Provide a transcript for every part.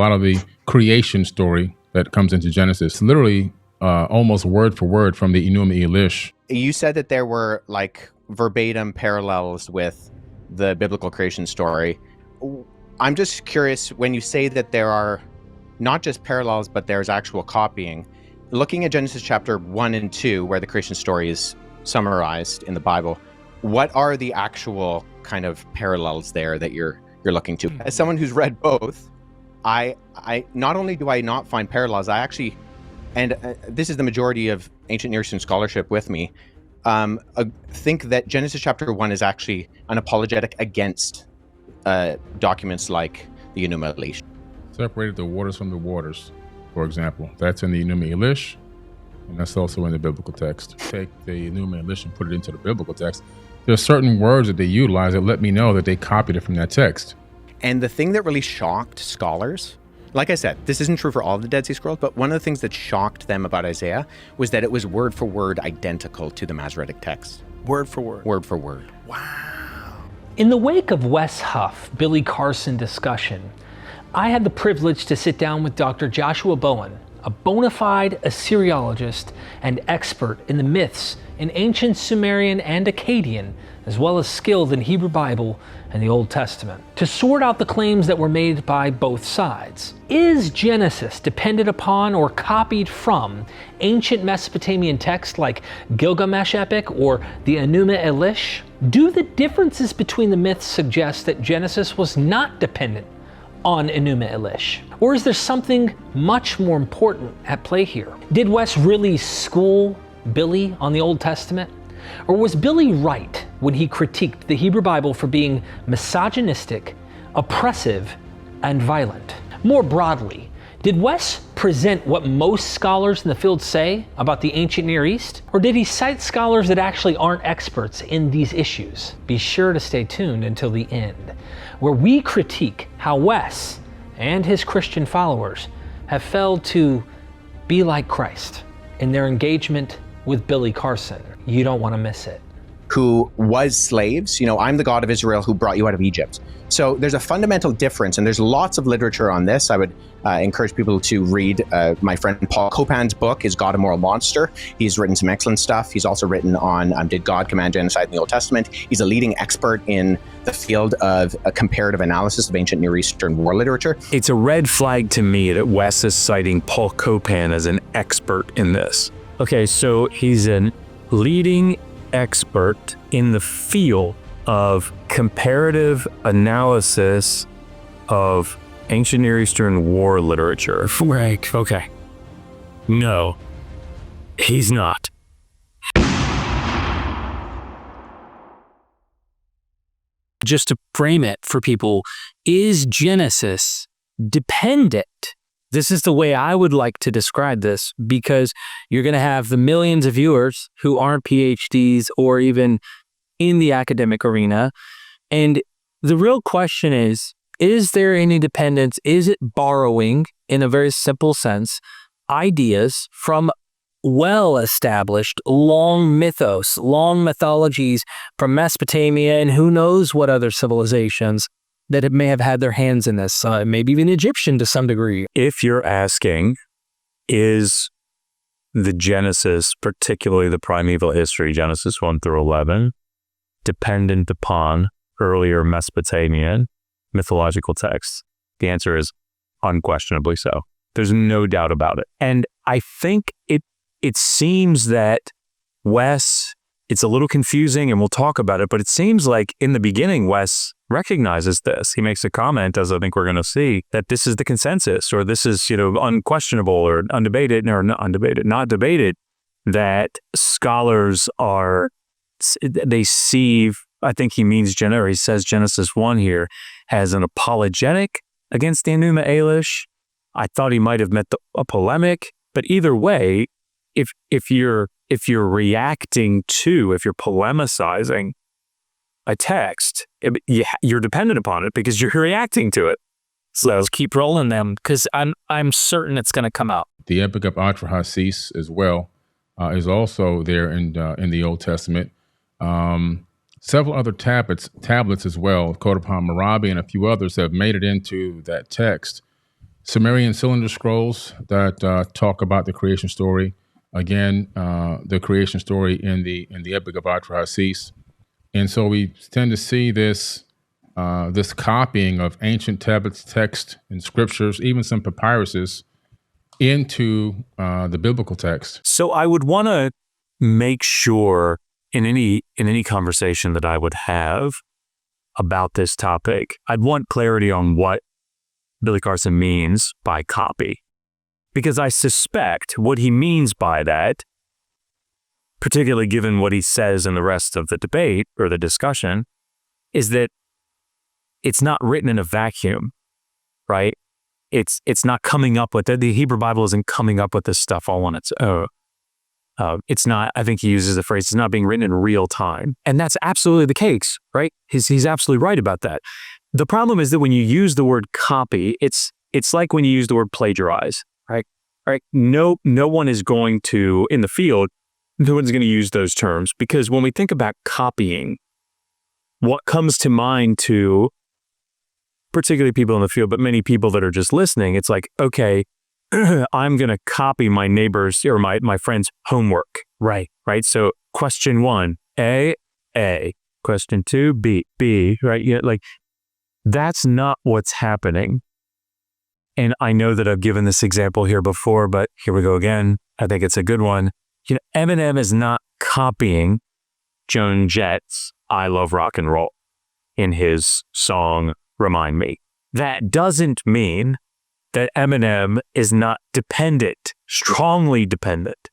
lot of the creation story that comes into Genesis, literally almost word for word from the Enuma Elish. You said that there were like verbatim parallels with the biblical creation story. I'm just curious, when you say that there are not just parallels, but there's actual copying, looking at Genesis chapter 1 and 2, where the creation story is summarized in the Bible, what are the actual kind of parallels there that you're looking to? As someone who's read both, I not only do I not find parallels, I actually, and this is the majority of ancient Near Eastern scholarship with me, think that Genesis chapter 1 is actually an apologetic against documents like the Enuma Elish. Separated the waters from the waters, for example. That's in the Enuma Elish, and that's also in the biblical text. Take the Enuma Elish and put it into the biblical text. There are certain words that they utilize that let me know that they copied it from that text. And the thing that really shocked scholars, like I said, this isn't true for all of the Dead Sea Scrolls, but one of the things that shocked them about Isaiah was that it was word for word identical to the Masoretic text. Word for word. Word for word. Wow. In the wake of Wes Huff, Billy Carson discussion, I had the privilege to sit down with Dr. Joshua Bowen, a bona fide Assyriologist and expert in the myths in ancient Sumerian and Akkadian, as well as skilled in Hebrew Bible and the Old Testament, to sort out the claims that were made by both sides. Is Genesis dependent upon or copied from ancient Mesopotamian texts like Gilgamesh epic or the Enuma Elish? Do the differences between the myths suggest that Genesis was not dependent on Enuma Elish? Or is there something much more important at play here? Did Wes really school Billy on the Old Testament? Or was Billy right when he critiqued the Hebrew Bible for being misogynistic, oppressive, and violent? More broadly, did Wes present what most scholars in the field say about the ancient Near East? Or did he cite scholars that actually aren't experts in these issues? Be sure to stay tuned until the end, where we critique how Wes and his Christian followers have failed to be like Christ in their engagement with Billy Carson. You don't want to miss it. Who was slaves. You know, I'm the God of Israel who brought you out of Egypt. So there's a fundamental difference, and there's lots of literature on this. I would encourage people to read my friend Paul Copan's book, Is God a Moral Monster? He's written some excellent stuff. He's also written on Did God Command Genocide in the Old Testament? He's a leading expert in the field of a comparative analysis of ancient Near Eastern war literature. It's a red flag to me that Wes is citing Paul Copan as an expert in this. Okay, so he's a leading expert in the field of comparative analysis of ancient Near Eastern war literature. Right, okay. No, he's not. Just to frame it for people, is Genesis dependent? This is the way I would like to describe this, because you're going to have the millions of viewers who aren't PhDs or even in the academic arena. And the real question is there any dependence? Is it borrowing, in a very simple sense, ideas from well-established, long mythos, long mythologies from Mesopotamia and who knows what other civilizations that may have had their hands in this, maybe even Egyptian to some degree? If you're asking, is the Genesis, particularly the primeval history, Genesis 1 through 11, dependent upon earlier Mesopotamian mythological texts? The answer is unquestionably so. There's no doubt about it. And I think it seems that Wes, it's a little confusing and we'll talk about it, but it seems like in the beginning, Wes recognizes this. He makes a comment, as I think we're going to see, that this is the consensus, or this is, unquestionable or undebated, or not debated, that scholars they see, I think he means, he says Genesis 1 here, has an apologetic against the Enuma Elish. I thought he might have meant a polemic, but either way, if you're reacting to, if you're polemicizing a text, you're dependent upon it because you're reacting to it. So let's keep rolling them, because I'm certain it's going to come out. The Epic of Gilgamesh as well is also there in the Old Testament. Several other tablets as well, Code upon Marabi and a few others have made it into that text. Sumerian cylinder scrolls that talk about the creation story. Again, the creation story in the Epic of Gilgamesh. And so we tend to see this this copying of ancient tablets, text, and scriptures, even some papyruses, into the biblical text. So I would want to make sure in any conversation that I would have about this topic, I'd want clarity on what Billy Carson means by copy. Because I suspect what he means by that, particularly given what he says in the rest of the debate or the discussion, is that it's not written in a vacuum, right? It's not coming up with it. The Hebrew Bible isn't coming up with this stuff all on its own. It's not, I think he uses the phrase, it's not being written in real time. And that's absolutely the case, right? He's absolutely right about that. The problem is that when you use the word copy, it's like when you use the word plagiarize, right? Right? No one is going to, in the field, no one's going to use those terms, because when we think about copying, what comes to mind to particularly people in the field, but many people that are just listening, it's like, okay, I'm going to copy my neighbor's or my friend's homework. Right. So question 1, A. Question 2, B. Right. Yeah, like that's not what's happening. And I know that I've given this example here before, but here we go again. I think it's a good one. Eminem is not copying Joan Jett's I Love Rock and Roll in his song Remind Me. That doesn't mean that Eminem is not strongly dependent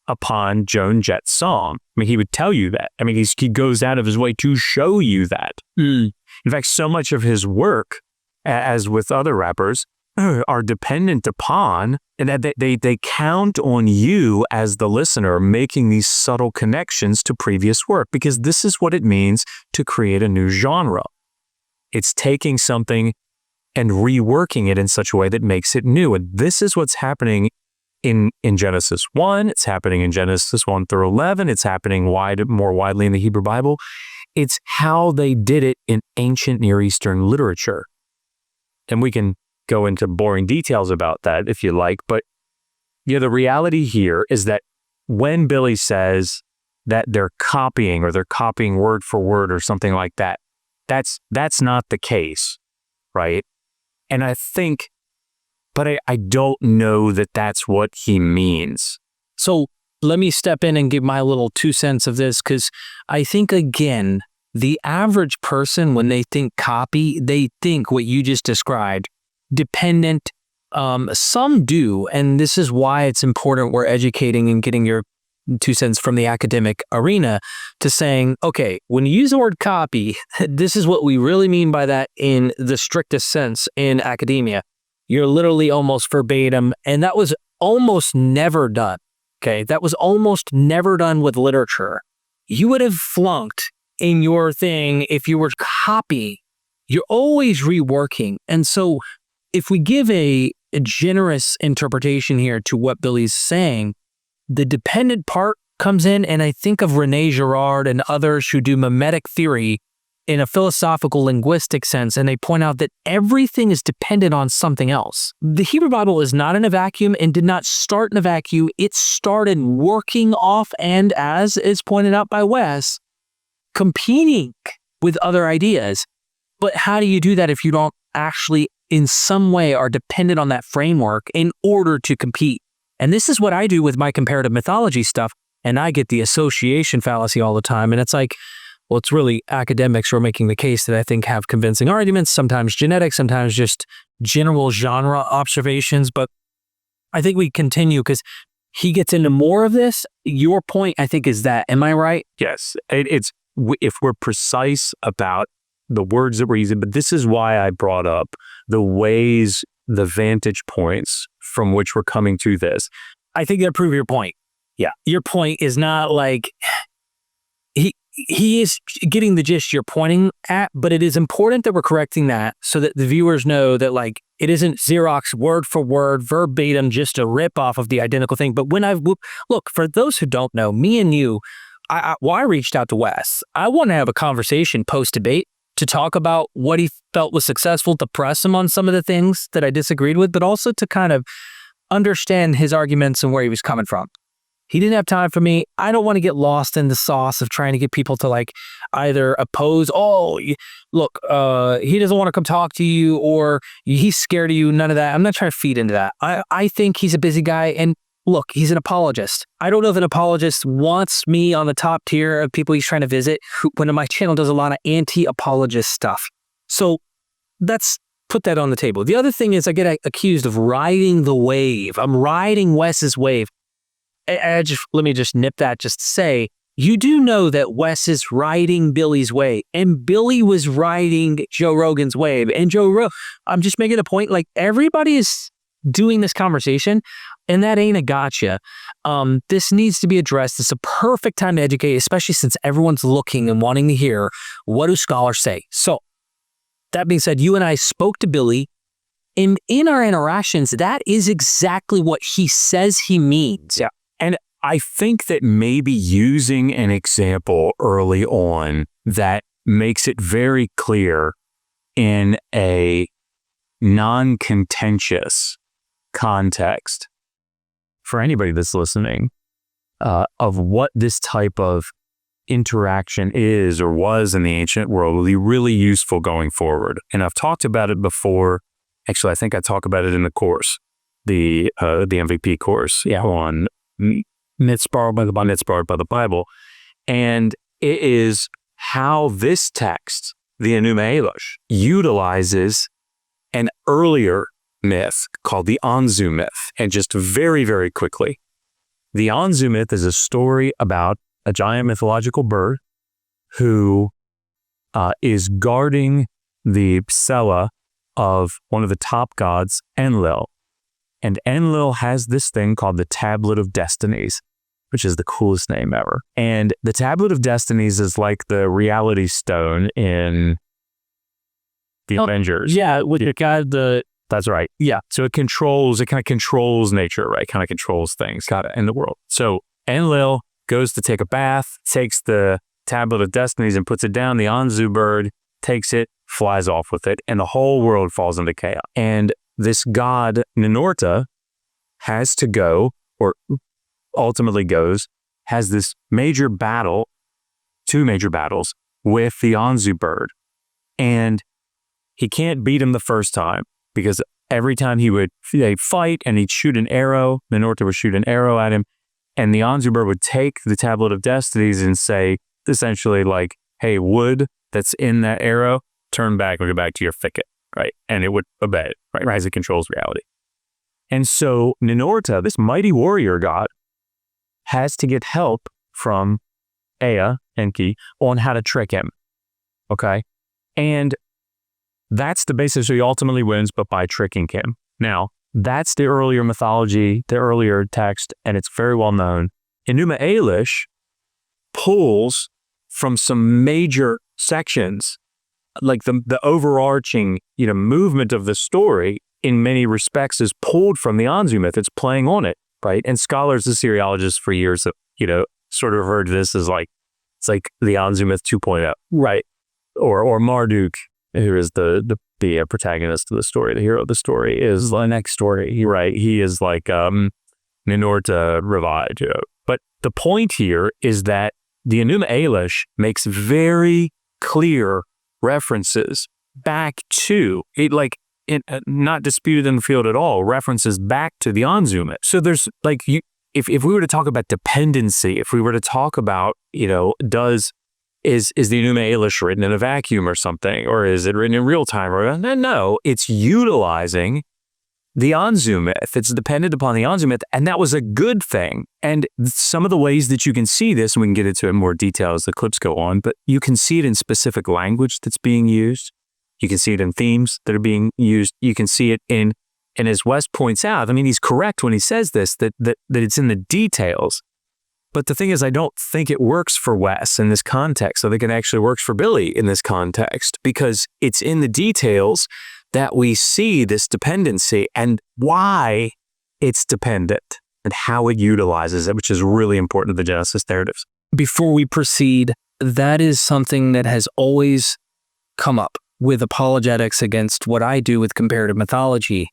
upon Joan Jett's song. I mean, he would tell you that. I mean, he goes out of his way to show you that. In fact, so much of his work, as with other rappers, are dependent upon, and that they count on you as the listener making these subtle connections to previous work, because this is what it means to create a new genre. It's taking something and reworking it in such a way that makes it new. And this is what's happening in Genesis 1. It's happening in Genesis 1 through 11. It's happening more widely in the Hebrew Bible. It's how they did it in ancient Near Eastern literature. And we can go into boring details about that if you like. But the reality here is that when Billy says that they're copying word for word or something like that, that's not the case, right? And I think, but I don't know that that's what he means. So let me step in and give my little 2 cents of this, because I think, again, the average person, when they think copy, they think what you just described, dependent. Some do, and this is why it's important we're educating and getting your 2 cents from the academic arena to saying, okay, when you use the word copy, this is what we really mean by that in the strictest sense in academia. You're literally almost verbatim, and that was almost never done. Okay, that was almost never done with literature. You would have flunked in your thing if you were copy. You're always reworking. And so if we give a generous interpretation here to what Billy's saying, the dependent part comes in, and I think of René Girard and others who do mimetic theory in a philosophical linguistic sense, and they point out that everything is dependent on something else. The Hebrew Bible is not in a vacuum and did not start in a vacuum. It started working off and, as is pointed out by Wes, competing with other ideas. But how do you do that if you don't actually in some way are dependent on that framework in order to compete? And this is what I do with my comparative mythology stuff, and I get the association fallacy all the time. And it's like, well, it's really academics who are making the case that I think have convincing arguments, sometimes genetic, sometimes just general genre observations. But I think we continue because he gets into more of this. Your point, I think, is that, am I right? Yes, it's if we're precise about the words that we're using, but this is why I brought up the ways, the vantage points from which we're coming to this. I think that proves your point. Yeah. Your point is not like he is getting the gist you're pointing at, but it is important that we're correcting that so that the viewers know that like it isn't Xerox word for word, verbatim, just a rip off of the identical thing. But when look, for those who don't know, me and you, I reached out to Wes. I want to have a conversation post-debate to talk about what he felt was successful, to press him on some of the things that I disagreed with, but also to kind of understand his arguments and where he was coming from. He didn't have time for me. I don't want to get lost in the sauce of trying to get people to like either oppose, look, he doesn't want to come talk to you, or he's scared of you, none of that. I'm not trying to feed into that. I think he's a busy guy, and look, he's an apologist. I don't know if an apologist wants me on the top tier of people he's trying to visit, when my channel does a lot of anti-apologist stuff. So let's put that on the table. The other thing is I get accused of riding the wave. I'm riding Wes's wave. Let me just nip that just to say, you do know that Wes is riding Billy's wave, and Billy was riding Joe Rogan's wave, and I'm just making a point, like, everybody is doing this conversation, and that ain't a gotcha. This needs to be addressed. It's a perfect time to educate, especially since everyone's looking and wanting to hear, what do scholars say? So, that being said, you and I spoke to Billy, and in our interactions, that is exactly what he says he means. Yeah. And I think that maybe using an example early on that makes it very clear in a non-contentious context for anybody that's listening of what this type of interaction is or was in the ancient world will be really useful going forward. And I've talked about it before. Actually, I think I talk about it in the course, the MVP course on myths borrowed by the Bible. And it is how this text, the Enuma Elish, utilizes an earlier myth called the Anzu myth. And just very, very quickly, the Anzu myth is a story about a giant mythological bird who is guarding the cella of one of the top gods, Enlil. And Enlil has this thing called the Tablet of Destinies, which is the coolest name ever. And the Tablet of Destinies is like the reality stone in the Avengers. Yeah, with the guy, that's right. Yeah. So it kind of controls nature, right? Kind of controls things. Got it. In the world. So Enlil goes to take a bath, takes the Tablet of Destinies and puts it down. The Anzu bird takes it, flies off with it, and the whole world falls into chaos. And this god, Ninurta, has to go, or ultimately goes, has this major battle, 2 major battles, with the Anzu bird. And he can't beat him the first time, because every time they'd fight and he'd shoot an arrow, Ninurta would shoot an arrow at him, and the Anzu bird would take the Tablet of Destinies and say, essentially like, hey, wood that's in that arrow, turn back and go back to your thicket, right? And it would obey it, right? As it controls reality. And so Ninurta, this mighty warrior god, has to get help from Ea, Enki, on how to trick him, okay? And that's the basis. So he ultimately wins, but by tricking him. Now, that's the earlier mythology, the earlier text, and it's very well known. Enuma Elish pulls from some major sections, like the overarching, movement of the story in many respects is pulled from the Anzu myth. It's playing on it, right? And scholars, Assyriologists for years have, sort of heard this as like, it's like the Anzu myth 2.0, right? Or Marduk, who is the protagonist of the story, the hero of the story, is the next story, right? He is like Ninurta revived. But the point here is that the Enuma Elish makes very clear references back to it, like not disputed in the field at all, references back to the Anzu myth. So there's like, if we were to talk about dependency, if we were to talk about, is the Enuma Elish written in a vacuum or something, or is it written in real time? Or no, it's utilizing the Anzu myth. It's dependent upon the Anzu myth, and that was a good thing. And some of the ways that you can see this, and we can get into it in more detail as the clips go on, but you can see it in specific language that's being used. You can see it in themes that are being used. You can see it in, and as Wes points out, I mean, he's correct when he says this, that it's in the details. But the thing is, I don't think it works for Wes in this context. I think it actually works for Billy in this context, because it's in the details that we see this dependency and why it's dependent and how it utilizes it, which is really important to the Genesis narratives. Before we proceed, that is something that has always come up with apologetics against what I do with comparative mythology.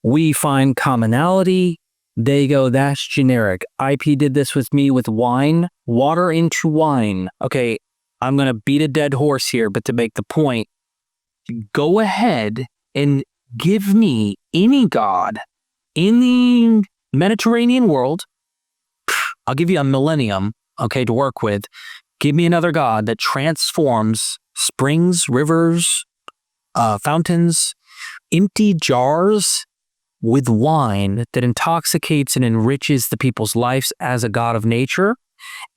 We find commonality. They go, that's generic. IP did this with me with wine, water into wine. Okay, I'm going to beat a dead horse here, but to make the point, go ahead and give me any god in the Mediterranean world. I'll give you a millennium, okay, to work with. Give me another god that transforms springs, rivers, fountains, empty jars with wine that intoxicates and enriches the people's lives as a god of nature,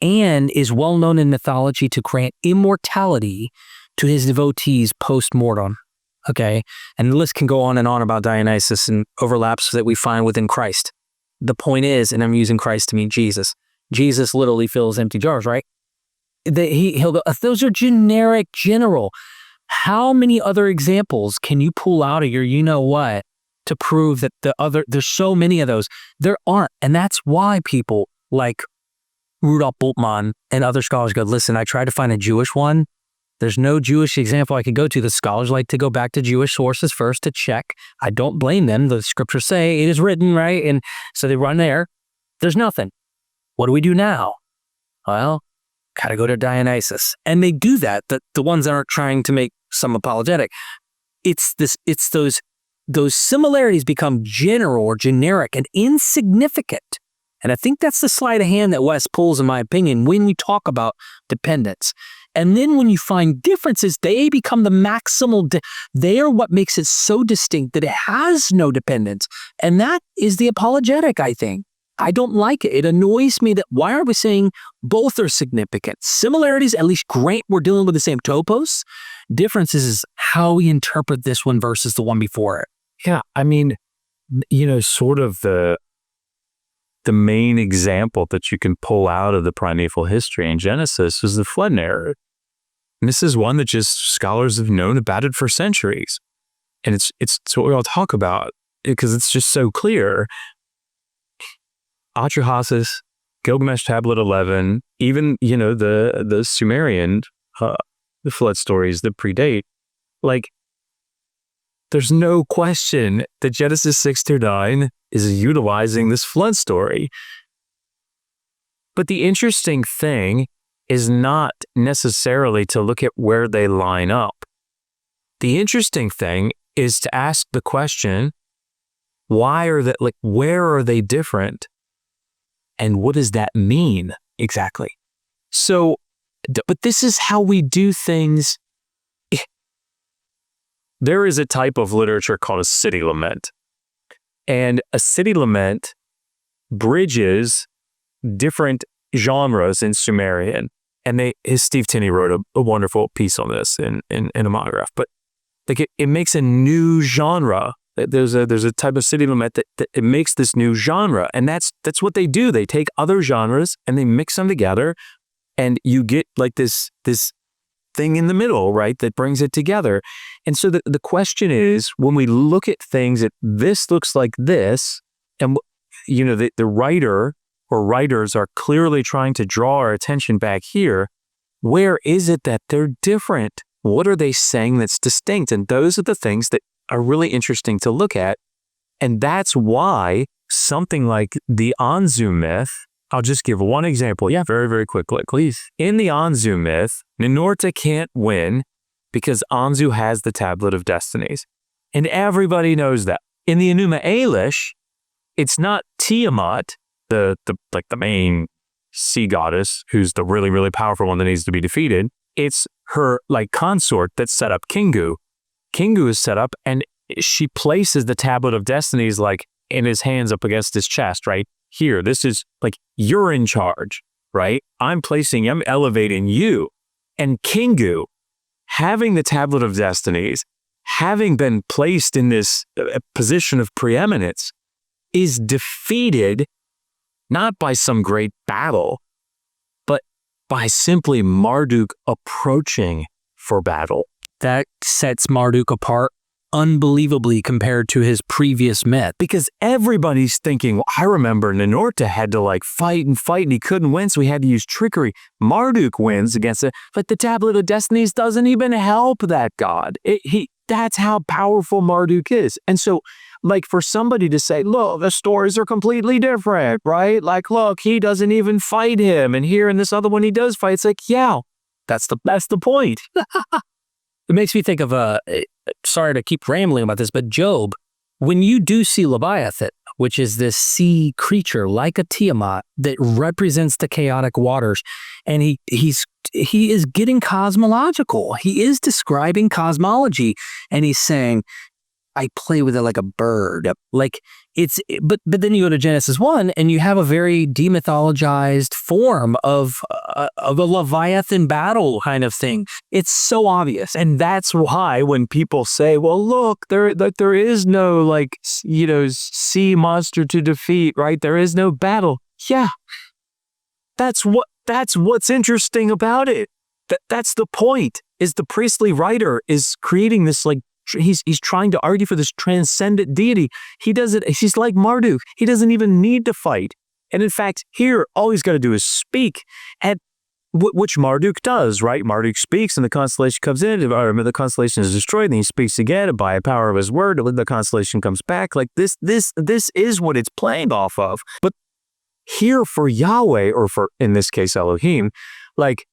and is well known in mythology to grant immortality to his devotees post-mortem. Okay, and the list can go on and on about Dionysus and overlaps that we find within Christ. The point is, and I'm using Christ to mean Jesus, Jesus literally fills empty jars, right? He'll go, those are generic, general. How many other examples can you pull out of your you-know-what to prove that there's so many of those? There aren't, and that's why people like Rudolf Bultmann and other scholars go, listen, I tried to find a Jewish one. There's no Jewish example I could go to. The scholars like to go back to Jewish sources first to check. I don't blame them. The scriptures say it is written, right? And so they run there. There's nothing. What do we do now? Well, gotta go to Dionysus. And they do that, the ones that aren't trying to make some apologetic. It's those similarities become general or generic and insignificant. And I think that's the sleight of hand that Wes pulls, in my opinion, when we talk about dependence. And then when you find differences, they become the maximal. They are what makes it so distinct that it has no dependence. And that is the apologetic, I think. I don't like it. It annoys me that why are we saying both are significant? Similarities, at least great, we're dealing with the same topos. Differences is how we interpret this one versus the one before it. Yeah, I mean, sort of the main example that you can pull out of the primeval history in Genesis is the flood narrative. And this is one that just scholars have known about it for centuries. And it's what we all talk about because it's just so clear. Atrahasis, Gilgamesh Tablet 11, even, the Sumerian, the flood stories that predate, like, there's no question that Genesis 6-9 is utilizing this flood story. But the interesting thing is not necessarily to look at where they line up. The interesting thing is to ask the question, where are they different? And what does that mean exactly? So, but this is how we do things. There is a type of literature called a city lament. And a city lament bridges different genres in Sumerian. And Steve Tinney wrote a wonderful piece on this in a monograph. But it makes a new genre. There's a type of city lament that it makes this new genre. And that's what they do. They take other genres and they mix them together. And you get like this thing in the middle, right, that brings it together. And so the question is, when we look at things that this looks like this, and the writer or writers are clearly trying to draw our attention back here, where is it that they're different? What are they saying that's distinct? And those are the things that are really interesting to look at. And that's why something like the Anzu myth, I'll just give one example. Yeah, very, very quickly, please. In the Anzu myth, Ninurta can't win because Anzu has the Tablet of Destinies. And everybody knows that. In the Enuma Elish, it's not Tiamat, the main sea goddess, who's the really, really powerful one that needs to be defeated. It's her consort that's set up, Kingu. Kingu is set up and she places the Tablet of Destinies in his hands up against his chest, right? Here, this is you're in charge, right? I'm elevating you. And Kingu, having the Tablet of Destinies, having been placed in this position of preeminence, is defeated not by some great battle, but by simply Marduk approaching for battle. That sets Marduk apart unbelievably compared to his previous myth. Because everybody's thinking, well, I remember Ninurta had to like fight and he couldn't win, so he had to use trickery. Marduk wins against it, but the Tablet of Destinies doesn't even help that god. That's how powerful Marduk is. And so, like, for somebody to say, look, the stories are completely different, right? Like, look, he doesn't even fight him, and here in this other one he does fight. It's like, yeah, that's the point. It makes me think of sorry to keep rambling about this, but Job, when you do see Leviathan, which is this sea creature like a Tiamat that represents the chaotic waters, and he is getting cosmological. He is describing cosmology, and he's saying, I play with it like a bird. Like but then you go to Genesis 1 and you have a very demythologized form of a Leviathan battle kind of thing. It's so obvious. And that's why when people say, well, look, there is no like, sea monster to defeat, right? There is no battle. Yeah. That's what's interesting about it. That's the point, is the priestly writer is creating this like, he's trying to argue for this transcendent deity. He's like Marduk. He doesn't even need to fight. And in fact, here, all he's got to do is speak, and which Marduk does, right? Marduk speaks and the constellation comes in, or the constellation is destroyed, and he speaks again, and by the power of his word, the constellation comes back. Like this is what it's playing off of. But here for Yahweh, or for, in this case, Elohim, like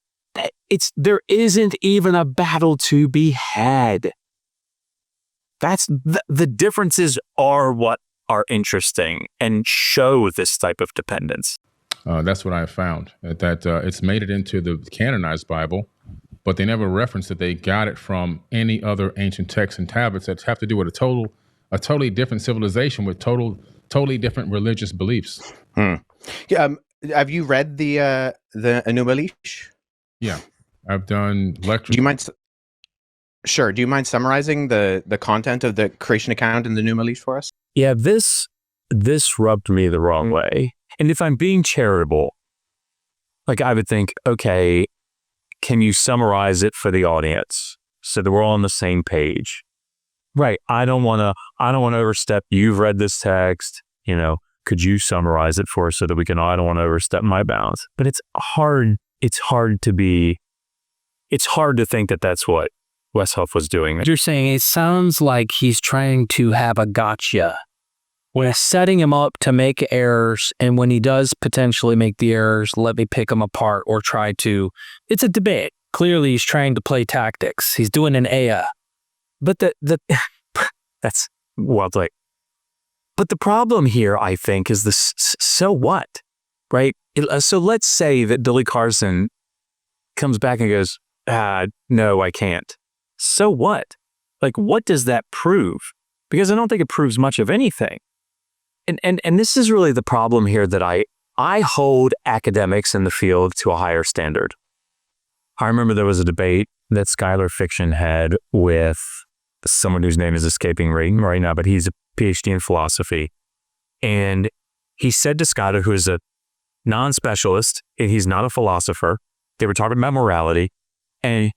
there isn't even a battle to be had. That's the differences are what are interesting and show this type of dependence. That's what I found, that it's made it into the canonized Bible, but they never reference that they got it from any other ancient texts and tablets that have to do with a totally different civilization with totally different religious beliefs. Yeah, have you read the Enuma Elish? Yeah, I've done lectures. Do you mind? Sure. Do you mind summarizing the content of the creation account in the Enuma Elish for us? Yeah, this rubbed me the wrong way. And if I'm being charitable, like I would think, okay, can you summarize it for the audience so that we're all on the same page? Right. I don't want to overstep. You've read this text, could you summarize it for us so that we can, I don't want to overstep my bounds. But it's hard to think that that's what Wes Huff was doing. You're saying it sounds like he's trying to have a gotcha. We're setting him up to make errors, and when he does potentially make the errors, let me pick them apart or try to. It's a debate. Clearly, he's trying to play tactics. He's doing an Aya. But that's well played. But the problem here, I think, is this. So what, right? So let's say that Billy Carson comes back and goes, no, I can't. So what? Like, what does that prove? Because I don't think it proves much of anything. And this is really the problem here, that I hold academics in the field to a higher standard. I remember there was a debate that Schuyler Fiction had with someone whose name is escaping right now, but he's a PhD in philosophy. And he said to Schuyler, who is a non-specialist, and he's not a philosopher, they were talking about morality, and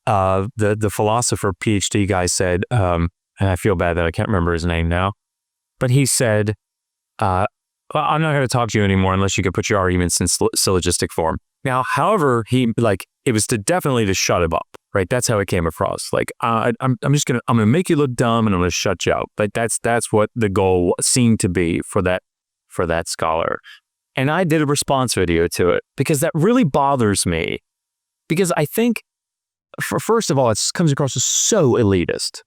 the philosopher PhD guy said, and I feel bad that I can't remember his name now, but he said, well, I'm not going to talk to you anymore unless you can put your arguments in syllogistic form. Now, however, it was definitely to shut him up, right? That's how it came across. Like, I'm going to make you look dumb, and I'm going to shut you up. Like, that's what the goal seemed to be for that scholar. And I did a response video to it because that really bothers me, because I think, first of all, it comes across as so elitist,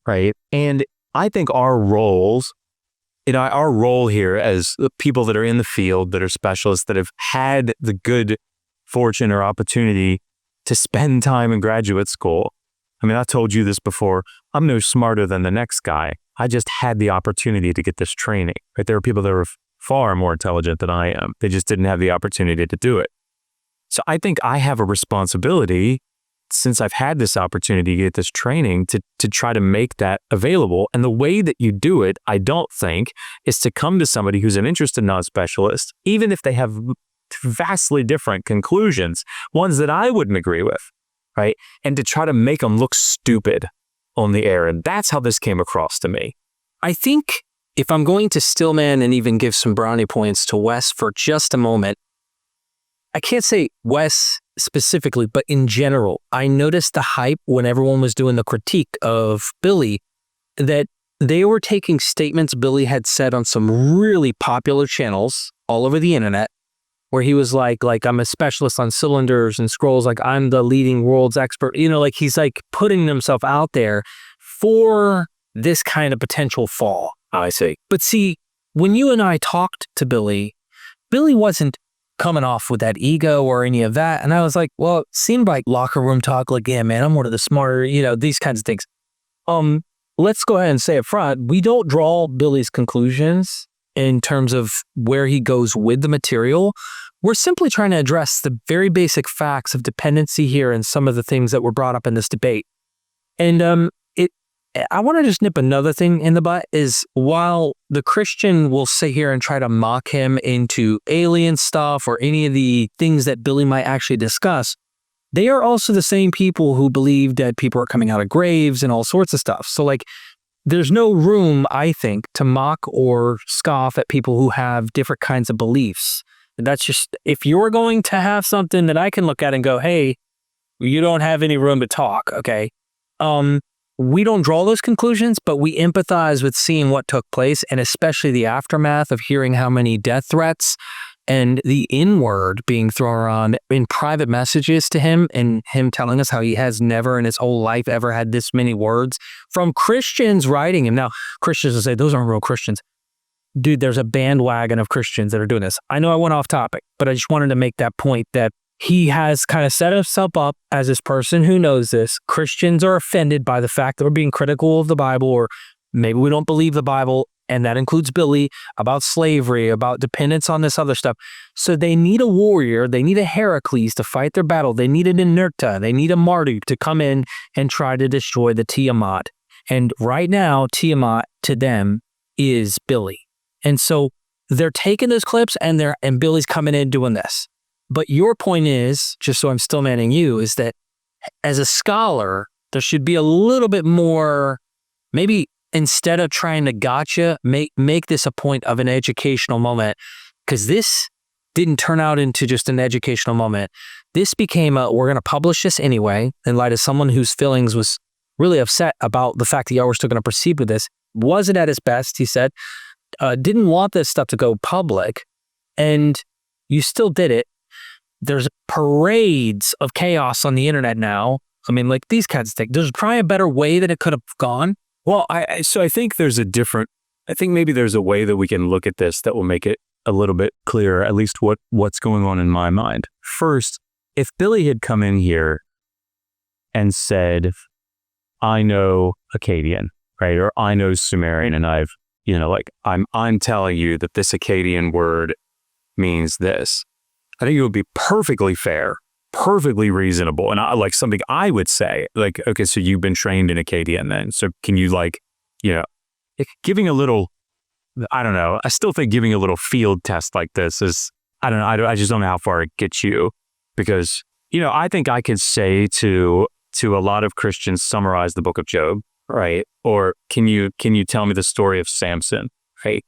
right? And I think our role here as people that are in the field, that are specialists, that have had the good fortune or opportunity to spend time in graduate school. I mean, I told you this before. I'm no smarter than the next guy. I just had the opportunity to get this training, right? There are people that are far more intelligent than I am. They just didn't have the opportunity to do it. So I think I have a responsibility, since I've had this opportunity to get this training, to try to make that available. And the way that you do it, I don't think, is to come to somebody who's an interested non-specialist, even if they have vastly different conclusions, ones that I wouldn't agree with, right? And to try to make them look stupid. on the air. And that's how this came across to me. I think if I'm going to stillman and even give some brownie points to Wes for just a moment, I can't say Wes specifically, but in general, I noticed the hype when everyone was doing the critique of Billy, that they were taking statements Billy had said on some really popular channels all over the internet, where he was like I'm a specialist on cylinders and scrolls, like I'm the leading world's expert, like he's like putting himself out there for this kind of potential fall. I see. But see, when you and I talked to Billy wasn't coming off with that ego or any of that. And I was like, well, it seemed like locker room talk, like, yeah, man, I'm one of the smarter, these kinds of things. Let's go ahead and say up front, we don't draw Billy's conclusions in terms of where he goes with the material. We're simply trying to address the very basic facts of dependency here and some of the things that were brought up in this debate. And I want to just nip another thing in the butt is, while the Christian will sit here and try to mock him into alien stuff or any of the things that Billy might actually discuss, they are also the same people who believe that people are coming out of graves and all sorts of stuff. So like, there's no room, I think, to mock or scoff at people who have different kinds of beliefs. That's just, if you're going to have something that I can look at and go, hey, you don't have any room to talk, okay? We don't draw those conclusions, but we empathize with seeing what took place, and especially the aftermath of hearing how many death threats and the N-word being thrown around in private messages to him, and him telling us how he has never in his whole life ever had this many words from Christians writing him. Now, Christians will say, those aren't real Christians. Dude, there's a bandwagon of Christians that are doing this. I know I went off topic, but I just wanted to make that point that he has kind of set himself up as this person who knows this. Christians are offended by the fact that we're being critical of the Bible, or maybe we don't believe the Bible, and that includes Billy, about slavery, about dependence on this other stuff. So they need a warrior, they need a Heracles to fight their battle, they need an Inerta, they need a Marduk to come in and try to destroy the Tiamat. And right now, Tiamat to them is Billy. And so they're taking those clips and Billy's coming in doing this. But your point is, just so I'm still manning you, is that as a scholar, there should be a little bit more, maybe instead of trying to gotcha, make this a point of an educational moment, because this didn't turn out into just an educational moment. This became we're going to publish this anyway, in light of someone whose feelings was really upset about the fact that y'all were still going to proceed with this. Wasn't at his best, he said. Didn't want this stuff to go public, and you still did it. There's parades of chaos on the internet now. I mean, like these kinds of things. There's probably a better way that it could have gone. Well, I think I think maybe there's a way that we can look at this that will make it a little bit clearer, at least what's going on in my mind. First, if Billy had come in here and said, I know Akkadian, right? Or I know Sumerian, and I've, I'm telling you that this Akkadian word means this. I think it would be perfectly fair, perfectly reasonable, and like something I would say, like, okay, so you've been trained in Akkadian then, so can you giving a little, I don't know, I still think giving a little field test like this is, I don't know, I just don't know how far it gets you, because, I think I could say to a lot of Christians, summarize the book of Job, right? Or can you tell me the story of Samson, right?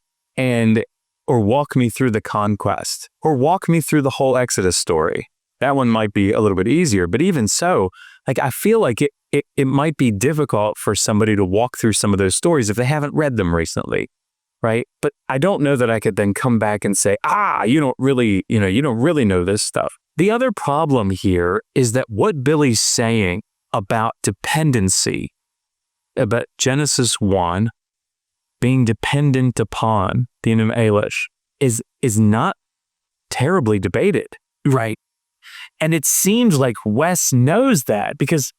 Or walk me through the conquest, or walk me through the whole Exodus story. That one might be a little bit easier, but even so, like, I feel like it might be difficult for somebody to walk through some of those stories if they haven't read them recently, right? But I don't know that I could then come back and say, you don't really know this stuff. The other problem here is that what Billy's saying about dependency, about Genesis 1, being dependent upon the Enuma Elish, is not terribly debated. Right. And it seems like Wes knows that, because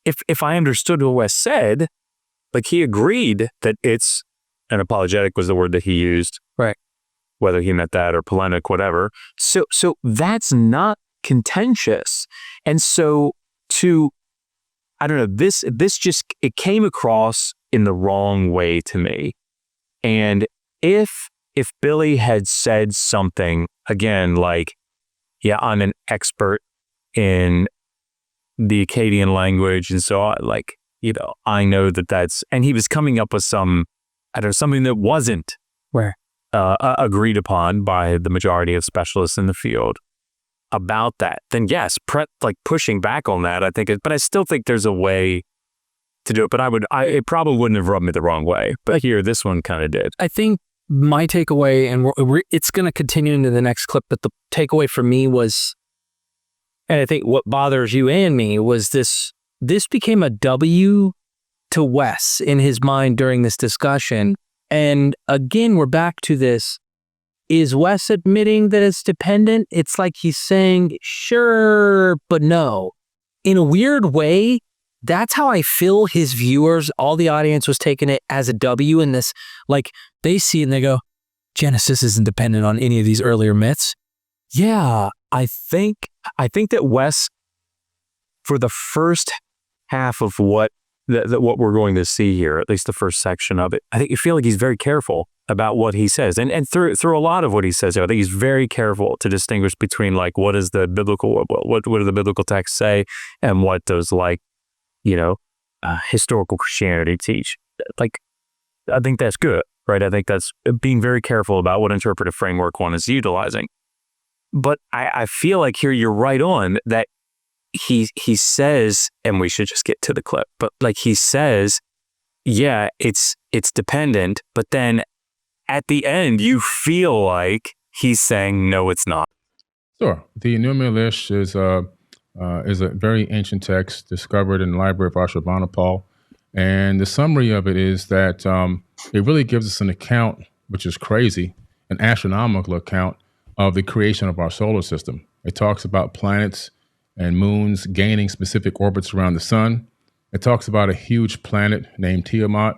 if I understood what Wes said, like, he agreed that it's an apologetic was the word that he used. Right. Whether he meant that or polemic, whatever. So that's not contentious. And so I don't know, this just, it came across in the wrong way to me. And if Billy had said something, again, like, yeah, I'm an expert in the Akkadian language, and so I know and he was coming up with something that wasn't agreed upon by the majority of specialists in the field about that, then yes, pushing back on that, I think, but I still think there's a way to do it, but it probably wouldn't have rubbed me the wrong way, but here, this one kind of did. I think my takeaway, and it's going to continue into the next clip, but the takeaway for me was, and I think what bothers you and me was this became a W to Wes in his mind during this discussion. And again, we're back to this. Is Wes admitting that it's dependent? It's like he's saying, sure, but no. In a weird way, that's how I feel his viewers, all the audience was taking it as a W in this. Like, they see it and they go, Genesis isn't dependent on any of these earlier myths. Yeah, I think that Wes, for the first half of what we're going to see here, at least the first section of it, I think you feel like he's very careful about what he says, and through a lot of what he says, I think he's very careful to distinguish between like what is the biblical, what do the biblical texts say, and what does historical Christianity teach. Like, I think that's good, right? I think that's being very careful about what interpretive framework one is utilizing. But I feel like here you're right on that he says, and we should just get to the clip, but like he says, yeah, it's dependent, but then at the end you feel like he's saying, no, it's not. Sure. The Enuma Elish is a very ancient text discovered in the Library of Ashurbanipal. And the summary of it is that it really gives us an account, which is crazy, an astronomical account of the creation of our solar system. It talks about planets and moons gaining specific orbits around the sun. It talks about a huge planet named Tiamat,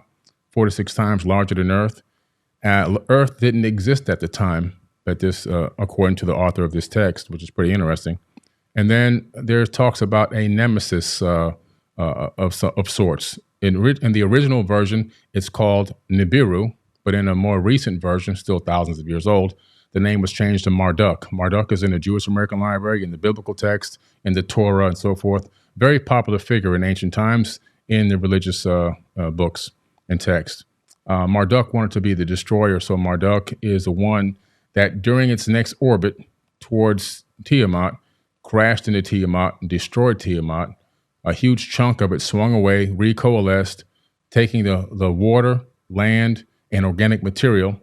46 times larger than Earth. Earth didn't exist at the time that this, according to the author of this text, which is pretty interesting. And then there's talks about a nemesis of sorts. In the original version, it's called Nibiru, but in a more recent version, still thousands of years old, the name was changed to Marduk. Marduk is in the Jewish American Library, in the biblical text, in the Torah, and so forth. Very popular figure in ancient times in the religious books and texts. Marduk wanted to be the destroyer, so Marduk is the one that during its next orbit towards Tiamat, crashed into Tiamat and destroyed Tiamat. A huge chunk of it swung away, recoalesced, taking the water, land, and organic material,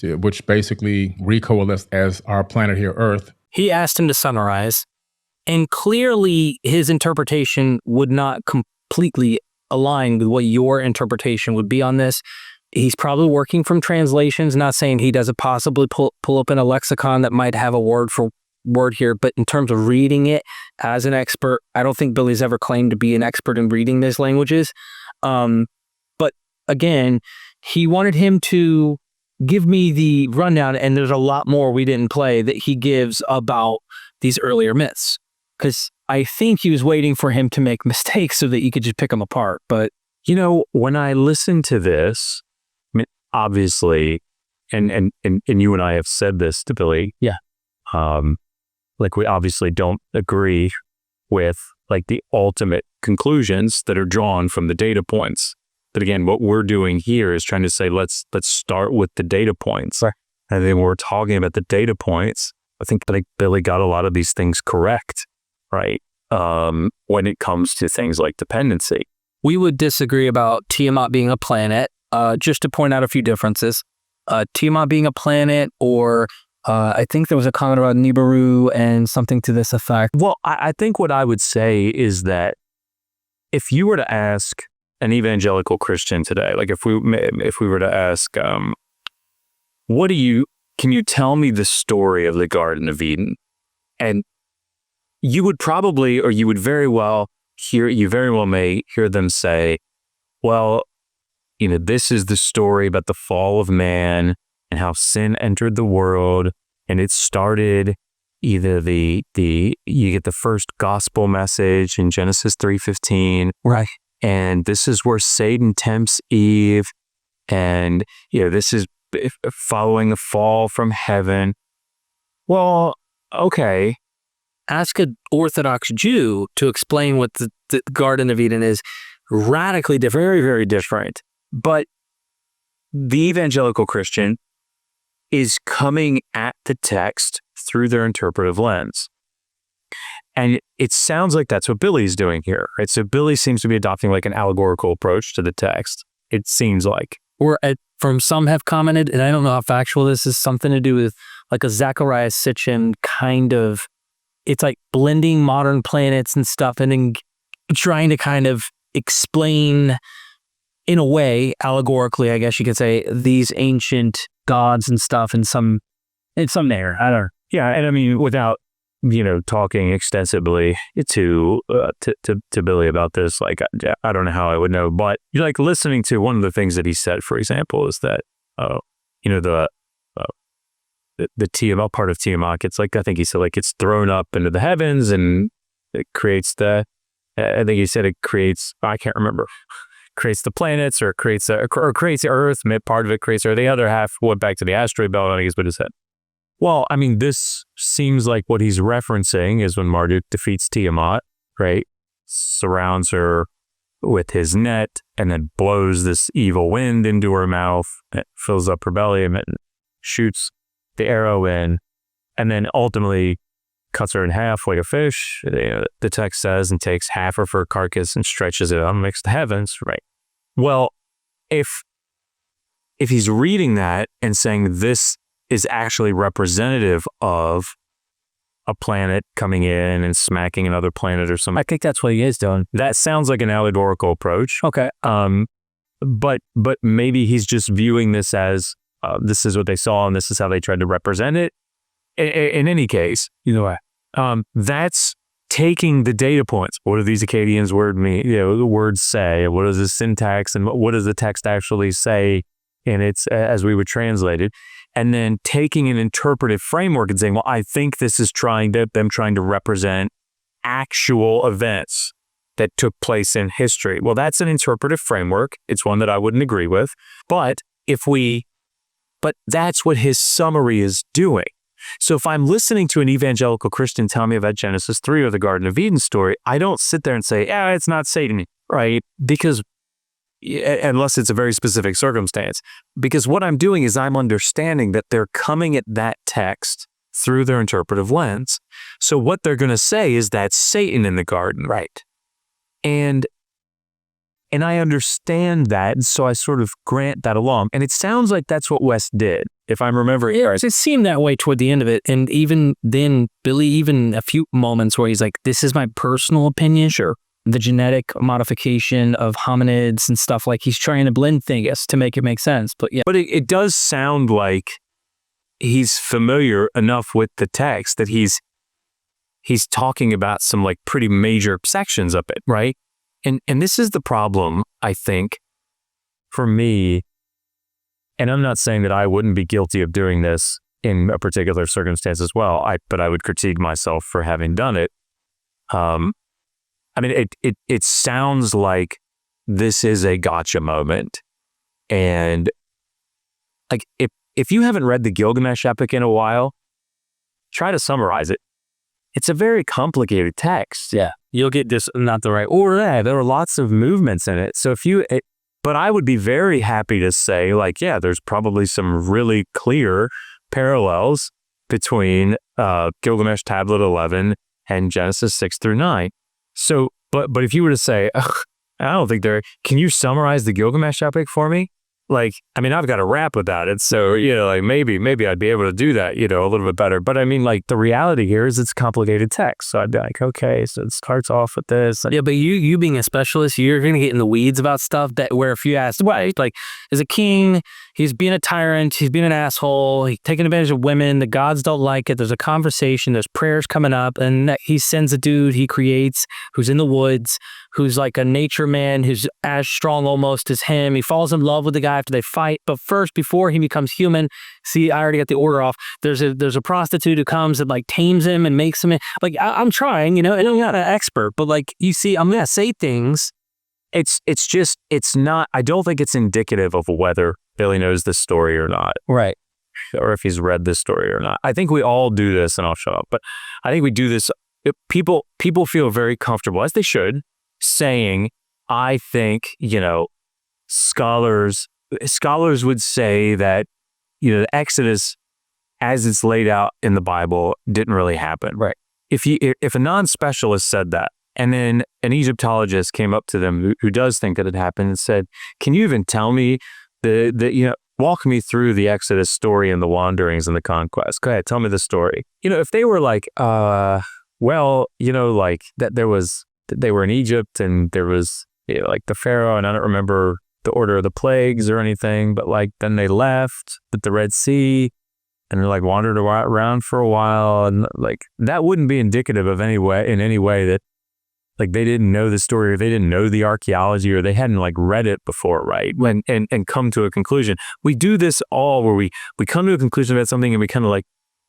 which basically recoalesced as our planet here, Earth. He asked him to summarize, and clearly his interpretation would not completely align with what your interpretation would be on this. He's probably working from translations, not saying he doesn't possibly pull up in a lexicon that might have a word for word here, but in terms of reading it as an expert, I don't think Billy's ever claimed to be an expert in reading these languages. But again, he wanted him to give me the rundown, and there's a lot more we didn't play that he gives about these earlier myths, because I think he was waiting for him to make mistakes so that you could just pick them apart. But when I listen to this, I mean, obviously, and you and I have said this to Billy, yeah, like we obviously don't agree with like the ultimate conclusions that are drawn from the data points. But again, what we're doing here is trying to say, let's start with the data points. Right. And then we're talking about the data points. I think like Billy got a lot of these things correct, right? When it comes to things like dependency. We would disagree about Tiamat being a planet, just to point out a few differences. Tiamat being a planet, or I think there was a comment about Nibiru and something to this effect. Well, I think what I would say is that if you were to ask an evangelical Christian today, like if we were to ask, can you tell me the story of the Garden of Eden? And you would probably, or you very well may hear them say, well, this is the story about the fall of man and how sin entered the world, and it started either you get the first gospel message in Genesis 3:15, right? And this is where Satan tempts Eve, and this is following the fall from heaven. Well, okay. Ask an Orthodox Jew to explain what the Garden of Eden is. radically different, very, very different. But the evangelical Christian is coming at the text through their interpretive lens. And it sounds like that's what Billy's doing here, right? So Billy seems to be adopting like an allegorical approach to the text, it seems like. Or from some have commented, and I don't know how factual this is, something to do with like a Zacharias Sitchin kind of, it's like blending modern planets and stuff and then trying to kind of explain in a way, allegorically, I guess you could say, these ancient gods and stuff in some there. I don't know. Yeah, and I mean, without talking extensively to Billy about this, like I don't know how I would know, but like listening to one of the things that he said, for example, is that the Tiamat, part of Tiamat, it's like, I think he said, like, it's thrown up into the heavens and it creates I think he said it creates, I can't remember, creates the planets or creates the Earth. Part of it creates Earth. The other half went back to the asteroid belt, I guess what he said. Well, I mean, this seems like what he's referencing is when Marduk defeats Tiamat, right? Surrounds her with his net and then blows this evil wind into her mouth. It fills up her belly and shoots the arrow in, and then ultimately cuts her in half like a fish, the text says, and takes half of her carcass and stretches it out amongst the heavens, right? Well, if he's reading that and saying this is actually representative of a planet coming in and smacking another planet or something, I think that's what he is doing. that sounds like an allegorical approach. Okay. But maybe he's just viewing this as this is what they saw and this is how they tried to represent it. In any case, Either way. That's taking the data points. What do these Akkadians the words say? What is the syntax and what does the text actually say in its as we would translate it? And then taking an interpretive framework and saying, well, I think this is them trying to represent actual events that took place in history. Well, that's an interpretive framework. It's one that I wouldn't agree with. But that's what his summary is doing. So if I'm listening to an evangelical Christian tell me about Genesis 3 or the Garden of Eden story, I don't sit there and say, it's not Satan, right? Because unless it's a very specific circumstance, because what I'm doing is I'm understanding that they're coming at that text through their interpretive lens. So what they're going to say is that's Satan in the garden. Right. And I understand that, and so I sort of grant that along. And it sounds like that's what Wes did, if I'm remembering right. It seemed that way toward the end of it. And even then, Billy, even a few moments where he's like, this is my personal opinion. Sure. The genetic modification of hominids and stuff, like he's trying to blend things to make it make sense. But yeah. But it does sound like he's familiar enough with the text that he's talking about some like pretty major sections of it, right? And this is the problem, I think, for me, and I'm not saying that I wouldn't be guilty of doing this in a particular circumstance as well, but I would critique myself for having done it. I mean, it sounds like this is a gotcha moment. And like if you haven't read the Gilgamesh epic in a while, try to summarize it. It's a very complicated text. Yeah. You'll get this not the right order. Yeah, there are lots of movements in it. So but I would be very happy to say, like, yeah, there's probably some really clear parallels between Gilgamesh Tablet 11 and Genesis 6 through 9. So, but if you were to say, I don't think can you summarize the Gilgamesh epic for me? Like, I mean, I've got a rap without it. So, like maybe I'd be able to do that, a little bit better. But I mean, like the reality here is it's complicated text. So I'd be like, okay, so it starts off with this. Yeah, but you being a specialist, you're going to get in the weeds about stuff where if you ask, like, is a king, he's being a tyrant, he's being an asshole, he's taking advantage of women, the gods don't like it, there's a conversation, there's prayers coming up, and he sends a dude he creates who's in the woods, who's like a nature man, who's as strong almost as him. He falls in love with the guy after they fight. But first, before he becomes human, see, I already got the order off. There's a prostitute who comes and like tames him and makes him, like, I'm trying, and I'm not an expert, but like, you see, I'm going to say things. It's not, I don't think it's indicative of whether Billy knows this story or not. Right. Or if he's read this story or not. I think we all do this, and I'll shut up, but I think we do this. People feel very comfortable, as they should, saying I think, scholars would say that, the Exodus, as it's laid out in the Bible, didn't really happen. Right. If a non-specialist said that, and then an Egyptologist came up to them who does think that it happened and said, "Can you even tell me walk me through the Exodus story and the wanderings and the conquest? Go ahead, tell me the story." If they were like, like that they were in Egypt and there was like the Pharaoh, and I don't remember the order of the plagues or anything, but like then they left at the Red Sea and they like wandered around for a while, and like that wouldn't be indicative of in any way that like they didn't know the story, or they didn't know the archaeology, or they hadn't like read it before, right? And come to a conclusion. We do this all where we come to a conclusion about something and we kind of like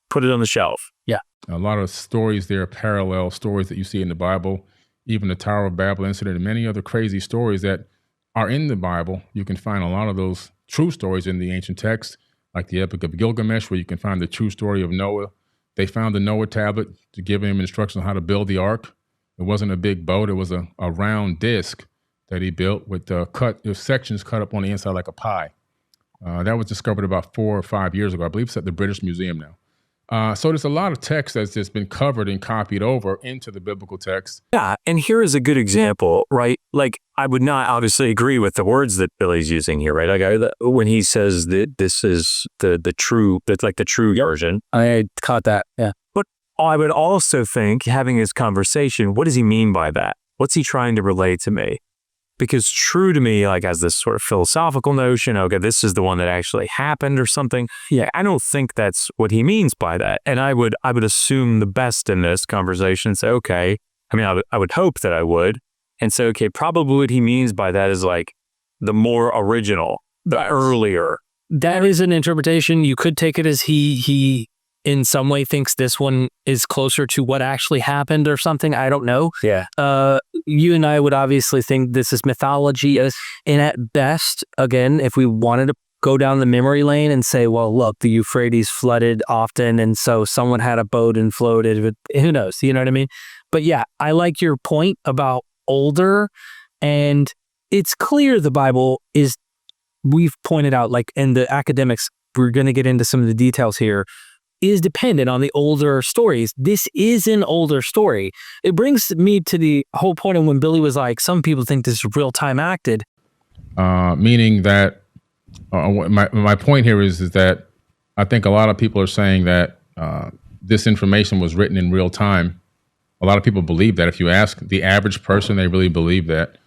put it on the shelf. Yeah. A lot of stories there are parallel stories that you see in the Bible, even the Tower of Babel incident and many other crazy stories that are in the Bible. You can find a lot of those true stories in the ancient text, like the Epic of Gilgamesh, where you can find the true story of Noah. They found the Noah tablet to give him instructions on how to build the ark. It wasn't a big boat. It was a round disc that he built with sections cut up on the inside like a pie. That was discovered about 4 or 5 years ago. I believe it's at the British Museum now. So there's a lot of text that's just been covered and copied over into the biblical text. Yeah, and here is a good example, right? Like, I would not obviously agree with the words that Billy's using here, right? Like, when he says that this is the true, that's like the true version. I caught that, yeah. But I would also think, having this conversation, what does he mean by that? What's he trying to relay to me? Because true to me, like, as this sort of philosophical notion, okay, this is the one that actually happened or something. Yeah, I don't think that's what he means by that. And I would assume the best in this conversation and say, okay, I would hope that I would. And say, okay, probably what he means by that is like the more original, the earlier. That is an interpretation. You could take it as he in some way thinks this one is closer to what actually happened or something. I don't know. Yeah. You and I would obviously think this is mythology. And at best, again, if we wanted to go down the memory lane and say, well, look, the Euphrates flooded often, and so someone had a boat and floated. But who knows? You know what I mean? But yeah, I like your point about older. And it's clear the Bible is, we've pointed out, like in the academics, we're going to get into some of the details here, is dependent on the older stories. This is an older story. It brings me to the whole point of when Billy was like, some people think this is real-time acted. Meaning that, my point here is that I think a lot of people are saying that this information was written in real time. A lot of people believe that. If you ask the average person, they really believe that.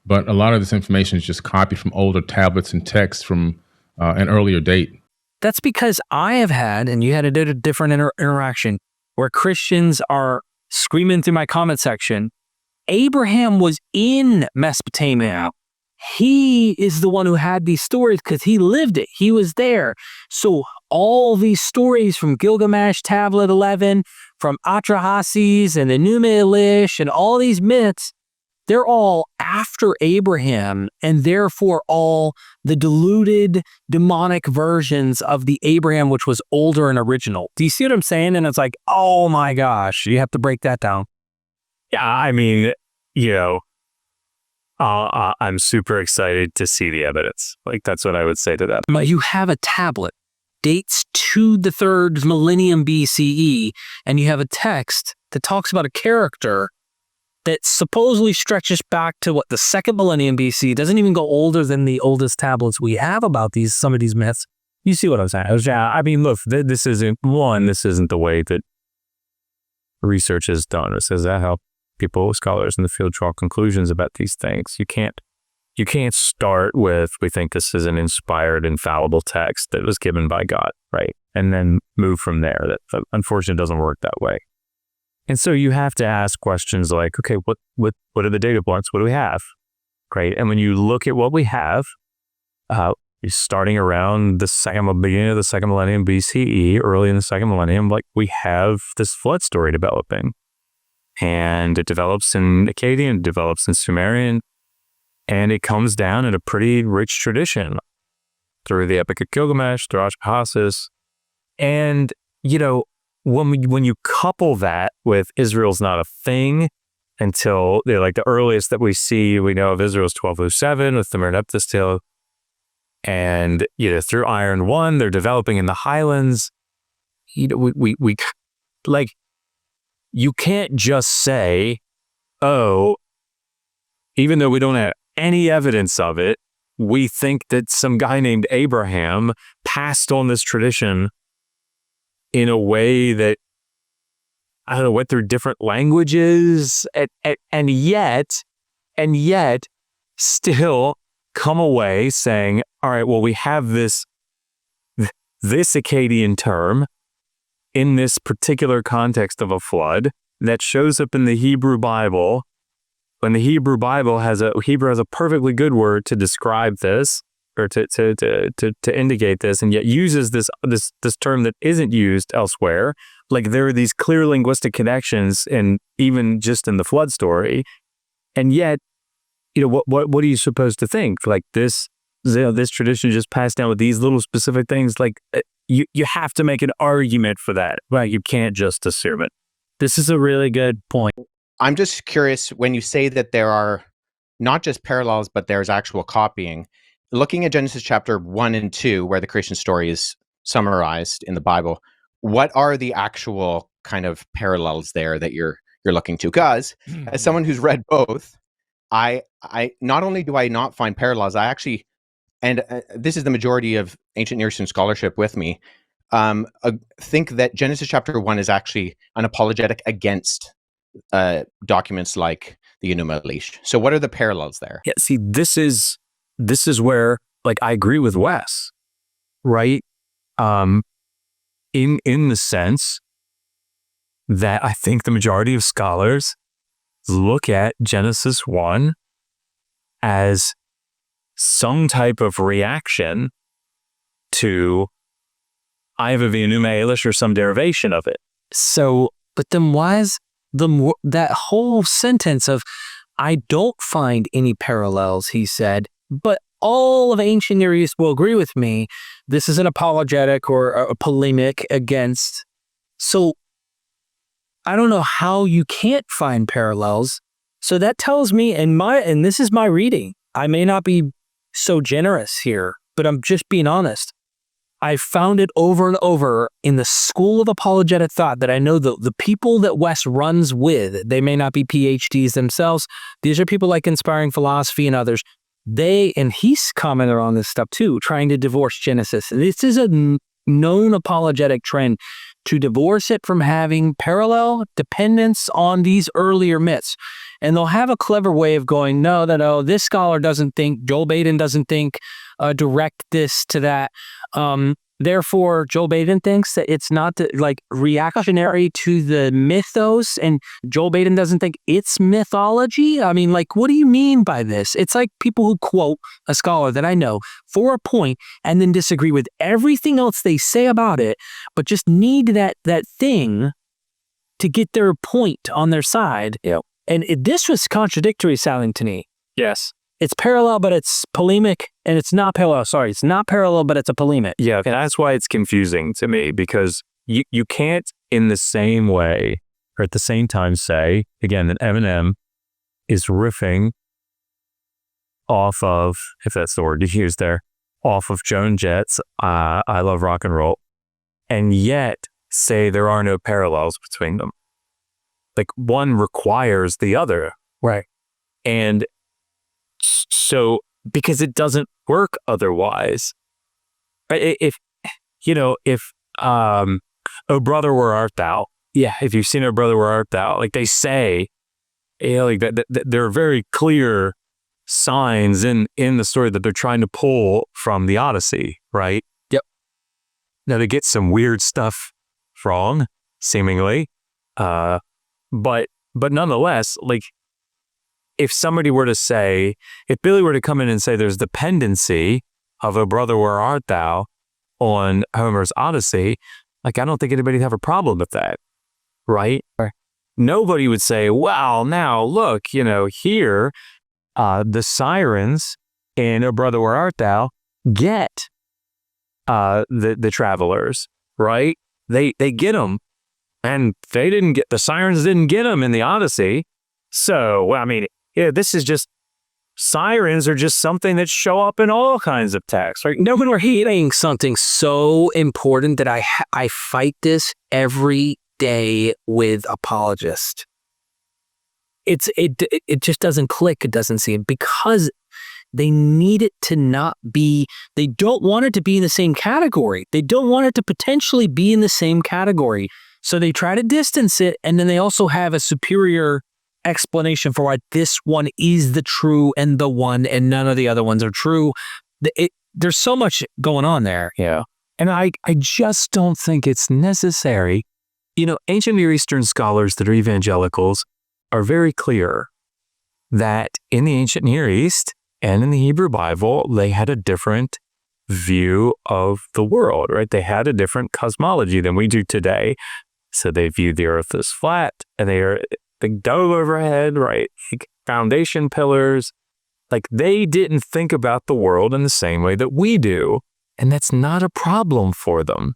But a lot of this information is just copied from older tablets and texts from an earlier date. That's because I have had, and you had a different interaction, where Christians are screaming through my comment section, Abraham was in Mesopotamia. He is the one who had these stories because he lived it. He was there. So all these stories from Gilgamesh, Tablet 11, from Atrahasis and Enuma Elish, and all these myths, they're all after Abraham, and therefore all the diluted demonic versions of the Abraham, which was older and original. Do you see what I'm saying? And it's like, oh my gosh, you have to break that down. Yeah, I mean, I'm super excited to see the evidence. Like, that's what I would say to that. You have a tablet, dates to the 3rd millennium BCE, and you have a text that talks about a character that supposedly stretches back to what, the 2nd millennium BC, doesn't even go older than the oldest tablets we have about some of these myths. You see what I'm saying? Yeah, I mean, look, this isn't the way that research is done. This is how scholars in the field draw conclusions about these things. You can't start with, we think this is an inspired, infallible text that was given by God, right? And then move from there. That unfortunately doesn't work that way. And so you have to ask questions like, okay, what are the data points? What do we have? Great. And when you look at what we have, you're starting around the beginning of the 2nd millennium BCE, early in the 2nd millennium, like we have this flood story developing. And it develops in Akkadian, it develops in Sumerian, and it comes down in a pretty rich tradition through the Epic of Gilgamesh, through Atrahasis. And, when you couple that with Israel's not a thing, until like the earliest that we know of Israel is 1207 with the Merneptah's tale. And, through Iron One, they're developing in the highlands. We like, you can't just say, oh, even though we don't have any evidence of it, we think that some guy named Abraham passed on this tradition in a way that, I don't know, went through different languages and yet still come away saying, all right, well, we have this Akkadian term in this particular context of a flood that shows up in the Hebrew Bible, when the Hebrew Bible Hebrew has a perfectly good word to describe this, or to indicate this, and yet uses this term that isn't used elsewhere. Like, there are these clear linguistic connections, and even just in the flood story, and yet, what are you supposed to think? Like, this tradition just passed down with these little specific things. Like, you have to make an argument for that. Right? You can't just assume it. This is a really good point. I'm just curious, when you say that there are not just parallels, but there's actual copying, looking at Genesis chapter 1 and 2, where the creation story is summarized in the Bible, what are the actual kind of parallels there that you're looking to? Because as someone who's read both, I not only do I not find parallels, I actually, and this is the majority of ancient Near Eastern scholarship with me, think that Genesis chapter 1 is actually an apologetic against documents like the Enuma Elish. So what are the parallels there? Yeah, see, this is where, like, I agree with Wes, right? In the sense that I think the majority of scholars look at Genesis 1 as some type of reaction to either the Enuma Elish or some derivation of it. So, but then why is that whole sentence of, I don't find any parallels, he said, but all of ancient Near East will agree with me. This is an apologetic or a polemic against. So I don't know how you can't find parallels. So that tells me, and this is my reading, I may not be so generous here, but I'm just being honest. I found it over and over in the school of apologetic thought that I know the people that Wes runs with, they may not be PhDs themselves. These are people like Inspiring Philosophy and others. And he's commented on this stuff too, trying to divorce Genesis. This is a known apologetic trend to divorce it from having parallel dependence on these earlier myths. And they'll have a clever way of going, no, this scholar doesn't think, Joel Baden doesn't think, direct this to that. Therefore, Joel Baden thinks that it's not reactionary to the mythos, and Joel Baden doesn't think it's mythology. I mean, what do you mean by this? It's like people who quote a scholar that I know for a point and then disagree with everything else they say about it, but just need that thing to get their point on their side. Yep. And this was contradictory sounding to me. Yes. It's parallel, but it's polemic, and it's not parallel. Sorry, it's not parallel, but it's a polemic. Yeah, and that's why it's confusing to me, because you can't in the same way or at the same time say, again, that Eminem is riffing off of, if that's the word you use there, off of Joan Jett's I Love Rock and Roll, and yet say there are no parallels between them. Like, one requires the other. Right. And so, because it doesn't work otherwise. If Oh Brother, Where Art Thou? Yeah, if you've seen Oh Brother, Where Art Thou? Like they say, that there are very clear signs in the story that they're trying to pull from the Odyssey, right? Yep. Now they get some weird stuff wrong, seemingly, but nonetheless, if somebody were to say, if Billy were to come in and say there's dependency of Oh Brother, Where Art Thou on Homer's Odyssey, I don't think anybody'd have a problem with that, right? Nobody would say, well, now look, here, the sirens in Oh Brother, Where Art Thou get the travelers, right? They get them, and the sirens didn't get them in the Odyssey. So, I mean, yeah, this is just, sirens are just something that show up in all kinds of texts, right? No, when we're hitting something so important that I fight this every day with apologists. It just doesn't click. It doesn't seem, because they need it to not be, they don't want it to be in the same category. They don't want it to potentially be in the same category. So they try to distance it, and then they also have a superior explanation for why this one is the true and the one, and none of the other ones are true. There's so much going on there. Yeah. And I just don't think it's necessary. You know, ancient Near Eastern scholars that are evangelicals are very clear that in the ancient Near East and in the Hebrew Bible, they had a different view of the world, right? They had a different cosmology than we do today. So they view the earth as flat, and they are big dome overhead, right? Like foundation pillars. Like, they didn't think about the world in the same way that we do. And that's not a problem for them.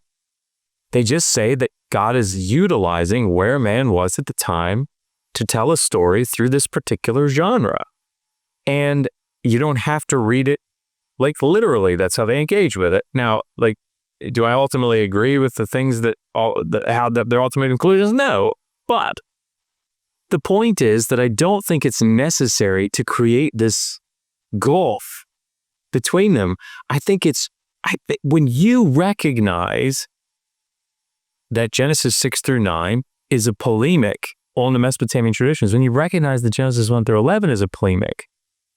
They just say that God is utilizing where man was at the time to tell a story through this particular genre. And you don't have to read it like literally. That's how they engage with it. Now, like, do I ultimately agree with the things that their ultimate conclusions? No. But the point is that I don't think it's necessary to create this gulf between them. I think when you recognize that Genesis 6 through 9 is a polemic on the Mesopotamian traditions, when you recognize that Genesis 1 through 11 is a polemic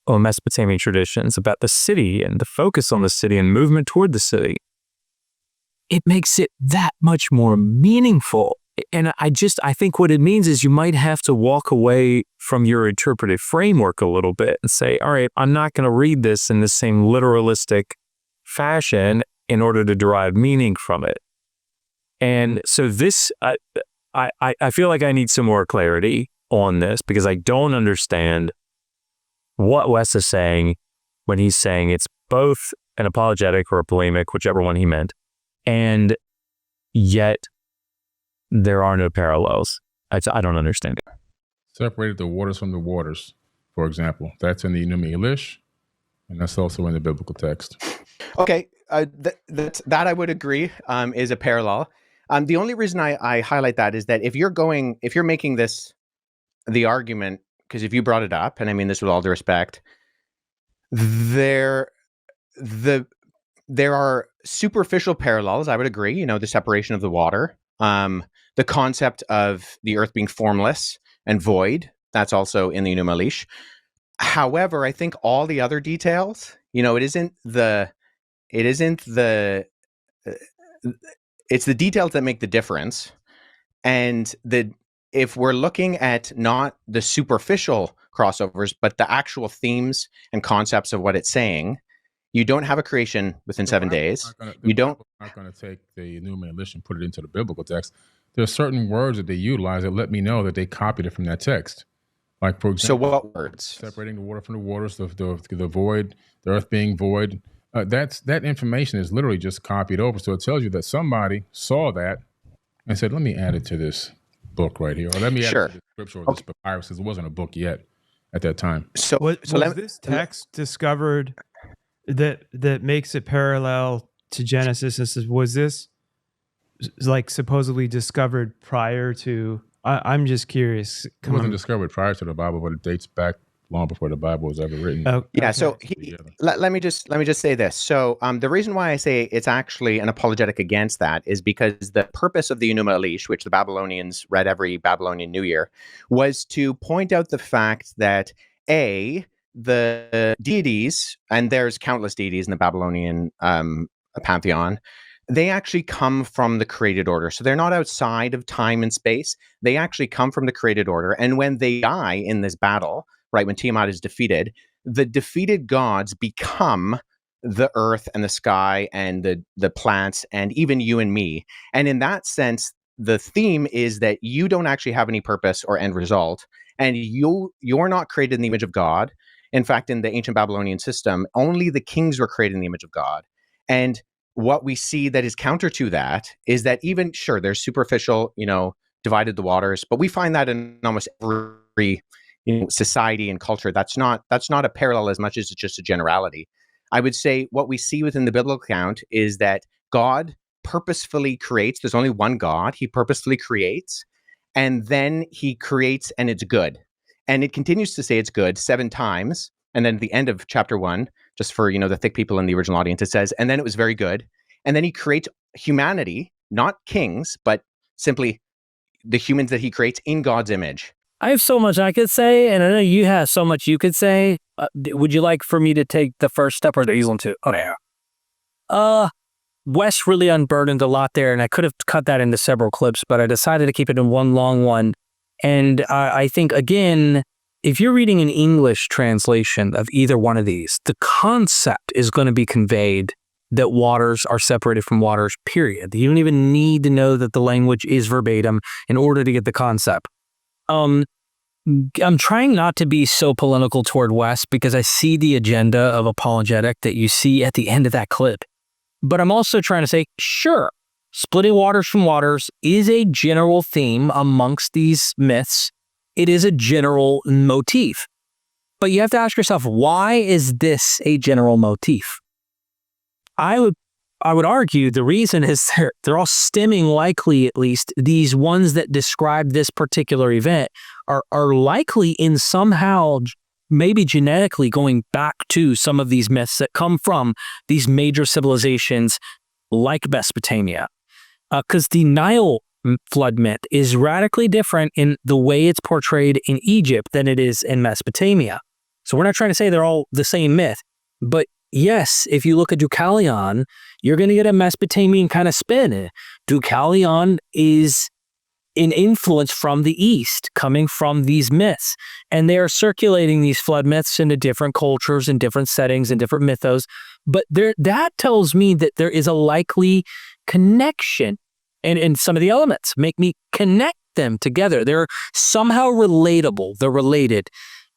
on Mesopotamian traditions about the city and the focus on the city and movement toward the city, it makes it that much more meaningful. And I think what it means is you might have to walk away from your interpretive framework a little bit and say, all right, I'm not going to read this in the same literalistic fashion in order to derive meaning from it. And so this, I feel like I need some more clarity on this, because I don't understand what Wes is saying when he's saying it's both an apologetic or a polemic, whichever one he meant, and yet there are no parallels. I don't understand it. Separated the waters from the waters, for example. That's in the Enuma Elish, and that's also in the biblical text. Okay, that I would agree is a parallel. The only reason I highlight that is that if you're making this the argument, because if you brought it up, and I mean this with all due respect, there are superficial parallels. I would agree. You know, the separation of the water, the concept of the earth being formless and void. That's also in the Enuma Elish. However, I think all the other details, you know, it's the details that make the difference. And if we're looking at not the superficial crossovers, but the actual themes and concepts of what it's saying, you don't have a creation within 7 days. I'm not going to take the Enuma Elish and put it into the biblical text. There are certain words that they utilize that let me know that they copied it from that text. Like, for example, so what words? Separating the water from the waters, the void, the earth being void. That information is literally just copied over. So it tells you that somebody saw that and said, let me add it to this book right here. Or let me add it to the scripture or this papyrus, because it wasn't a book yet at that time. So was this text discovered that makes it parallel to Genesis? Was this like supposedly discovered prior to? I'm just curious. It wasn't discovered prior to the Bible, but it dates back long before the Bible was ever written. Yeah. So let me just say this. So the reason why I say it's actually an apologetic against that is because the purpose of the Enuma Elish, which the Babylonians read every Babylonian New Year, was to point out the fact that the deities, and there's countless deities in the Babylonian pantheon, they actually come from the created order. So they're not outside of time and space. They actually come from the created order. And when they die in this battle, right, when Tiamat is defeated, the defeated gods become the earth and the sky and the plants and even you and me. And in that sense, the theme is that you don't actually have any purpose or end result. And you're not created in the image of God. In fact, in the ancient Babylonian system, only the kings were created in the image of God. And what we see that is counter to that is that even, sure, there's superficial, divided the waters, but we find that in almost every society and culture. That's not a parallel as much as it's just a generality. I would say what we see within the biblical account is that God purposefully creates. There's only one God. He purposefully creates, and then he creates and it's good. And it continues to say it's good 7 times. And then at the end of chapter 1, just for, the thick people in the original audience, it says, and then it was very good. And then he creates humanity, not kings, but simply the humans that he creates in God's image. I have so much I could say, and I know you have so much you could say. Would you like for me to take the first step or the easel two? Oh, yeah. Wes really unburdened a lot there, and I could have cut that into several clips, but I decided to keep it in one long one. And I think, again, if you're reading an English translation of either one of these, the concept is going to be conveyed that waters are separated from waters, period. You don't even need to know that the language is verbatim in order to get the concept. I'm trying not to be so polemical toward Wes because I see the agenda of apologetic that you see at the end of that clip. But I'm also trying to say, sure, splitting waters from waters is a general theme amongst these myths. It is a general motif. But you have to ask yourself, why is this a general motif? I would argue the reason is they're all stemming, likely at least, these ones that describe this particular event are likely in somehow, maybe genetically, going back to some of these myths that come from these major civilizations like Mesopotamia. Because the Nile flood myth is radically different in the way it's portrayed in Egypt than it is in Mesopotamia. So we're not trying to say they're all the same myth, but yes, if you look at Deucalion, you're going to get a Mesopotamian kind of spin. Deucalion is an influence from the East coming from these myths, and they are circulating these flood myths into different cultures and different settings and different mythos. But that tells me that there is a likely connection, and some of the elements make me connect them together. They're somehow relatable. They're related.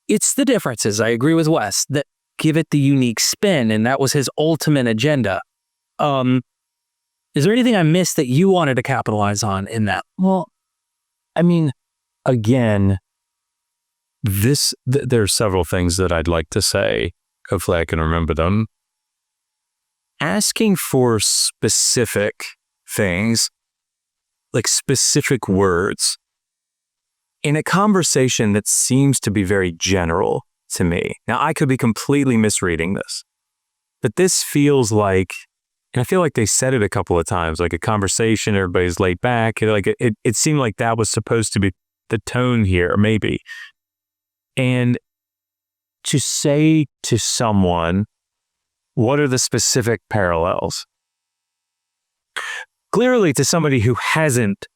It's the differences, I agree with Wes, that give it the unique spin, and that was his ultimate agenda. Is there anything I missed that you wanted to capitalize on in that? Well, I mean, again, there are several things that I'd like to say. Hopefully I can remember them. Asking for specific things, like specific words, in a conversation that seems to be very general to me. Now, I could be completely misreading this, but this feels like, and I feel like they said it a couple of times, like a conversation, everybody's laid back. Like it seemed like that was supposed to be the tone here, maybe. And to say to someone, what are the specific parallels? Clearly to somebody who hasn't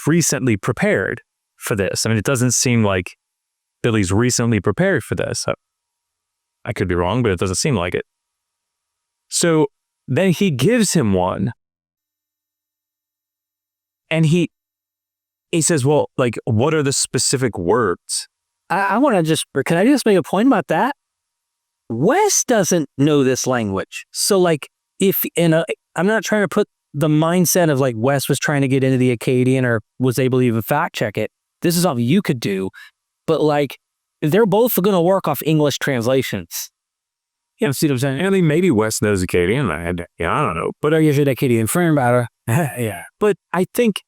recently prepared for this. I mean, it doesn't seem like Billy's recently prepared for this. I could be wrong, but it doesn't seem like it. So then he gives him one. And he says, well, what are the specific words? I want to can I just make a point about that? Wes doesn't know this language. So I'm not trying to put the mindset of Wes was trying to get into the Akkadian or was able to even fact check it. This is something you could do. But they're both going to work off English translations. You know, see what I'm saying? I mean, maybe Wes knows Akkadian. I don't know. But are you an Akkadian friend about her? Yeah. But I think,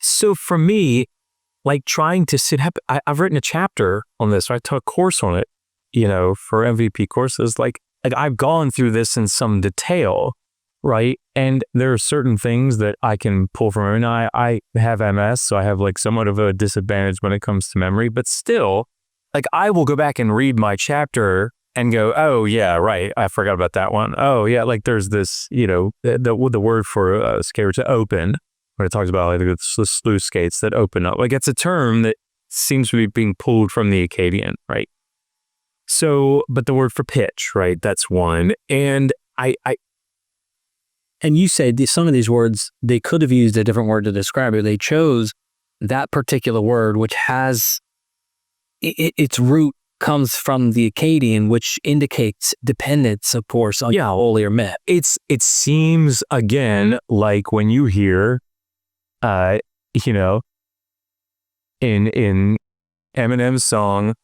so for me, trying to sit up, I've written a chapter on this. I took a course on it, for MVP courses. I've gone through this in some detail, right? And there are certain things that I can pull from memory. Now, I have MS, so I have somewhat of a disadvantage when it comes to memory, but still, I will go back and read my chapter and go, oh yeah, right, I forgot about that one. Oh yeah, there's this, the word for skate to open, when it talks about the sluice skates that open up. It's a term that seems to be being pulled from the Akkadian, right? So, but the word for pitch, right? That's one. And and you said some of these words, they could have used a different word to describe it. They chose that particular word, which has its root comes from the Akkadian, which indicates dependence, of course, on earlier myth. It seems, again, like when you hear, in Eminem's song,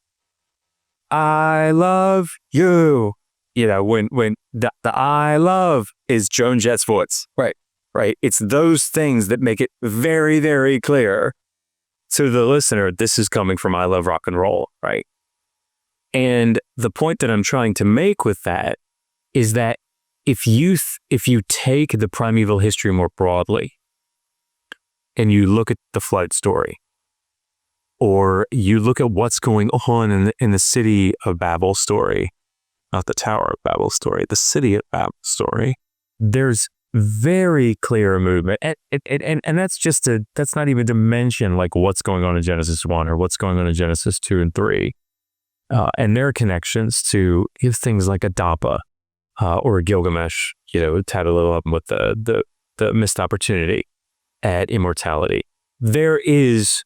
I love you. You know, when the I love is Joan Jett's voice. Right. It's those things that make it very, very clear to the listener, this is coming from I love rock and roll, right? And the point that I'm trying to make with that is that if you take the primeval history more broadly and you look at the flood story, or you look at what's going on in the city of Babel story, not the Tower of Babel story, the city of Babel story, there's very clear movement. And that's not even to mention like what's going on in Genesis 1 or what's going on in Genesis 2 and 3. And their connections to things like Adapa or Gilgamesh, you know, tied a little up with the missed opportunity at immortality. There is,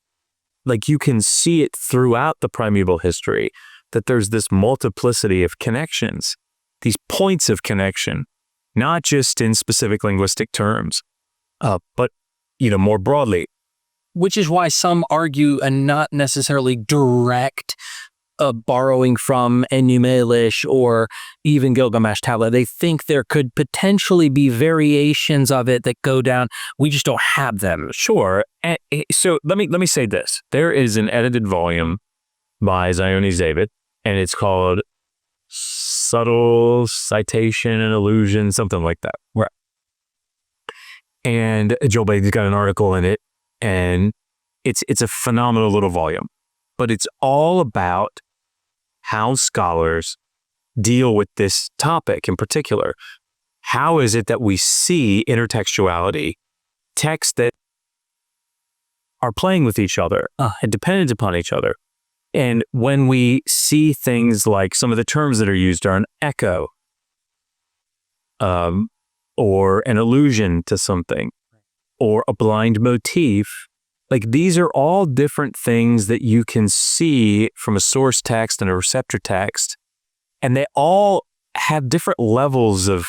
like, you can see it throughout the primeval history that there's this multiplicity of connections, these points of connection, not just in specific linguistic terms, but, you know, more broadly. Which is why some argue a not necessarily direct borrowing from Enuma Elish or even Gilgamesh tablet. They think there could potentially be variations of it that go down. We just don't have them. Sure. And so let me say this. There is an edited volume by Zioni Zavid, and it's called Subtle Citation and Illusion, something like that. Right. And Joel Bailey's got an article in it, and it's a phenomenal little volume. But it's all about how scholars deal with this topic in particular. How is it that we see intertextuality, texts that are playing with each other and dependent upon each other? And when we see things like some of the terms that are used are an echo or an allusion to something or a blind motif, like these are all different things that you can see from a source text and a receptor text, and they all have different levels of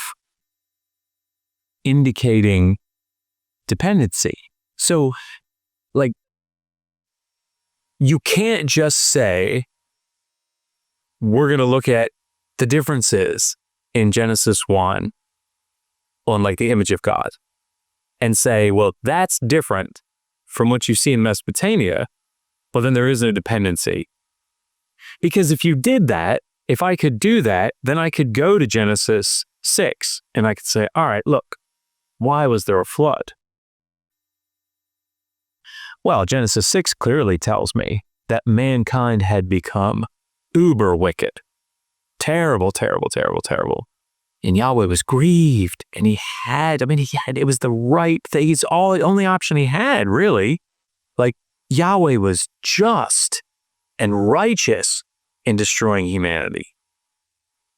indicating dependency. So, like, you can't just say, we're going to look at the differences in Genesis 1 on like the image of God and say, well, that's different from what you see in Mesopotamia, but then there is no dependency. Because if you did that, if I could do that, then I could go to Genesis 6 and I could say, all right, look, why was there a flood? Well, Genesis 6 clearly tells me that mankind had become uber wicked. Terrible, terrible, terrible, terrible. And Yahweh was grieved, and it was the right thing. It's the only option he had, really. Like, Yahweh was just and righteous in destroying humanity.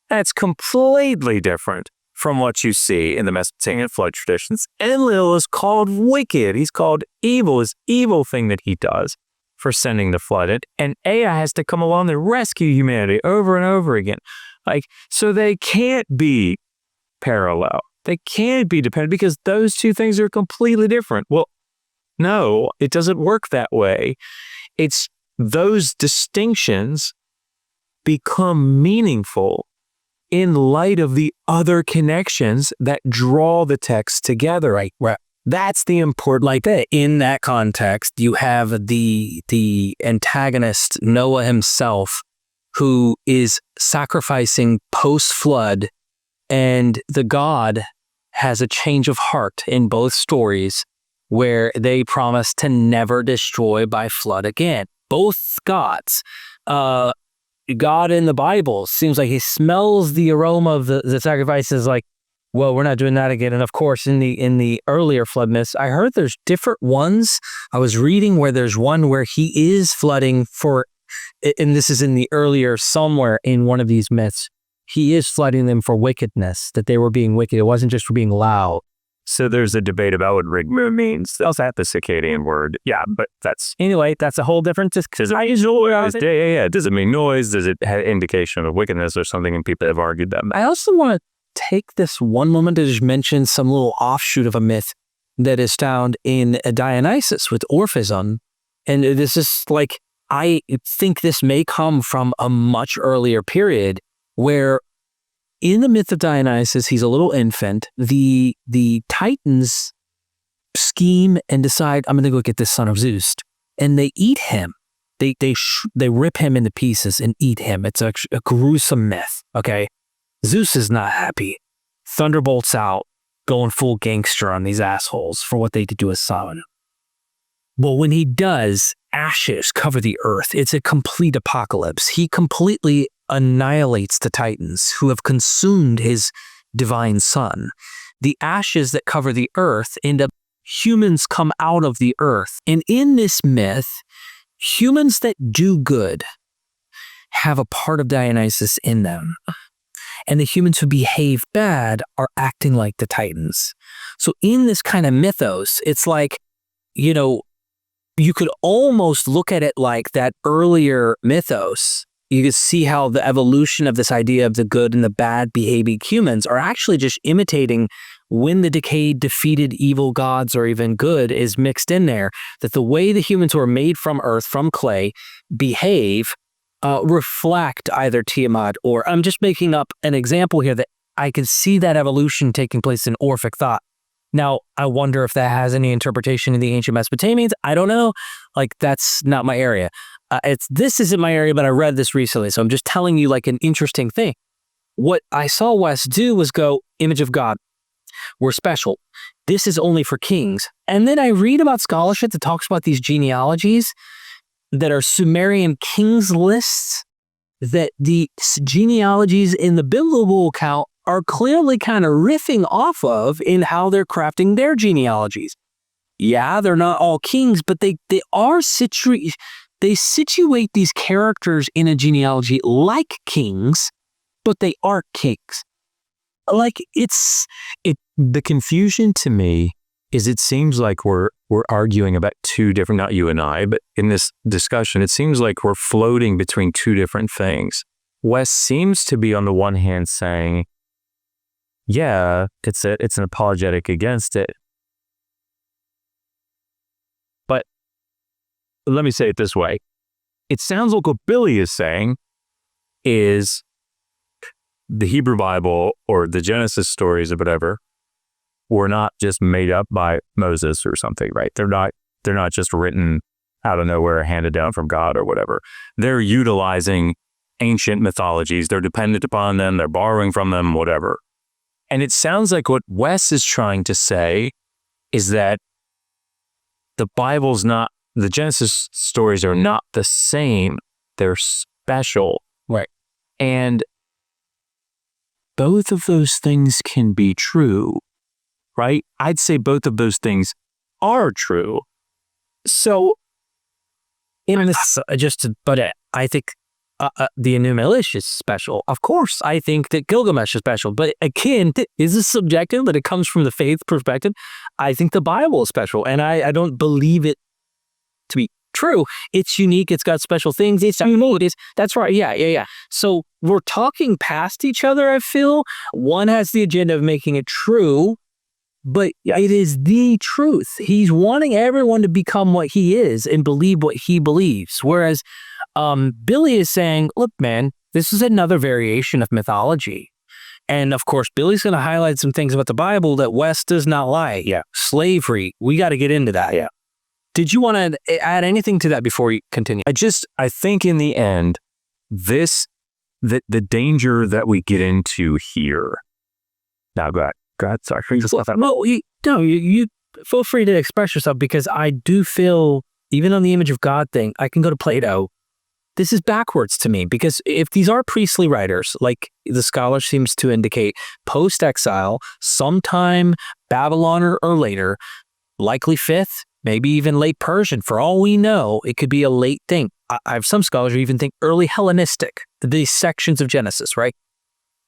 That's completely different from what you see in the Mesopotamian flood traditions. Enlil is called wicked. He's called evil, this evil thing that he does for sending the flood. And Ea has to come along and rescue humanity over and over again. Like, so they can't be parallel. They can't be dependent because those two things are completely different. Well, no, it doesn't work that way. It's those distinctions become meaningful in light of the other connections that draw the text together. Right? That's the important, like that. In that context, you have the antagonist, Noah himself, who is sacrificing post-flood, and the God has a change of heart in both stories where they promise to never destroy by flood again. Both gods. God in the Bible seems like he smells the aroma of the sacrifices like, well, we're not doing that again. And of course, in the earlier flood myths, I heard there's different ones. I was reading where there's one where he is flooding for, and this is in the earlier, somewhere in one of these myths, he is flooding them for wickedness, that they were being wicked. It wasn't just for being loud. So there's a debate about what rigmir means. Also at the Circadian word. Yeah, but that's... Anyway, that's a whole different... Does it mean noise? Does it have indication of wickedness or something? And people have argued that. I also want to take this one moment to just mention some little offshoot of a myth that is found in Dionysus with Orphism. And this is like, I think this may come from a much earlier period where in the myth of Dionysus, he's a little infant. The Titans scheme and decide, I'm going to go get this son of Zeus. And they eat him. They rip him into pieces and eat him. It's a gruesome myth, okay? Zeus is not happy. Thunderbolts out, going full gangster on these assholes for what they did to his son. Well, when he does, ashes cover the earth. It's a complete apocalypse. He completely annihilates the Titans who have consumed his divine son. The ashes that cover the earth end up, humans come out of the earth. And in this myth, humans that do good have a part of Dionysus in them. And the humans who behave bad are acting like the Titans. So in this kind of mythos, it's like, you know, you could almost look at it like that earlier mythos. You could see how the evolution of this idea of the good and the bad behaving humans are actually just imitating when the decayed, defeated evil gods or even good is mixed in there, that the way the humans who are made from earth, from clay, behave reflect either Tiamat or, I'm just making up an example here that I can see that evolution taking place in Orphic thought. Now, I wonder if that has any interpretation in the ancient Mesopotamians. I don't know. Like, that's not my area. This isn't my area, but I read this recently, so I'm just telling you like an interesting thing. What I saw Wes do was go, image of God. We're special. This is only for kings. And then I read about scholarship that talks about these genealogies that are Sumerian kings lists, that the genealogies in the biblical account are clearly kind of riffing off of in how they're crafting their genealogies. Yeah, they're not all kings, but they situate these characters in a genealogy like kings, but they aren't kings. Like the confusion to me is it seems like we're arguing about two different, not you and I, but in this discussion, it seems like we're floating between two different things. Wes seems to be on the one hand saying, yeah, it's an apologetic against it. But let me say it this way. It sounds like what Billy is saying is the Hebrew Bible or the Genesis stories or whatever were not just made up by Moses or something, right? They're not just written out of nowhere, handed down from God or whatever. They're utilizing ancient mythologies. They're dependent upon them. They're borrowing from them, whatever. And it sounds like what Wes is trying to say is that the Genesis stories are not the same. They're special. Right. And both of those things can be true, right? I'd say both of those things are true. So, I think the Enuma Elish is special. Of course, I think that Gilgamesh is special. But again, this is subjective, but it comes from the faith perspective. I think the Bible is special, and I don't believe it to be true. It's unique. It's got special things. That's right. Yeah. So we're talking past each other, I feel. One has the agenda of making it true, but it is the truth. He's wanting everyone to become what he is and believe what he believes. Whereas Billy is saying, look, man, this is another variation of mythology. And of course, Billy's going to highlight some things about the Bible that Wes does not like. Yeah. Slavery. We got to get into that. Yeah. Did you want to add anything to that before you continue? I think in the end, the danger that we get into here. Now, go ahead. Sorry. Just left that. No, you feel free to express yourself, because I do feel, even on the image of God thing, I can go to Plato. This is backwards to me, because if these are priestly writers, like the scholar seems to indicate, post-exile, sometime Babylon or later, likely 5th, maybe even late Persian. For all we know, it could be a late thing. I have some scholars who even think early Hellenistic, these sections of Genesis, right?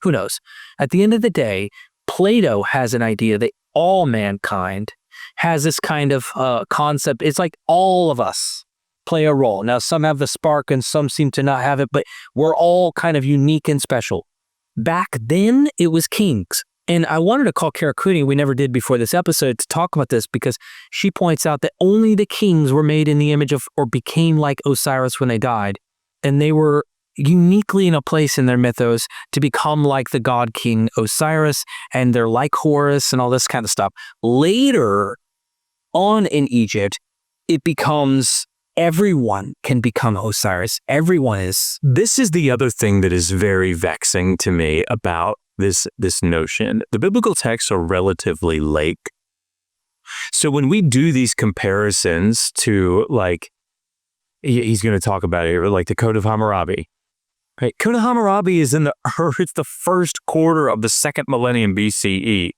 Who knows? At the end of the day, Plato has an idea that all mankind has this kind of concept. It's like all of us play a role. Now, some have the spark and some seem to not have it, but we're all kind of unique and special. Back then, it was kings. And I wanted to call Kara Cooney, we never did before this episode, to talk about this because she points out that only the kings were made in the image of or became like Osiris when they died. And they were uniquely in a place in their mythos to become like the god king Osiris, and they're like Horus and all this kind of stuff. Later on in Egypt, it becomes everyone can become Osiris. Everyone is. This is the other thing that is very vexing to me about this notion. The biblical texts are relatively late. So when we do these comparisons to, like, he's going to talk about it, like the Code of Hammurabi. Right? Code of Hammurabi is it's the first quarter of the second millennium BCE.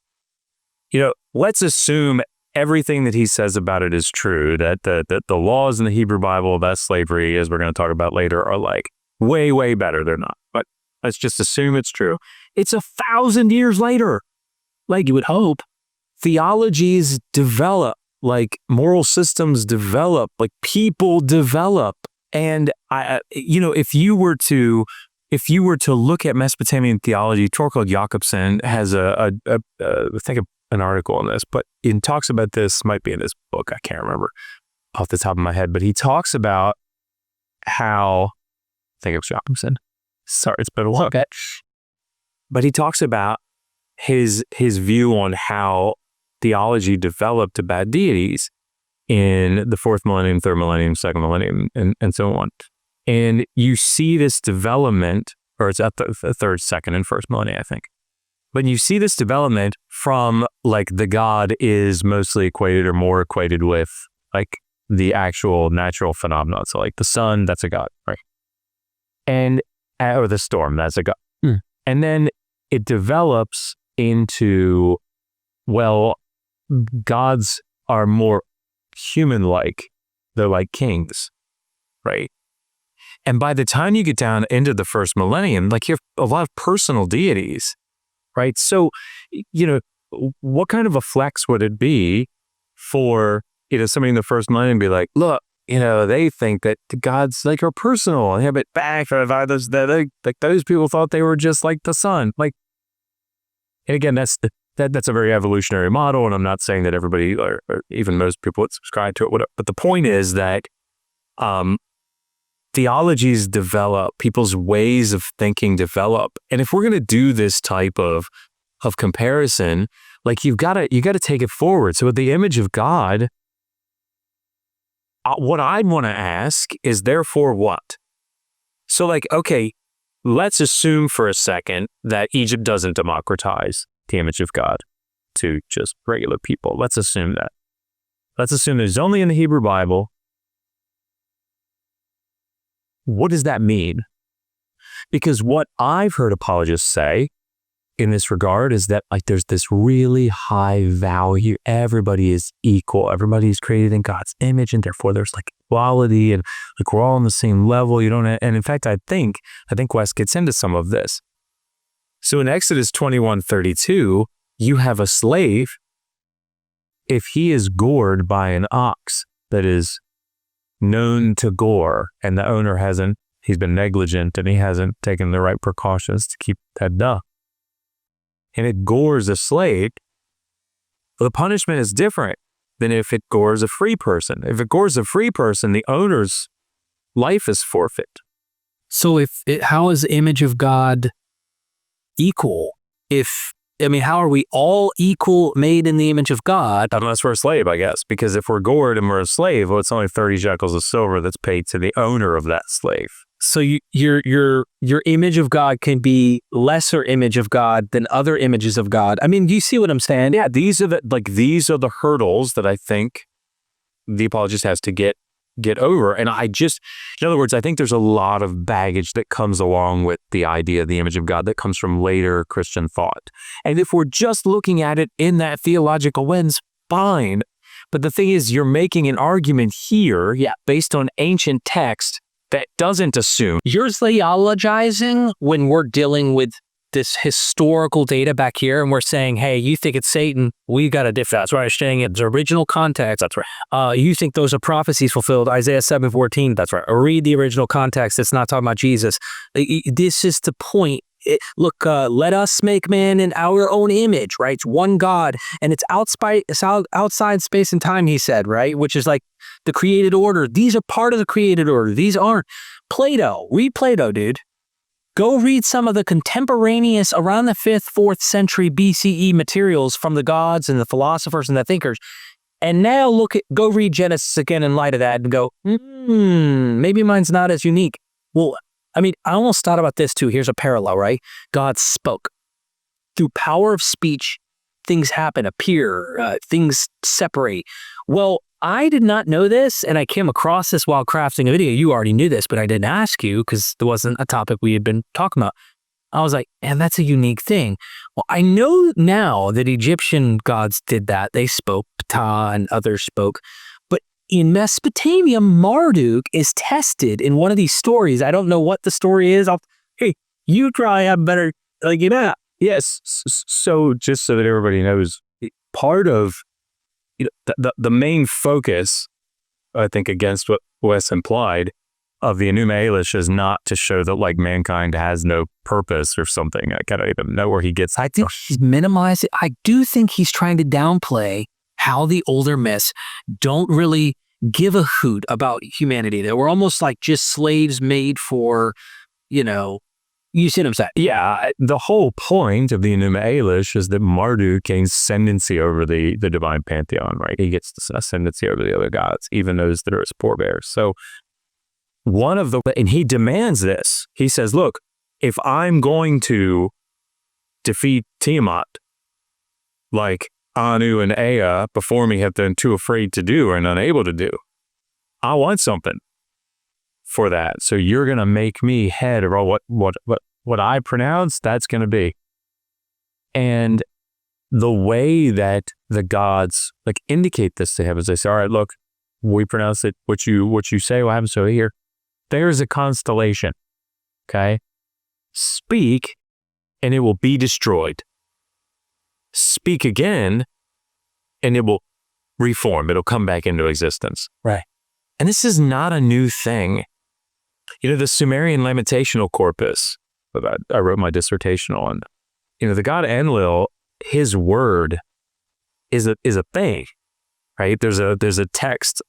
You know, let's assume everything that he says about it is true, that the laws in the Hebrew Bible about slavery, as we're going to talk about later, are like way, way better. They're not. But let's just assume it's true. It's 1,000 years later. Like you would hope. Theologies develop, like moral systems develop, like people develop. And if you were to look at Mesopotamian theology, Torkel Jakobsen has I think an article on this, but he talks about this, might be in his book, I can't remember off the top of my head, but he talks about how, I think it was Jakobsen. Sorry, it's been a while. Okay. But he talks about his view on how theology developed about deities in the 4th millennium, 3rd millennium, 2nd millennium, and so on. And you see this development, or it's at the 3rd, 2nd, and 1st millennium, I think. But you see this development from, like, the god is mostly equated or more equated with, like, the actual natural phenomenon. So, like, the sun, that's a god, right? And, or the storm, that's a god. And then it develops into, well, gods are more human-like. They're like kings, right? And by the time you get down into the 1st millennium, like, you have a lot of personal deities, right? So, what kind of a flex would it be for, somebody in the 1st millennium be like, look, they think that the gods, like, are personal. Yeah, but back those people thought they were just like the sun. Like, and again, that's a very evolutionary model, and I'm not saying that everybody or even most people would subscribe to it. Whatever. But the point is that theologies develop, people's ways of thinking develop, and if we're going to do this type of comparison, like, you got to take it forward. So with the image of God, what I'd want to ask is, therefore what? So, like, okay, let's assume for a second that Egypt doesn't democratize the image of God to just regular people. Let's assume that. Let's assume there's only in the Hebrew Bible. What does that mean? Because what I've heard apologists say in this regard is that, like, there's this really high value. Everybody is equal. Everybody is created in God's image, and therefore there's, like, equality, and, like, we're all on the same level. And in fact, I think Wes gets into some of this. So in Exodus 21:32, you have a slave. If he is gored by an ox that is known to gore, and the owner he's been negligent, and he hasn't taken the right precautions to keep that done, and it gores a slave, the punishment is different than if it gores a free person. If it gores a free person, the owner's life is forfeit. So how is the image of God equal? How are we all equal, made in the image of God? Unless we're a slave, I guess. Because if we're gored and we're a slave, well, it's only 30 shekels of silver that's paid to the owner of that slave. So your image of God can be lesser image of God than other images of God. I mean, do you see what I'm saying? Yeah, these are the hurdles that I think the apologist has to get over. And in other words, I think there's a lot of baggage that comes along with the idea of the image of God that comes from later Christian thought. And if we're just looking at it in that theological lens, fine. But the thing is, you're making an argument here, based on ancient text that doesn't assume. You're theologizing when we're dealing with this historical data back here, and we're saying, hey, you think it's Satan, we got to differ. That's right. Saying it's original context. That's right. You think those are prophecies fulfilled, Isaiah 7:14. That's right. Read the original context. It's not talking about Jesus. This is the point. look, let us make man in our own image, right? It's one God, and it's outside space and time, he said, right? Which is like the created order. These are part of the created order. These aren't. Plato, read Plato, dude. Go read some of the contemporaneous around the 5th, 4th century BCE materials from the gods and the philosophers and the thinkers. And now go read Genesis again in light of that and go, maybe mine's not as unique. Well, I mean, I almost thought about this too. Here's a parallel, right? God spoke. Through power of speech, things happen, appear, things separate. Well, I did not know this, and I came across this while crafting a video. You already knew this, but I didn't ask you because there wasn't a topic we had been talking about. I was like, man, that's a unique thing. Well, I know now that Egyptian gods did that. They spoke, Ptah and others spoke. But in Mesopotamia, Marduk is tested in one of these stories. I don't know what the story is. Hey, you probably have better, Yes. So just so that everybody knows, part of the main focus, I think, against what Wes implied, of the Enuma Elish is not to show that like mankind has no purpose or something. I don't even know where he gets. I think he's minimized it. I do think he's trying to downplay how the older myths don't really give a hoot about humanity. That we're almost like just slaves made for, you see what I'm saying? Yeah, the whole point of the Enuma Elish is that Marduk gains ascendancy over the divine pantheon, right? He gets the ascendancy over the other gods, even those that are his forebears. So and he demands this. He says, look, if I'm going to defeat Tiamat, like Anu and Ea before me have been too afraid to do and unable to do, I want something for that. So you're going to make me head of all what I pronounce, that's going to be. And the way that the gods indicate this to him is they say, all right, look, we pronounce it, what you say will happen. So here, there's a constellation, okay? Speak, and it will be destroyed. Speak again, and it will reform. It'll come back into existence. Right. And this is not a new thing. The Sumerian lamentational corpus that I wrote my dissertation on, the god Enlil, his word is a thing, right? There's a text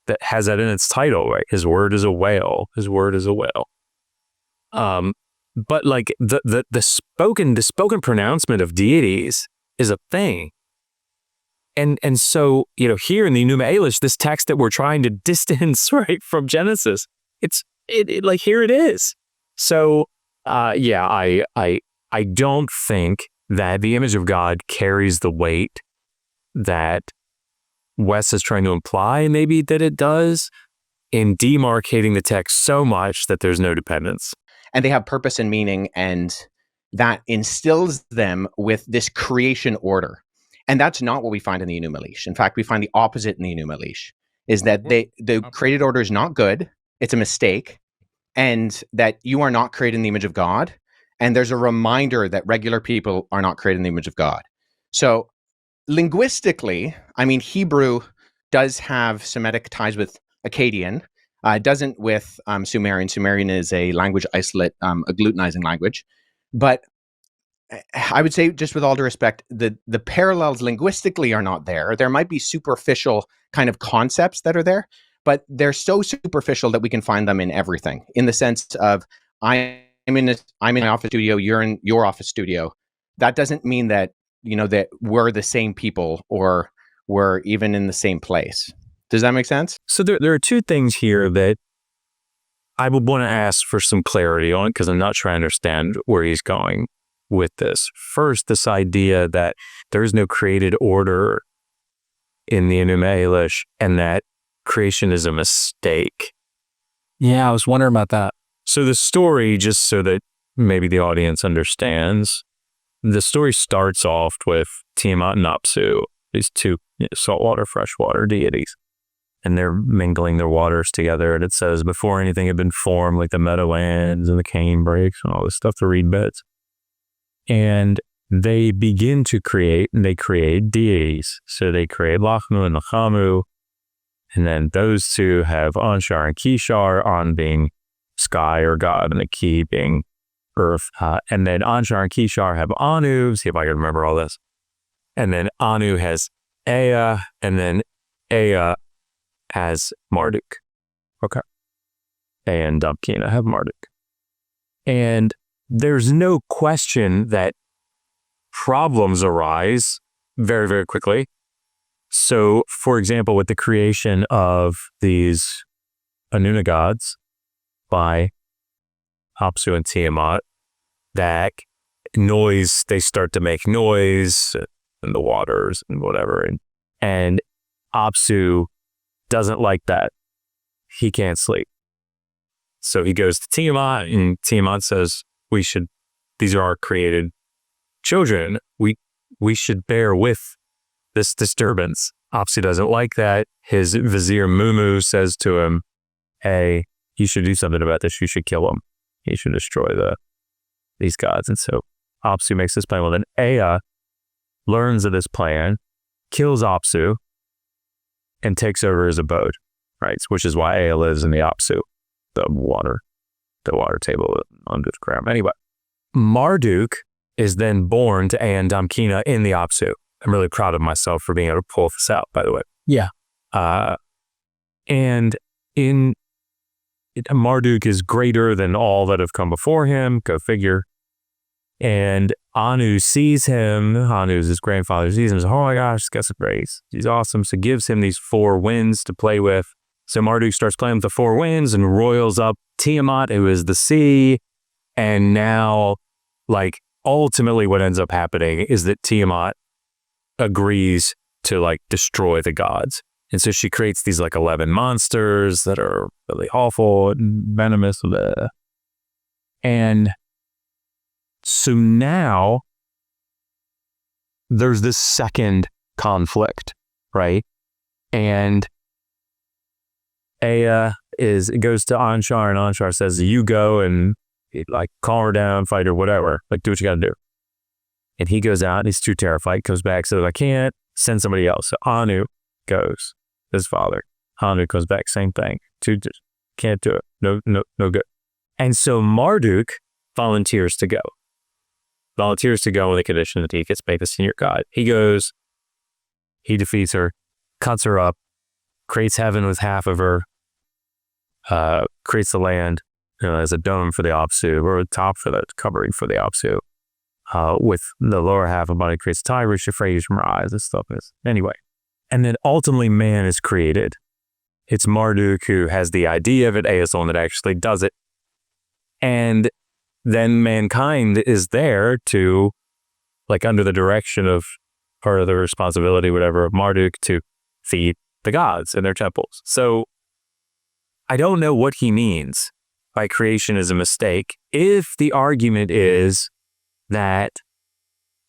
that has that in its title, right? His word is a whale. His word is a whale. But like the spoken pronouncement of deities is a thing. And so, here in the Enuma Elish, this text that we're trying to distance right from Genesis, here it is. So, I don't think that the image of God carries the weight that Wes is trying to imply maybe that it does in demarcating the text so much that there's no dependence. And they have purpose and meaning, and that instills them with this creation order. And that's not what we find in the Enuma Elish. In fact, we find the opposite in the Enuma Elish, is that the created order is not good, it's a mistake, and that you are not created in the image of God. And there's a reminder that regular people are not created in the image of God. So linguistically, Hebrew does have Semitic ties with Akkadian. It doesn't with Sumerian. Sumerian is a language isolate, a glutinizing language. But I would say, just with all due respect, the parallels linguistically are not there. There might be superficial kind of concepts that are there, but they're so superficial that we can find them in everything. In the sense of, I'm in my office studio, you're in your office studio. That doesn't mean that that we're the same people or we're even in the same place. Does that make sense? So there are two things here that I would want to ask for some clarity on, because I'm not sure I understand where he's going with this. First, this idea that there is no created order in the Enuma Elish and that creation is a mistake. Yeah, I was wondering about that. So the story, just so that maybe the audience understands, the story starts off with Tiamat and Apsu, these two saltwater, freshwater deities. And they're mingling their waters together. And it says, before anything had been formed, like the meadowlands and the cane brakes and all this stuff, the reed beds. And they begin to create, and they create deities. So they create Lachmu and Lachamu. And then those two have Anshar and Kishar, An being sky or God, and the Ki being earth. And then Anshar and Kishar have Anu. See if I can remember all this. And then Anu has Ea, and then Ea has Marduk. Okay. Ea and Damkina have Marduk. And there's no question that problems arise very, very quickly. So, for example, with the creation of these Anuna gods by Apsu and Tiamat, that noise, they start to make noise in the waters and whatever. And Apsu doesn't like that. He can't sleep. So he goes to Tiamat, and Tiamat says, these are our created children. We should bear with this disturbance. Apsu doesn't like that. His vizier Mumu says to him, hey, you should do something about this. You should kill him. He should destroy these gods. And so Apsu makes this plan. Well, then Ea learns of this plan, kills Apsu, and takes over his abode, right? Which is why Ea lives in the Apsu, the water table under the ground. Anyway, Marduk is then born to Ea and Damkina in the Apsu. I'm really proud of myself for being able to pull this out, by the way. Yeah. And Marduk is greater than all that have come before him, go figure. And Anu sees him, Anu's his grandfather, sees him and says, oh my gosh, this guy's great. He's awesome. So gives him these 4 winds to play with. So Marduk starts playing with the 4 winds and roils up Tiamat, who is the sea. And now, ultimately what ends up happening is that Tiamat agrees to destroy the gods. And so she creates these 11 monsters that are really awful and venomous. And so now there's this second conflict, right? And Ea goes to Anshar, and Anshar says, you go and calm her down, fight her, whatever. Do what you got to do. And he goes out, and he's too terrified, comes back, says, I can't, send somebody else. So Anu goes, his father. Anu comes back, same thing. Can't do it. No good. And so Marduk volunteers to go. With the condition that he gets made the senior god. He goes, he defeats her, cuts her up, creates heaven with half of her, creates the land as a dome for the Apsu, or a top for the covering for the Apsu. With the lower half of body creates a tie, which Euphrates from her eyes. This stuff is. Anyway. And then ultimately man is created. It's Marduk who has the idea of it. Ea is the one that actually does it. And then mankind is there to, under the direction of, or the responsibility, whatever, of Marduk to feed the gods in their temples. So I don't know what he means by creation is a mistake. If the argument is that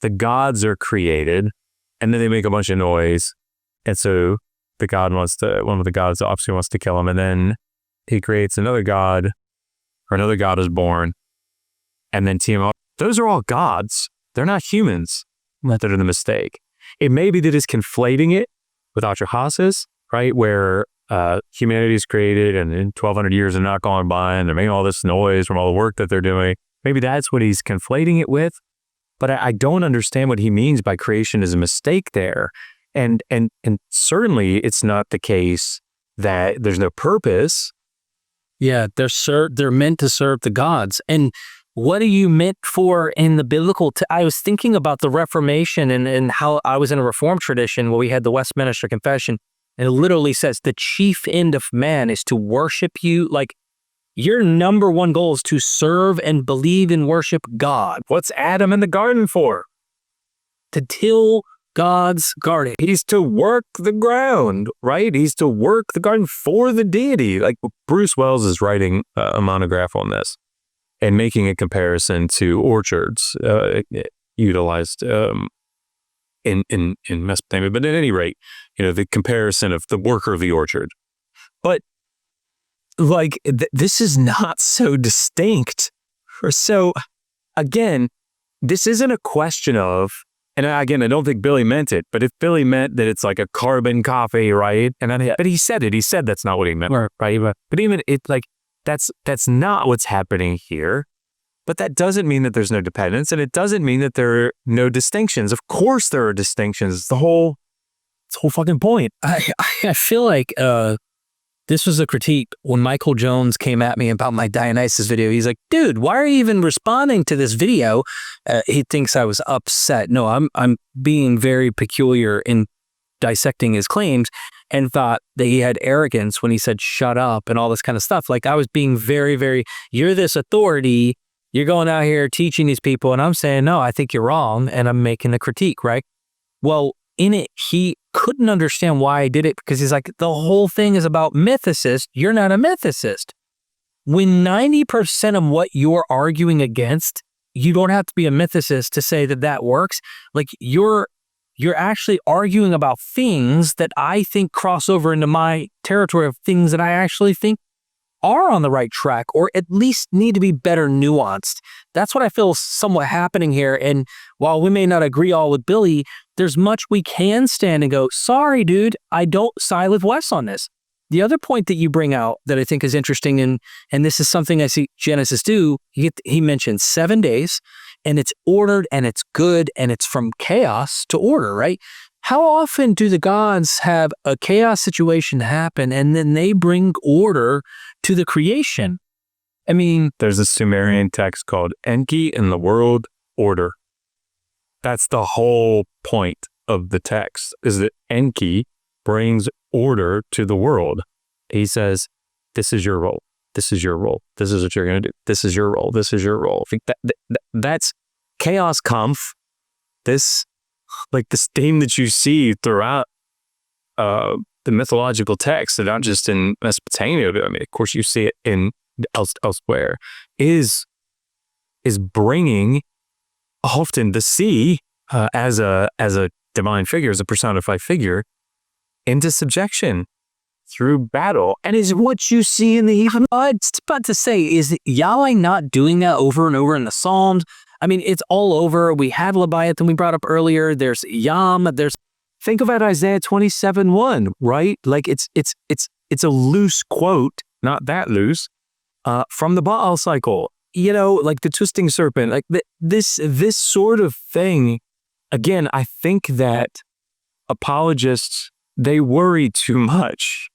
the gods are created and then they make a bunch of noise, and so one of the gods, Apsu, wants to kill him, and then he creates another god, or another god is born, and then Tiamat. Those are all gods. They're not humans that are the mistake. It may be that it's conflating it with Atrahasis, right, where humanity is created and in 1,200 years are not gone by and they're making all this noise from all the work that they're doing. Maybe that's what he's conflating it with, but I don't understand what he means by creation is a mistake there. And certainly it's not the case that there's no purpose. Yeah, they're meant to serve the gods. And what are you meant for in the biblical? I was thinking about the Reformation and how I was in a Reformed tradition where we had the Westminster Confession, and it literally says the chief end of man is to worship you. Your number one goal is to serve and believe and worship God. What's Adam in the garden for? To till God's garden. He's to work the ground, right? He's to work the garden for the deity. Bruce Wells is writing a monograph on this and making a comparison to orchards utilized in Mesopotamia. But at any rate, the comparison of the worker of the orchard. But this is not so distinct. Or so, again, this isn't a question of, and again, I don't think Billy meant it, but if Billy meant that it's a carbon copy, right? But he said it. He said that's not what he meant, right? But even that's not what's happening here. but that doesn't mean that there's no dependence, and it doesn't mean that there are no distinctions. Of course there are distinctions. It's the whole fucking point. I feel like this was a critique when Michael Jones came at me about my Dionysus video. He's like, dude, why are you even responding to this video? He thinks I was upset. No, I'm being very peculiar in dissecting his claims, and thought that he had arrogance when he said shut up and all this kind of stuff. Like, I was being very, very, you're this authority, you're going out here teaching these people, and I'm saying, no, I think you're wrong, and I'm making a critique, right? Well, in it, he couldn't understand why I did it, because he's like, the whole thing is about mythicists. You're not a mythicist. When 90% of what you're arguing against, you don't have to be a mythicist to say that that works. Like, you're actually arguing about things that I think cross over into my territory of things that I actually think are on the right track, or at least need to be better nuanced. That's what I feel is somewhat happening here. And while we may not agree all with Billy, there's much we can stand and go, sorry, dude, I don't side with Wes on this. The other point that you bring out that I think is interesting, and this is something I see Genesis do, he mentioned 7 days, and it's ordered, and it's good, and it's from chaos to order, right? How often do the gods have a chaos situation happen, and then they bring order to the creation? I mean, There's a Sumerian text called Enki in the world order. That's the whole point of the text, is that Enki brings order to the world. He says, this is your role. This is your role. This is what you're going to do. This is your role. This is your role. I think that's Chaos Kampf. This, like, this theme that you see throughout the mythological texts, and not just in Mesopotamia, but I mean, of course, you see it in elsewhere, is bringing often the sea as a divine figure, as a personified figure, into subjection through battle. And is what you see in the even, I was about to say, is Yahweh not doing that over and over in the Psalms? I mean, it's all over. We had Leviathan we brought up earlier. There's Yam. Think about Isaiah 27:1, right? Like, it's a loose quote, not that loose, from the Baal cycle. You know, like the twisting serpent, like this sort of thing. Again, I think that apologists, they worry too much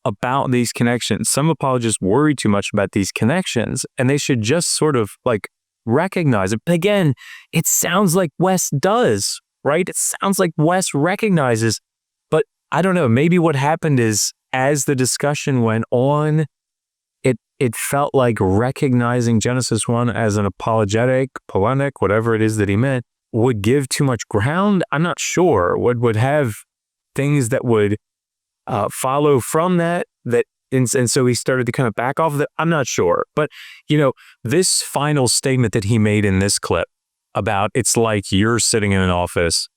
about these connections. Some apologists worry too much about these connections, and they should just sort of like recognize it. But again, it sounds like Wes does, right? It sounds like Wes recognizes, but I don't know, maybe what happened is, as the discussion went on, it felt like recognizing Genesis 1 as an apologetic, polemic, whatever it is that he meant, would give too much ground. I'm not sure. Would have things that would follow from that, and so he started to kind of back off of it. I'm not sure. But, you know, this final statement that he made in this clip about it's like you're sitting in an office,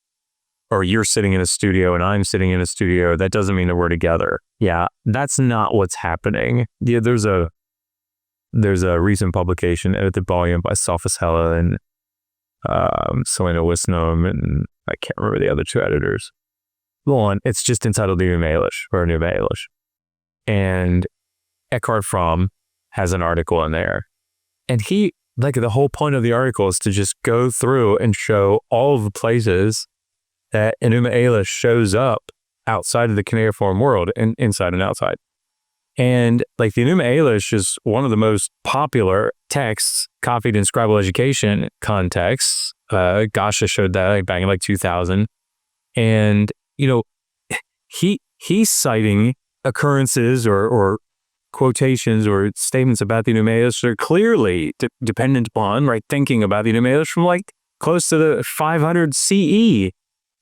or you're sitting in a studio and I'm sitting in a studio, that doesn't mean that we're together. Yeah, that's not what's happening. Yeah, there's a recent publication, edited volume by Sophus Hella and Selena Wisnum, and I can't remember the other two editors. One, it's just entitled Enuma Elish. And Eckhart Fromm has an article in there. And he, like, the whole point of the article is to just go through and show all of the places that Enuma Elish shows up outside of the cuneiform world, and inside and outside. And like, the Enuma Elish is one of the most popular texts copied in scribal education contexts. Gasha showed that back in like 2000. And, you know, he's citing occurrences or quotations or statements about the Enuma Elish that are clearly dependent upon, right, thinking about the Enuma Elish from like close to the 500 CE,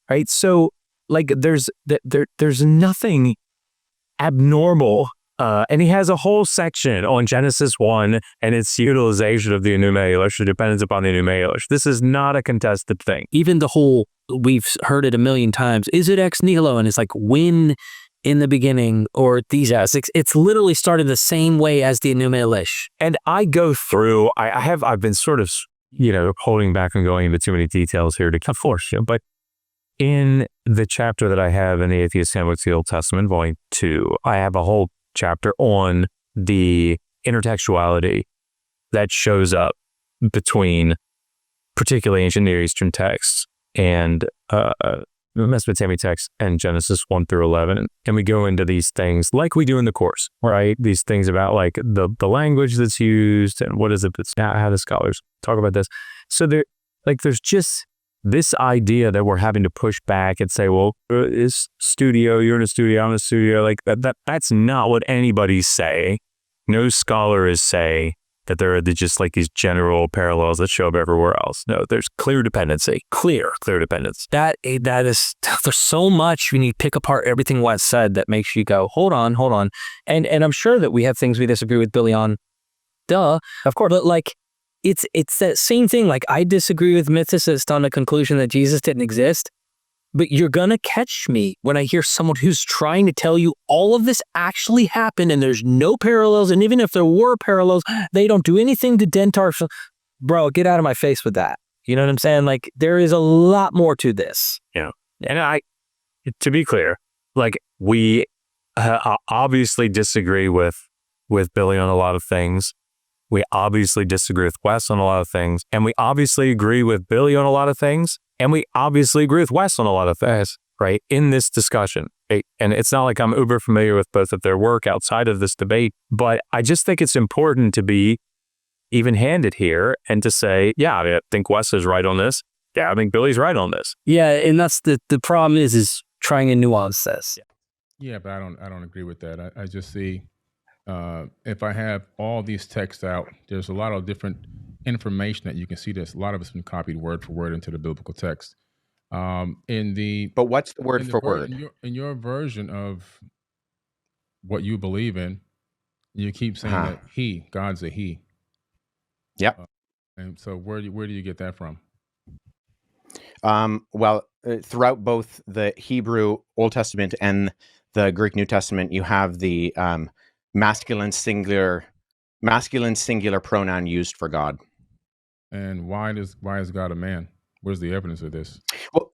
right? So like, there's nothing abnormal. And he has a whole section on Genesis 1 and its utilization of the Enuma Elish, or dependence upon the Enuma Elish. This is not a contested thing. even the whole, we've heard it a million times, is it ex nihilo? And it's like, when in the beginning, or these as, it's literally started the same way as the Enuma Elish. And I go through, I've been sort of, you know, holding back and going into too many details here to force you, but in the chapter that I have in the Atheist Handbook to the Old Testament, Volume 2, I have a whole chapter on the intertextuality that shows up between particularly ancient Near Eastern texts and Mesopotamian texts and Genesis 1 through 11. And we go into these things like we do in the course, right? These things about like the language that's used and what is it that's how do scholars talk about this. So there's just this idea that we're having to push back and say, well, is studio, you're in a studio, I'm in a studio. Like that's not what anybody's saying. No scholar is saying that there are just like these general parallels that show up everywhere else. No, there's clear dependency, clear dependence. That is, there's so much when you pick apart everything Wes said that makes you go, hold on. And I'm sure that we have things we disagree with Billy on. Duh, of course. But like, it's that same thing. Like I disagree with mythicists on the conclusion that Jesus didn't exist. But you're going to catch me when I hear someone who's trying to tell you all of this actually happened and there's no parallels. And even if there were parallels, they don't do anything to dent our... Bro, get out of my face with that. You know what I'm saying? Like, there is a lot more to this. Yeah. And to be clear, like, we obviously disagree with Billy on a lot of things. We obviously disagree with Wes on a lot of things. And we obviously agree with Billy on a lot of things. And we obviously agree with Wes on a lot of things, right, in this discussion. And it's not like I'm uber familiar with both of their work outside of this debate, but I just think it's important to be even-handed here and to say, yeah, I think Wes is right on this. Yeah, I think Billy's right on this. Yeah, and that's the problem is trying to nuance this. Yeah, but I don't agree with that. I just see if I have all these texts out, there's a lot of different information that you can see. There's a lot of it's been copied word for word into the biblical text. But what's the word for word? In your version of what you believe in, you keep saying that God's a he. Yep. And so where do you get that from? Throughout both the Hebrew Old Testament and the Greek New Testament, you have the masculine singular pronoun used for God. And why is God a man? Where's the evidence of this? Well,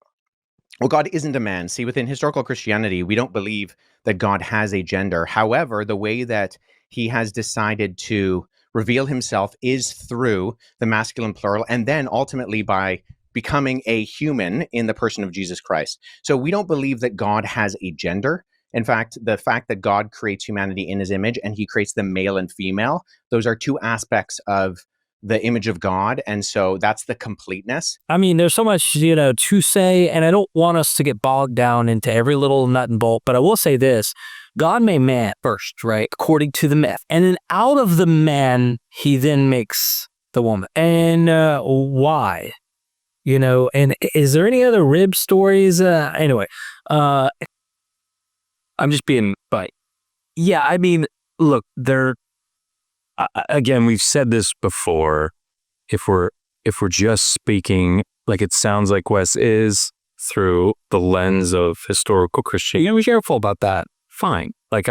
God isn't a man. See, within historical Christianity, we don't believe that God has a gender. However, the way that he has decided to reveal himself is through the masculine plural, and then ultimately by becoming a human in the person of Jesus Christ. So we don't believe that God has a gender. In fact, the fact that God creates humanity in his image and he creates them male and female, those are two aspects of the image of God. And so that's the completeness. I mean, there's so much, to say, and I don't want us to get bogged down into every little nut and bolt, but I will say this. God made man first, right? According to the myth. And then out of the man, he then makes the woman. And why? And is there any other rib stories? Anyway, I'm just being, but yeah, I mean, look, again, we've said this before. If we're just speaking like it sounds like Wes is through the lens of historical Christianity, be careful about that. Fine, like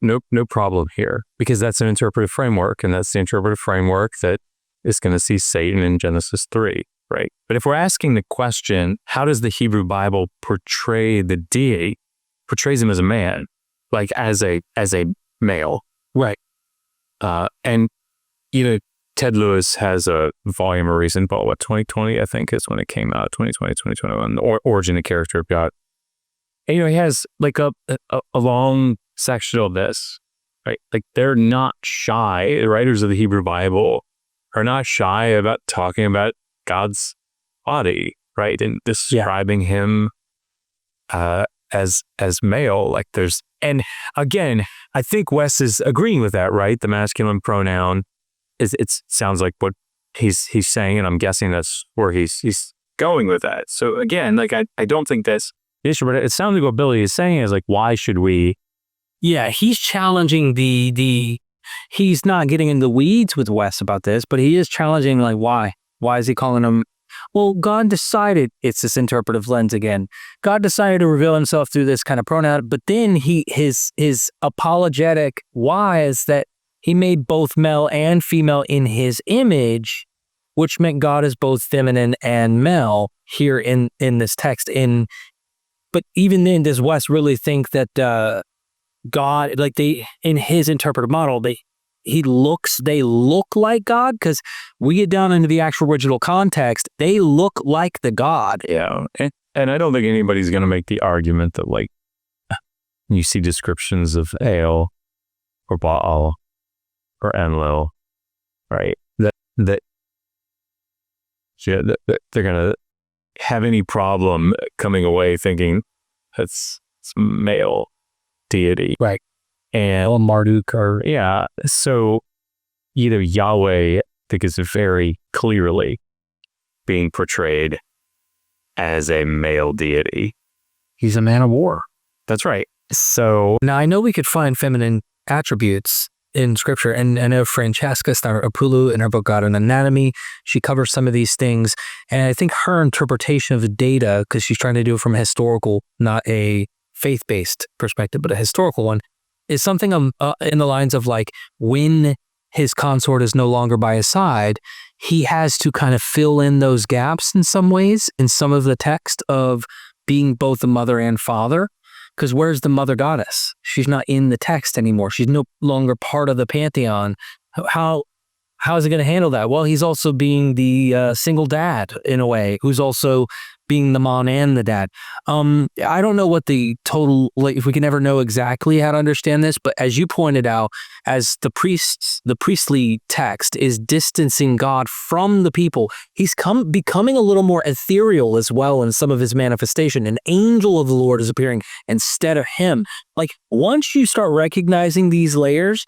no problem here, because that's an interpretive framework, and that's the interpretive framework that is going to see Satan in Genesis 3, right? But if we're asking the question, how does the Hebrew Bible portray the deity? Portrays him as a man, like as a male, right? And Ted Lewis has a volume of recent, 2020 I think is when it came out, 2020, 2021, the Origin of Character of God. And he has like a long section of this, right? Like they're not shy. The writers of the Hebrew Bible are not shy about talking about God's body, right? And describing him as male. Like and again, I think Wes is agreeing with that, right? The masculine pronoun it sounds like what he's saying, and I'm guessing that's where he's going with that. So again, like I don't think that's the issue, but it sounds like what Billy is saying is like, why should we? Yeah, he's challenging he's not getting in the weeds with Wes about this, but he is challenging like, why? Why is he calling him? Well, God decided, it's this interpretive lens again. God decided to reveal himself through this kind of pronoun, but then his apologetic why is that he made both male and female in his image, which meant God is both feminine and male here in this text. But even then, does Wes really think that God, like in his interpretive model, they look like God, because we get down into the actual original context, they look like the God. Yeah. And I don't think anybody's going to make the argument that, like, you see descriptions of Ale or Baal or Enlil, right? That they're going to have any problem coming away thinking it's male deity. Right. And Marduk or yeah. So either Yahweh, I think, is very clearly being portrayed as a male deity. he's a man of war. That's right. So Now, I know we could find feminine attributes in scripture, and I know Francesca Staropoulos in her book God and Anatomy, she covers some of these things, and I think her interpretation of the data, because she's trying to do it from a historical, not a faith-based perspective, but a historical one, is something in the lines of, like, when his consort is no longer by his side, he has to kind of fill in those gaps in some ways, in some of the text of being both the mother and father. Because where's the mother goddess? She's not in the text anymore. She's no longer part of the pantheon. How is it going to handle that? Well, he's also being the single dad in a way, who's also being the mom and the dad. I don't know what the total, like, if we can ever know exactly how to understand this, but as you pointed out, as the priestly text is distancing God from the people, he's becoming a little more ethereal as well in some of his manifestation. An angel of the Lord is appearing instead of him. Like, once you start recognizing these layers,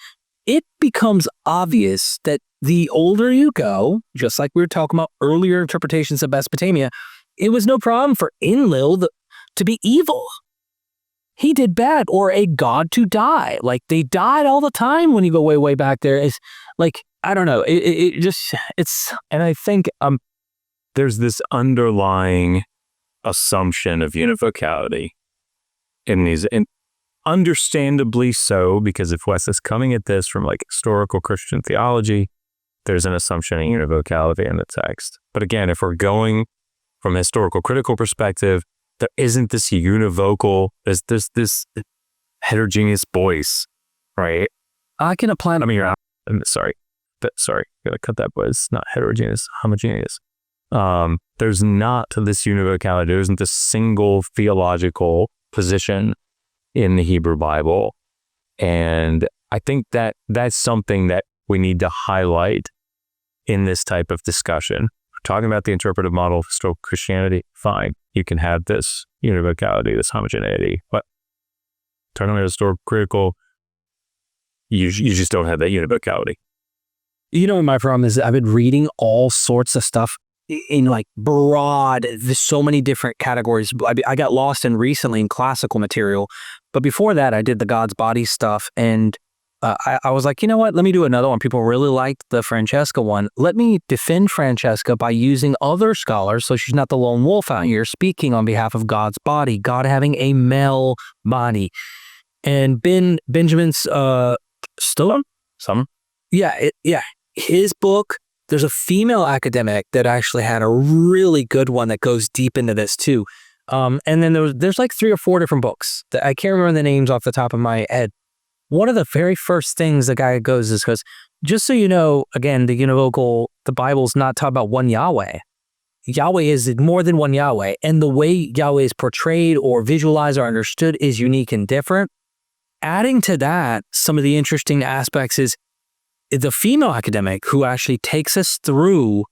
it becomes obvious that the older you go, just like we were talking about earlier interpretations of Mesopotamia, it was no problem for Enlil to be evil. He did bad, or a god to die. Like, they died all the time when you go way, way back there. It's like, I don't know. And I think there's this underlying assumption of univocality in these, and understandably so, because if Wes is coming at this from, like, historical Christian theology, there's an assumption of univocality in the text. But again, if we're going from a historical critical perspective, there isn't this univocal, there's this heterogeneous voice, right? I can apply. I mean, sorry, gotta cut that, but it's not heterogeneous, homogeneous. There's not this univocality. There isn't this single theological position in the Hebrew Bible. And I think that that's something that we need to highlight in this type of discussion. We're talking about the interpretive model of historical Christianity. Fine, you can have this univocality, this homogeneity, but turning to historical critical, you just don't have that univocality. You know, my problem is I've been reading all sorts of stuff in, like, broad, there's so many different categories. I got lost in recently in classical material, but before that I did the God's body stuff, and I was like, you know what, let me do another one. People really liked the Francesca one. Let me defend Francesca by using other scholars, so she's not the lone wolf out here speaking on behalf of God's body, God having a male body. And Benjamin's Stillum? His book, there's a female academic that actually had a really good one that goes deep into this too. And then there's like 3 or 4 different books that I can't remember the names off the top of my head. One of the very first things the guy goes, just so you know, again, the univocal, the Bible's not talking about one Yahweh. Yahweh is more than one Yahweh. And the way Yahweh is portrayed or visualized or understood is unique and different. Adding to that, some of the interesting aspects is the female academic who actually takes us through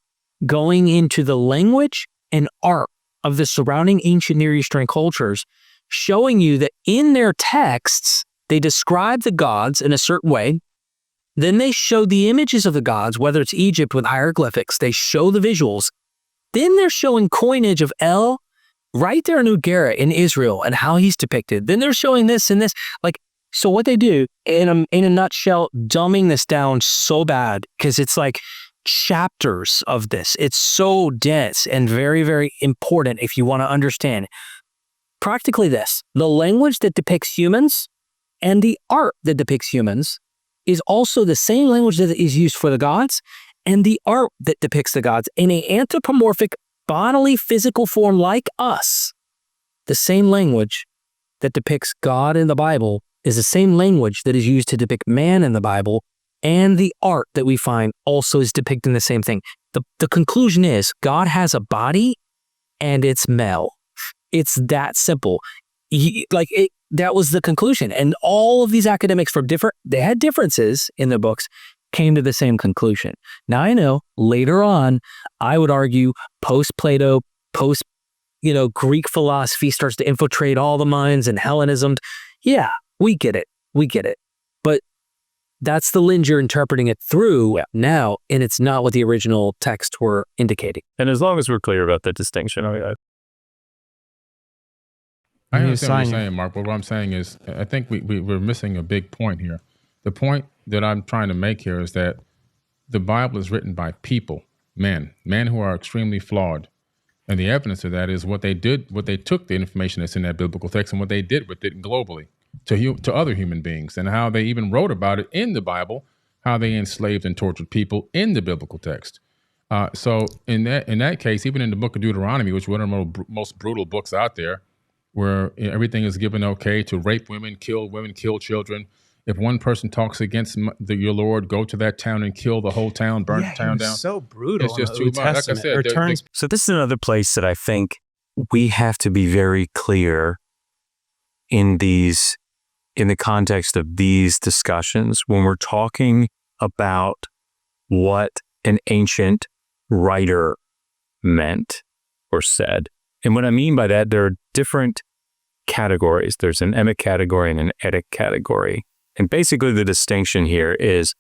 going into the language and art of the surrounding ancient Near Eastern cultures, showing you that in their texts, they describe the gods in a certain way. Then they show the images of the gods, whether it's Egypt with hieroglyphics, they show the visuals. Then they're showing coinage of El right there in Ugarit in Israel and how he's depicted. Then they're showing this and this. Like, so what they do, in a nutshell, dumbing this down so bad, because it's like chapters of this. It's so dense and very, very important if you want to understand. Practically this, the language that depicts humans and the art that depicts humans is also the same language that is used for the gods, and the art that depicts the gods in an anthropomorphic, bodily, physical form like us. The same language that depicts God in the Bible is the same language that is used to depict man in the Bible, and the art that we find also is depicting the same thing. The conclusion is God has a body and it's male. It's that simple. That was the conclusion. And all of these academics they had differences in their books, came to the same conclusion. Now I know later on, I would argue post-Plato, Greek philosophy starts to infiltrate all the minds and Hellenism. Yeah, we get it. But that's the lens you're interpreting it through now, and it's not what the original text were indicating. And as long as we're clear about that distinction, I understand what you're saying, Mark, but what I'm saying is I think we're missing a big point here. The point that I'm trying to make here is that the Bible is written by people, men who are extremely flawed. And the evidence of that is what they took the information that's in that biblical text and what they did with it globally to other human beings, and how they even wrote about it in the Bible, how they enslaved and tortured people in the biblical text. So in that case, even in the book of Deuteronomy, which is one of the most brutal books out there, where everything is given okay to rape women, kill children. If one person talks against your Lord, go to that town and kill the whole town, burn the town down. So brutal. It's just too much. Like I said, so this is another place that I think we have to be very clear in the context of these discussions when we're talking about what an ancient writer meant or said. And what I mean by that, there are different categories. There's an emic category and an etic category. And basically the distinction here is,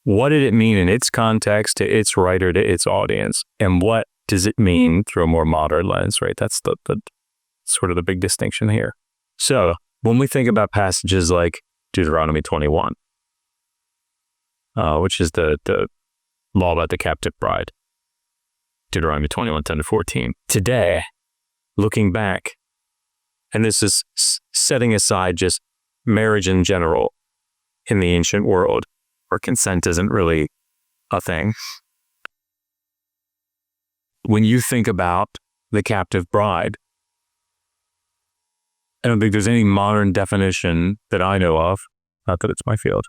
what did it mean in its context, to its writer, to its audience? And what does it mean through a more modern lens, right? That's the sort of the big distinction here. So when we think about passages like Deuteronomy 21, which is the law about the captive bride, Deuteronomy 21, 10-14, today, looking back, and this is setting aside just marriage in general in the ancient world, where consent isn't really a thing. When you think about the captive bride, I don't think there's any modern definition that I know of, not that it's my field,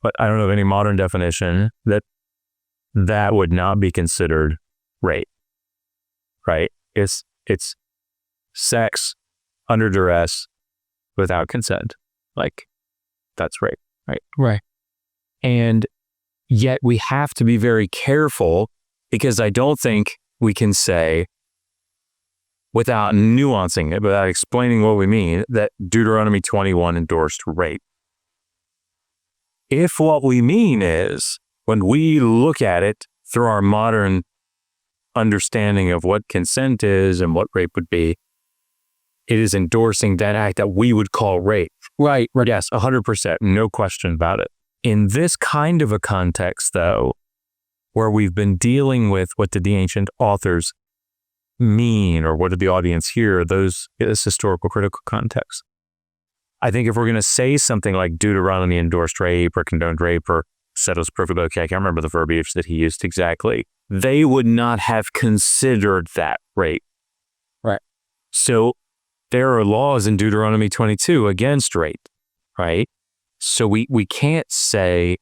but I don't know of any modern definition that would not be considered rape, right? It's sex under duress without consent. Like, that's rape, right? Right. And yet we have to be very careful, because I don't think we can say, without nuancing it, without explaining what we mean, that Deuteronomy 21 endorsed rape. If what we mean is, when we look at it through our modern understanding of what consent is and what rape would be, it is endorsing that act that we would call rape. Right. Yes, 100%, no question about it. In this kind of a context, though, where we've been dealing with what did the ancient authors mean, or what did the audience hear, this historical critical context. I think if we're going to say something like Deuteronomy endorsed rape or condoned rape or said it was perfectly okay, I can't remember the verbiage that he used exactly, they would not have considered that rape. Right. So there are laws in Deuteronomy 22 against rape, right? So we can't say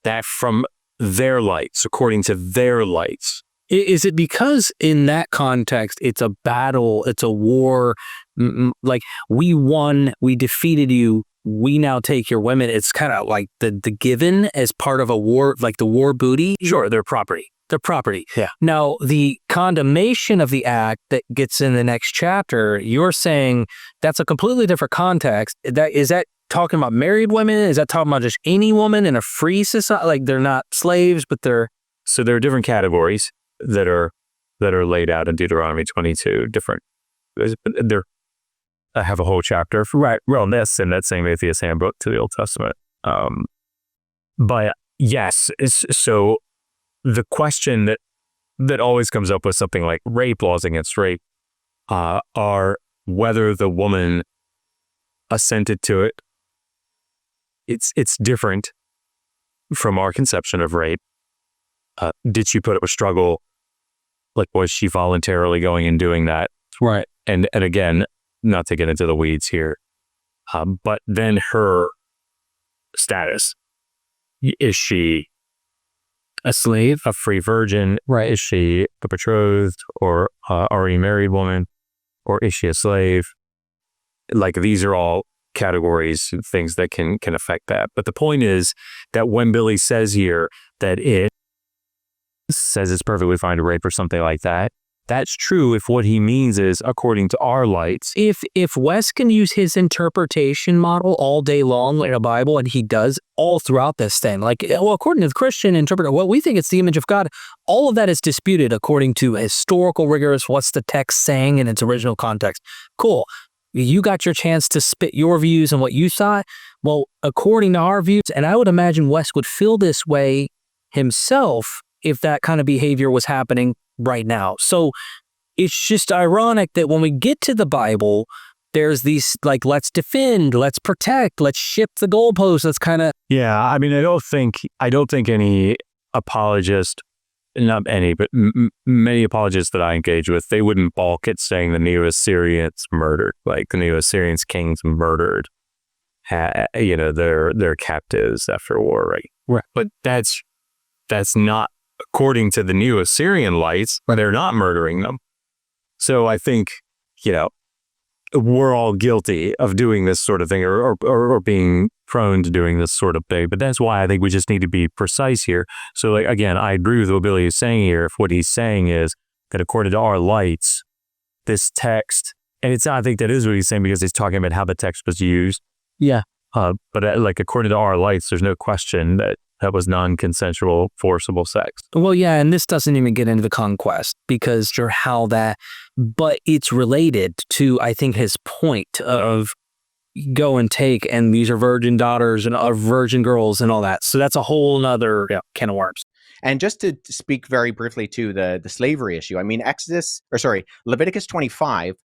that from their lights, according to their lights. Is it because in that context, it's a battle, it's a war, like we won, we defeated you, we now take your women? It's kind of like the given as part of a war, like the war booty. Sure, they're property. They're property. Yeah. Now, the condemnation of the act that gets in the next chapter, you're saying that's a completely different context. Is that talking about married women? Is that talking about just any woman in a free society? Like, they're not slaves, but they're... So there are different categories that are laid out in Deuteronomy 22. I have a whole chapter for this in that same atheist handbook to the Old Testament. But yes, so the question that always comes up with something like rape, laws against rape, are whether the woman assented to it. It's different from our conception of rape. Did she put up a struggle? Like, was she voluntarily going and doing that? Right. And again, not to get into the weeds here, but then her status is she A slave? a free virgin? Right. Is she a betrothed or already married woman? Or is she a slave? Like, these are all categories, things that can affect that. But the point is that when Billy says here that it says it's perfectly fine to rape or something like that, that's true if what he means is according to our lights. If Wes can use his interpretation model all day long in a Bible, and he does all throughout this thing, like, well, according to the Christian interpreter, what we think it's the image of God, all of that is disputed according to historical rigors. What's the text saying in its original context? Cool. You got your chance to spit your views on what you thought. Well, according to our views, and I would imagine Wes would feel this way himself if that kind of behavior was happening right now. So it's just ironic that when we get to the Bible, there's these, like, let's defend, let's protect, let's shift the goalposts. That's kind of... Yeah, I mean, I don't think any apologist, not any, but many apologists that I engage with, they wouldn't balk at saying the Neo-Assyrians murdered, like the Neo-Assyrians kings murdered, their captives after war, right? Right. But that's not according to the Neo-Assyrian lights. They're not murdering them. So I think, we're all guilty of doing this sort of thing or being prone to doing this sort of thing. But that's why I think we just need to be precise here. So, like, again, I agree with what Billy is saying here. If what he's saying is that according to our lights, this text, and I think that is what he's saying because he's talking about how the text was used. Yeah. But like, according to our lights, there's no question that was non-consensual, forcible sex. Well, yeah, and this doesn't even get into the conquest because but it's related to, I think, his point of go and take, and these are virgin daughters and virgin girls and all that. So that's a whole nother can of worms. And just to speak very briefly to the slavery issue, I mean, Leviticus 25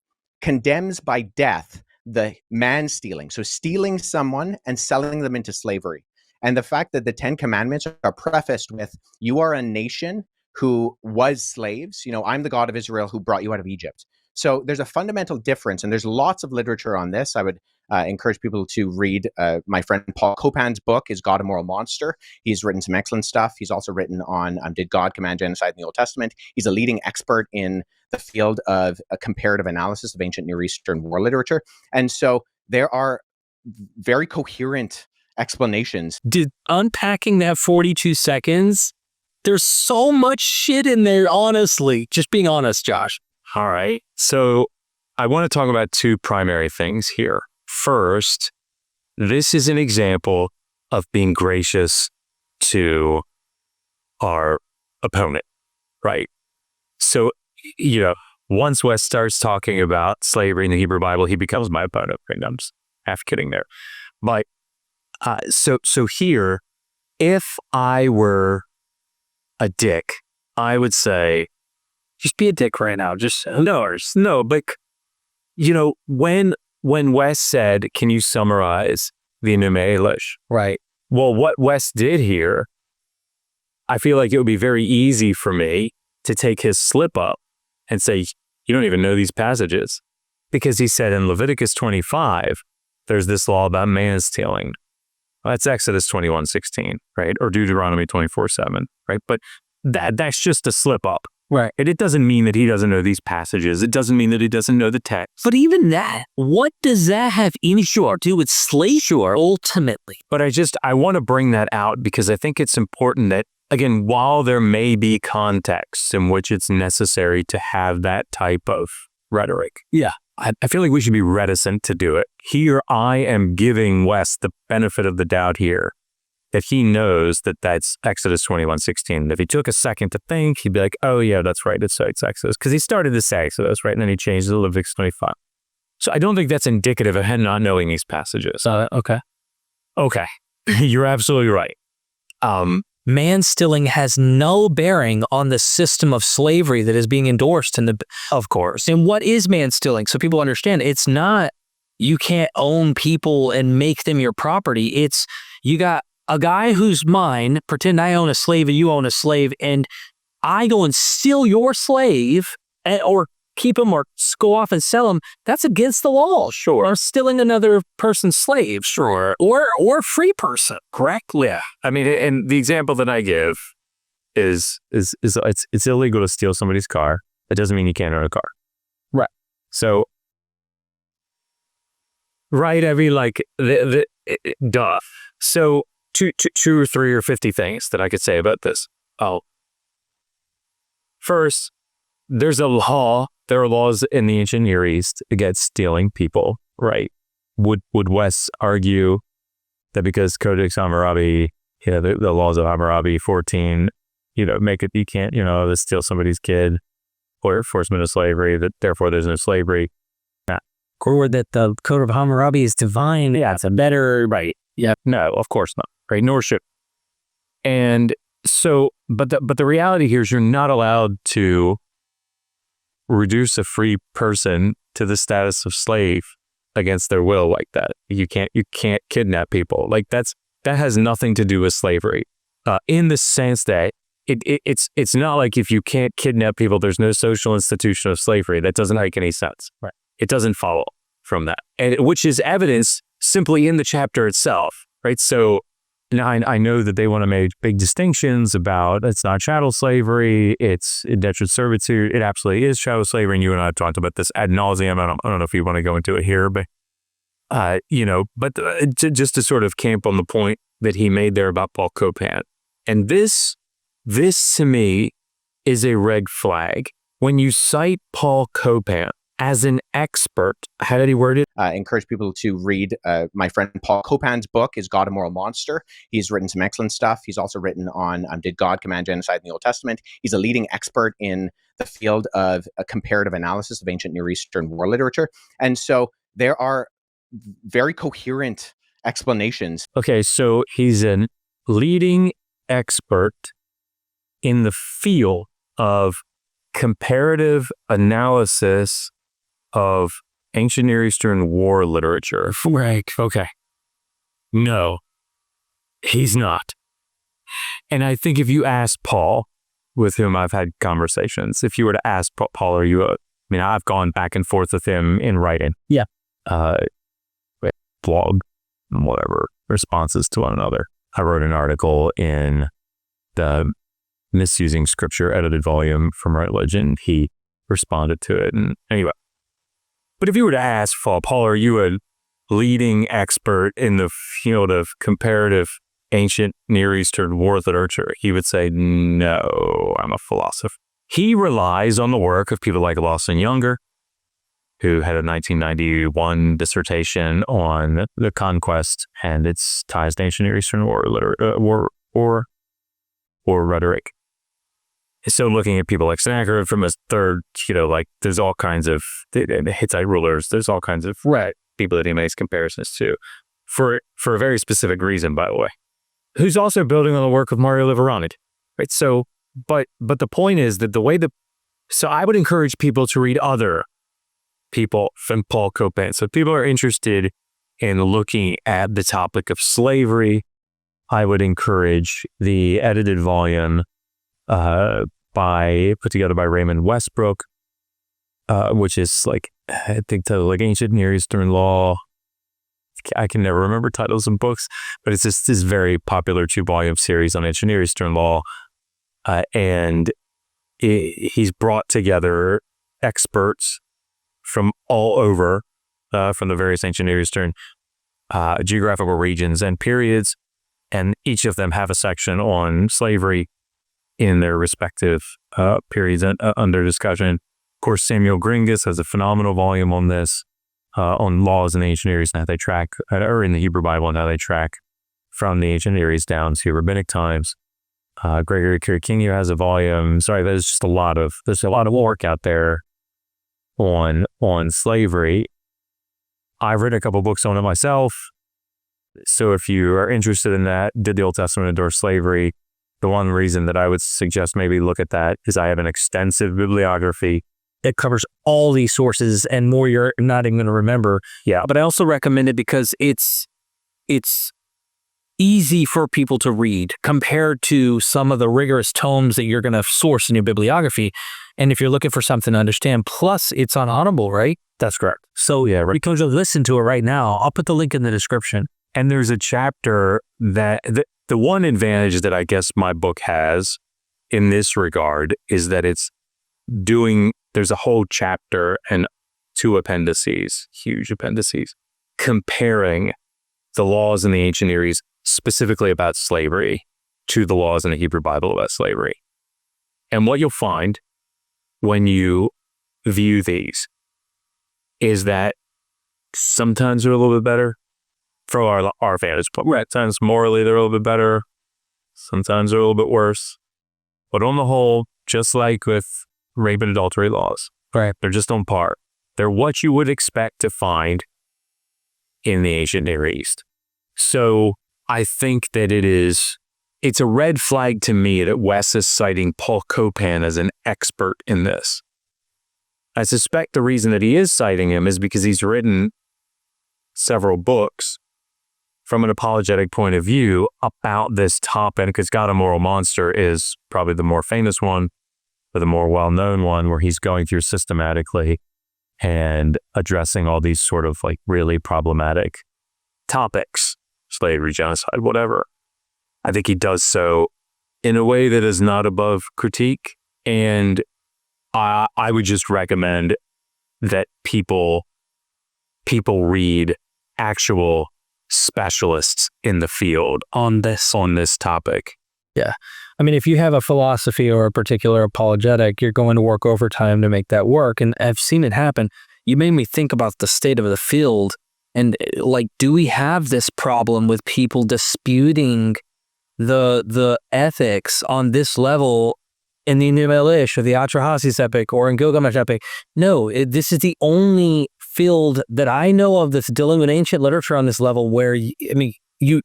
condemns by death the man stealing. So stealing someone and selling them into slavery. And the fact that the 10 Commandments are prefaced with, you are a nation who was slaves. I'm the God of Israel who brought you out of Egypt. So there's a fundamental difference, and there's lots of literature on this. I would encourage people to read my friend Paul Copan's book, Is God a Moral Monster? He's written some excellent stuff. He's also written on Did God Command Genocide in the Old Testament? He's a leading expert in the field of a comparative analysis of ancient Near Eastern war literature. And so there are very coherent explanations. Unpacking that 42 seconds, there's so much shit in there, honestly. Just being honest, Josh. All right. So I want to talk about two primary things here. First, this is an example of being gracious to our opponent, right? So, once Wes starts talking about slavery in the Hebrew Bible, he becomes my opponent. Right? I'm just half kidding there. But so here, if I were a dick, I would say, just be a dick right now. Just no. But when Wes said, "Can you summarize the Enuma Elish?" Right. Well, what Wes did here, I feel like it would be very easy for me to take his slip up and say, "You don't even know these passages," because he said in Leviticus 25, there's this law about man stealing. Well, that's Exodus 21:16, right? Or Deuteronomy 24:7, right? But that's just a slip up. Right. And it doesn't mean that he doesn't know these passages. It doesn't mean that he doesn't know the text. But even that, what does that have any to do with slavery ultimately? But I want to bring that out because I think it's important that, again, while there may be contexts in which it's necessary to have that type of rhetoric. Yeah. I feel like we should be reticent to do it. Here, I am giving Wes the benefit of the doubt here that he knows that that's Exodus 21:16. If he took a second to think, he'd be like, oh, yeah, that's right. It's Exodus. Because he started to say Exodus, right? And then he changed it to Leviticus 25. So I don't think that's indicative of him not knowing these passages. Okay. You're absolutely right. Man stealing has no bearing on the system of slavery that is being endorsed of course. And what is man stealing? So people understand, it's not you can't own people and make them your property. It's you got a guy who's mine, pretend I own a slave and you own a slave, and I go and steal your slave or keep them or go off and sell them, that's against the law. Sure. Or stealing another person's slave. Sure. Or free person, correct? Yeah. I mean, and the example that I give is it's illegal to steal somebody's car. That doesn't mean you can't own a car. Right. So, right, duh. So, two or three or 50 things that I could say about this. First, there are laws in the ancient Near East against stealing people, right? Would Wes argue that because Codex Hammurabi, the laws of Hammurabi 14, make it, you can't, steal somebody's kid or force them into slavery, that therefore there's no slavery? Or that the Code of Hammurabi is divine. Yeah. It's a better, right. Yeah. No, of course not. Right. Nor should. And so, but the reality here is you're not allowed to reduce a free person to the status of slave against their will like that. You can't kidnap people. Like that has nothing to do with slavery. In the sense that it's not like if you can't kidnap people, there's no social institution of slavery. That doesn't make any sense. Right. It doesn't follow from that, and which is evidence simply in the chapter itself, right? So now I know that they want to make big distinctions about it's not chattel slavery, it's indentured servitude. It absolutely is chattel slavery, and you and I have talked about this ad nauseum. I don't know if you want to go into it here, but just to sort of camp on the point that he made there about Paul Copan, and this to me is a red flag. When you cite Paul Copan as an expert, how did he word it? Encourage people to read my friend Paul Copan's book, Is God a Moral Monster? He's written some excellent stuff. He's also written on Did God Command Genocide in the Old Testament? He's a leading expert in the field of a comparative analysis of ancient Near Eastern war literature. And so there are very coherent explanations. Okay, so he's a leading expert in the field of comparative analysis of ancient Near Eastern war literature. Right. Okay. No, he's not. And I think if you ask Paul, with whom I've had conversations, if you were to ask Paul, I've gone back and forth with him in writing. Yeah. Blog, whatever, responses to one another. I wrote an article in the Misusing Scripture edited volume from Religion. He responded to it. And anyway. But if you were to ask Paul, are you a leading expert in the field of comparative ancient Near Eastern war literature? He would say, no, I'm a philosopher. He relies on the work of people like Lawson Younger, who had a 1991 dissertation on the conquest and its ties to ancient Near Eastern war rhetoric. So looking at people like Sennacherib from a third, there's all kinds of the Hittite rulers. There's all kinds of people that he makes comparisons to for a very specific reason, by the way, who's also building on the work of Mario Liveranid. Right. So, but the point is that so I would encourage people to read other people from Paul Copan. So if people are interested in looking at the topic of slavery, I would encourage the edited volume put together by Raymond Westbrook, which is I think titled Ancient Near Eastern Law. I can never remember titles of books, but it's just this very popular 2-volume series on ancient Near Eastern law, and he's brought together experts from all over, from the various ancient Near Eastern geographical regions and periods, and each of them have a section on slavery in their respective periods under discussion. Of course, Samuel Gringus has a phenomenal volume on this, on laws in the ancient Near East and how they track, or in the Hebrew Bible and how they track from the ancient Near East down to rabbinic times. Gregory Kirikinyo has a volume. Sorry, there's a lot of work out there on slavery. I've written a couple books on it myself. So if you are interested in that, did the Old Testament endorse slavery? The one reason that I would suggest maybe look at that is I have an extensive bibliography. It covers all these sources and more you're not even going to remember. Yeah. But I also recommend it because it's easy for people to read compared to some of the rigorous tomes that you're going to source in your bibliography. And if you're looking for something to understand, plus it's on Audible, right? That's correct. So Yeah, right. you can just listen to it right now. I'll put the link in the description. And there's a chapter that the one advantage that I guess my book has in this regard is that there's a whole chapter and 2 appendices, huge appendices, comparing the laws in the ancient Near East specifically about slavery to the laws in the Hebrew Bible about slavery. And what you'll find when you view these is that sometimes they're a little bit better from our vantage point. Right. Sometimes morally they're a little bit better. Sometimes they're a little bit worse. But on the whole, just like with rape and adultery laws, right, they're just on par. They're what you would expect to find in the ancient Near East. So I think that it's a red flag to me that Wes is citing Paul Copan as an expert in this. I suspect the reason that he is citing him is because he's written several books from an apologetic point of view about this topic, because God, a Moral Monster is probably the more famous one, or the more well-known one, where he's going through systematically and addressing all these sort of like really problematic topics, slavery, genocide, whatever. I think he does so in a way that is not above critique. And I would just recommend that people read actual specialists in the field on this topic. Yeah. I mean, if you have a philosophy or a particular apologetic, you're going to work overtime to make that work. And I've seen it happen. You made me think about the state of the field. And like, do we have this problem with people disputing the ethics on this level in the Enuma Elish or the Atrahasis epic or in Gilgamesh epic? No, this is the only field that I know of that's dealing with ancient literature on this level where, you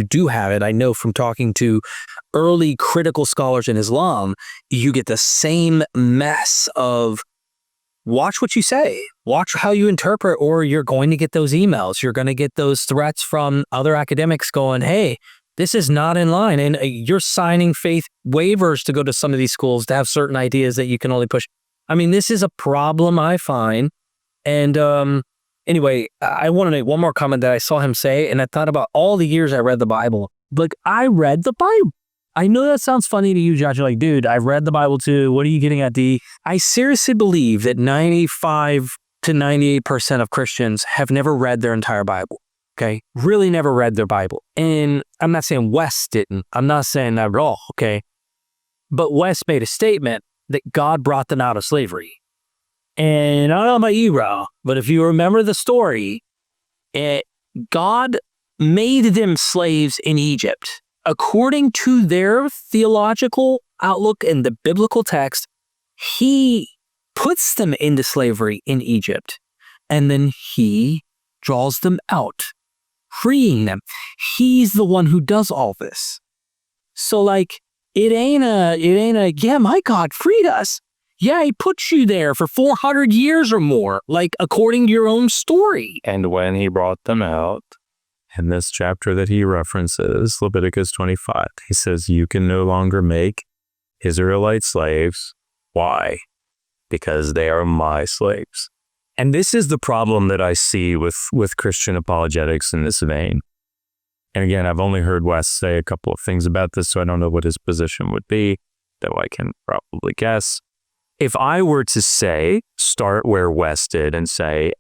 do have it. I know from talking to early critical scholars in Islam, you get the same mess of watch what you say, watch how you interpret, or you're going to get those emails. You're going to get those threats from other academics going, hey, this is not in line. And you're signing faith waivers to go to some of these schools to have certain ideas that you can only push. I mean, this is a problem I find. And anyway, I want to make one more comment that I saw him say, and I thought about all the years I read the Bible. Like, I read the Bible. I know that sounds funny to you, Josh. You're like, dude, I've read the Bible too. What are you getting at, D? I seriously believe that 95 to 98% of Christians have never read their entire Bible. Okay? Really never read their Bible. And I'm not saying Wes didn't. I'm not saying that at all. Okay? But Wes made a statement that God brought them out of slavery. And I don't know about you, bro, but if you remember the story, God made them slaves in Egypt. According to their theological outlook in the biblical text, he puts them into slavery in Egypt, and then he draws them out, freeing them. He's the one who does all this. So like, it ain't a, yeah, my God freed us. Yeah, he put you there for 400 years or more, like according to your own story. And when he brought them out, in this chapter that he references, Leviticus 25, he says, you can no longer make Israelite slaves. Why? Because they are my slaves. And this is the problem that I see with Christian apologetics in this vein. And again, I've only heard Wes say a couple of things about this, so I don't know what his position would be, though I can probably guess. If I were to say, start where Wes did and say,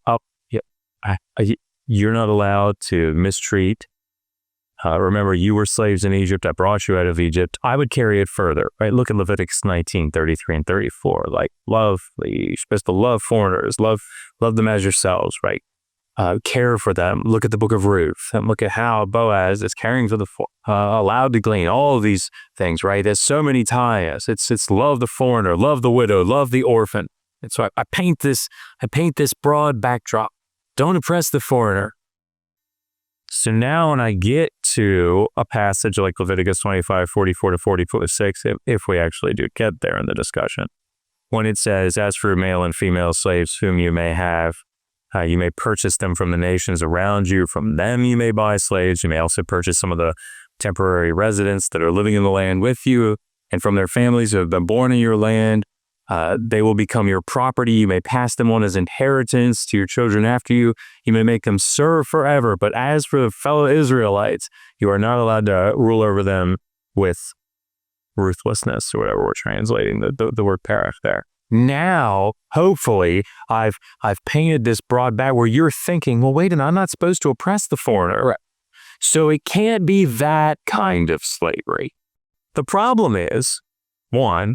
you're not allowed to mistreat. Remember, you were slaves in Egypt. I brought you out of Egypt. I would carry it further, right? Look at Leviticus 19, 33 and 34. Like, you're supposed to love foreigners, love them as yourselves, right? Care for them. Look at the book of Ruth and look at how Boaz is caring for the allowed to glean. All of these things, right? There's so many ties. It's love the foreigner, love the widow, love the orphan. And so I paint this broad backdrop. Don't oppress the foreigner. So now when I get to a passage like Leviticus 25, 44 to 46, if we actually do get there in the discussion, when it says, as for male and female slaves whom you may have, You may purchase them from the nations around you. From them, you may buy slaves. You may also purchase some of the temporary residents that are living in the land with you, and from their families who have been born in your land. They will become your property. You may pass them on as inheritance to your children after you. You may make them serve forever. But as for the fellow Israelites, you are not allowed to rule over them with ruthlessness, or whatever we're translating the word parach there. Now, hopefully, I've painted this broad back where you're thinking, well, wait a minute, I'm not supposed to oppress the foreigner. Right. So it can't be that kind of slavery. The problem is, one,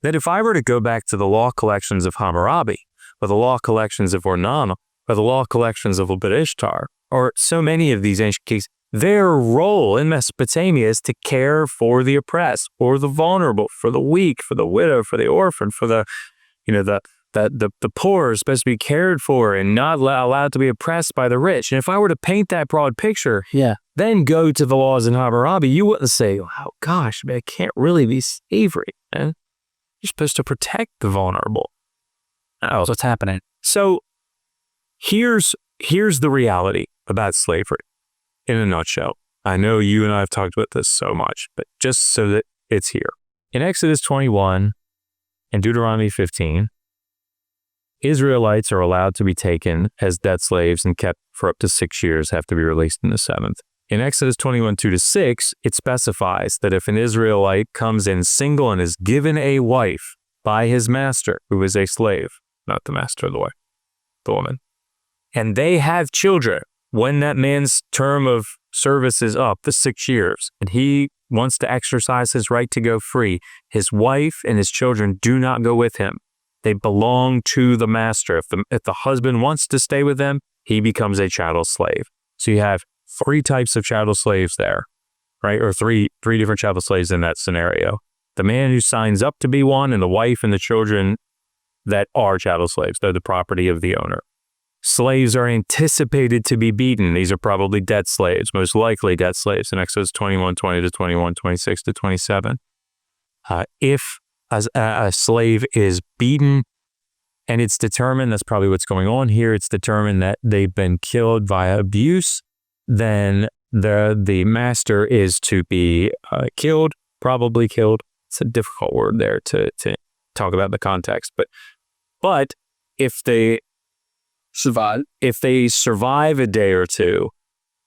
that if I were to go back to the law collections of Hammurabi, or the law collections of Ornana, or the law collections of Ishtar, or so many of these ancient kings, their role in Mesopotamia is to care for the oppressed, for the vulnerable, for the weak, for the widow, for the orphan, for the poor are supposed to be cared for and not allowed to be oppressed by the rich. And if I were to paint that broad picture, then go to the laws in Hammurabi, you wouldn't say, oh gosh, man, it can't really be slavery, man. You're supposed to protect the vulnerable. Oh, What's happening? so here's the reality about slavery in a nutshell. I know you and I have talked about this so much, but just so that it's here. In Exodus 21 and Deuteronomy 15, Israelites are allowed to be taken as debt slaves and kept for up to 6 years, have to be released in the seventh. In Exodus 21, 2-6, it specifies that if an Israelite comes in single and is given a wife by his master, who is a slave, not the master of the wife, the woman, and they have children, when that man's term of service is up, the 6 years, and he wants to exercise his right to go free, his wife and his children do not go with him. They belong to the master. If the husband wants to stay with them, he becomes a chattel slave. So you have 3 types of chattel slaves there, right? Or three different chattel slaves in that scenario. The man who signs up to be one, and the wife and the children that are chattel slaves. They're the property of the owner. Slaves are anticipated to be beaten. These are probably debt slaves, most likely debt slaves in Exodus 21, 20-21, 26-27. If a slave is beaten and it's determined, that's probably what's going on here, it's determined that they've been killed via abuse, then the master is to be killed, probably killed. It's a difficult word there to talk about the context, but if they survive a day or two,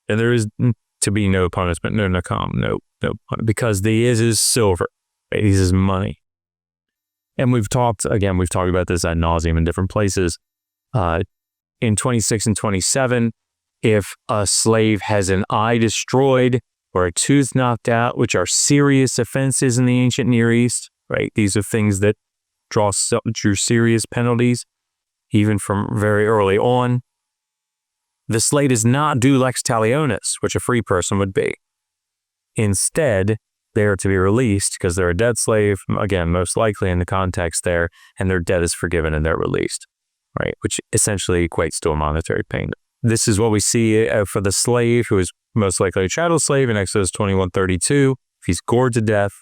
then there is to be no punishment, no because the is silver, right? This is money. And we've talked about this ad nauseum in different places. In 26 and 27, if a slave has an eye destroyed or a tooth knocked out, which are serious offenses in the ancient Near East, right? These are things that drew serious penalties, even from very early on. The slave does not do lex talionis, which a free person would be. Instead, they are to be released because they're a debt slave, again, most likely in the context there, and their debt is forgiven and they're released, right? Which essentially equates to a monetary payment. This is what we see for the slave who is most likely a chattel slave in Exodus 21:32. If he's gored to death,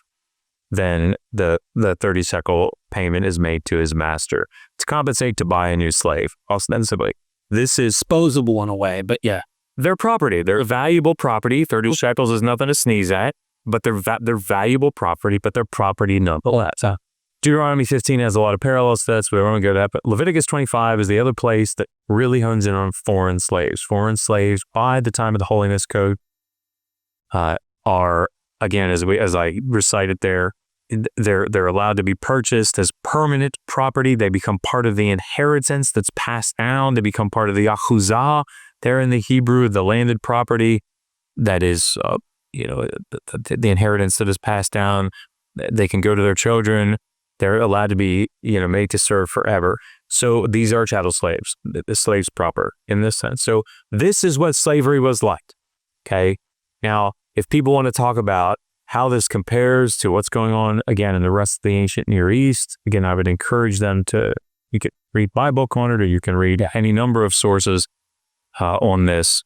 then the 30 shekel payment is made to his master to compensate to buy a new slave. Ostensibly, this is Disposable in a way, but yeah. their property. They're valuable property. 30 shekels is nothing to sneeze at, but they're valuable property, but they're property nonetheless. Deuteronomy 15 has a lot of parallels to that, so we won't go to that. But Leviticus 25 is the other place that really hones in on foreign slaves. Foreign slaves, by the time of the Holiness Code, are, again, as I recited there, they're allowed to be purchased as permanent property. They become part of the inheritance that's passed down. They become part of the achuzah. There in the Hebrew, the landed property that is, the inheritance that is passed down. They can go to their children. They're allowed to be, made to serve forever. So these are chattel slaves, the slaves proper in this sense. So this is what slavery was like. Okay. Now, if people want to talk about how this compares to what's going on, again, in the rest of the ancient Near East, again, I would encourage them you could read my book on it, or you can read any number of sources on this.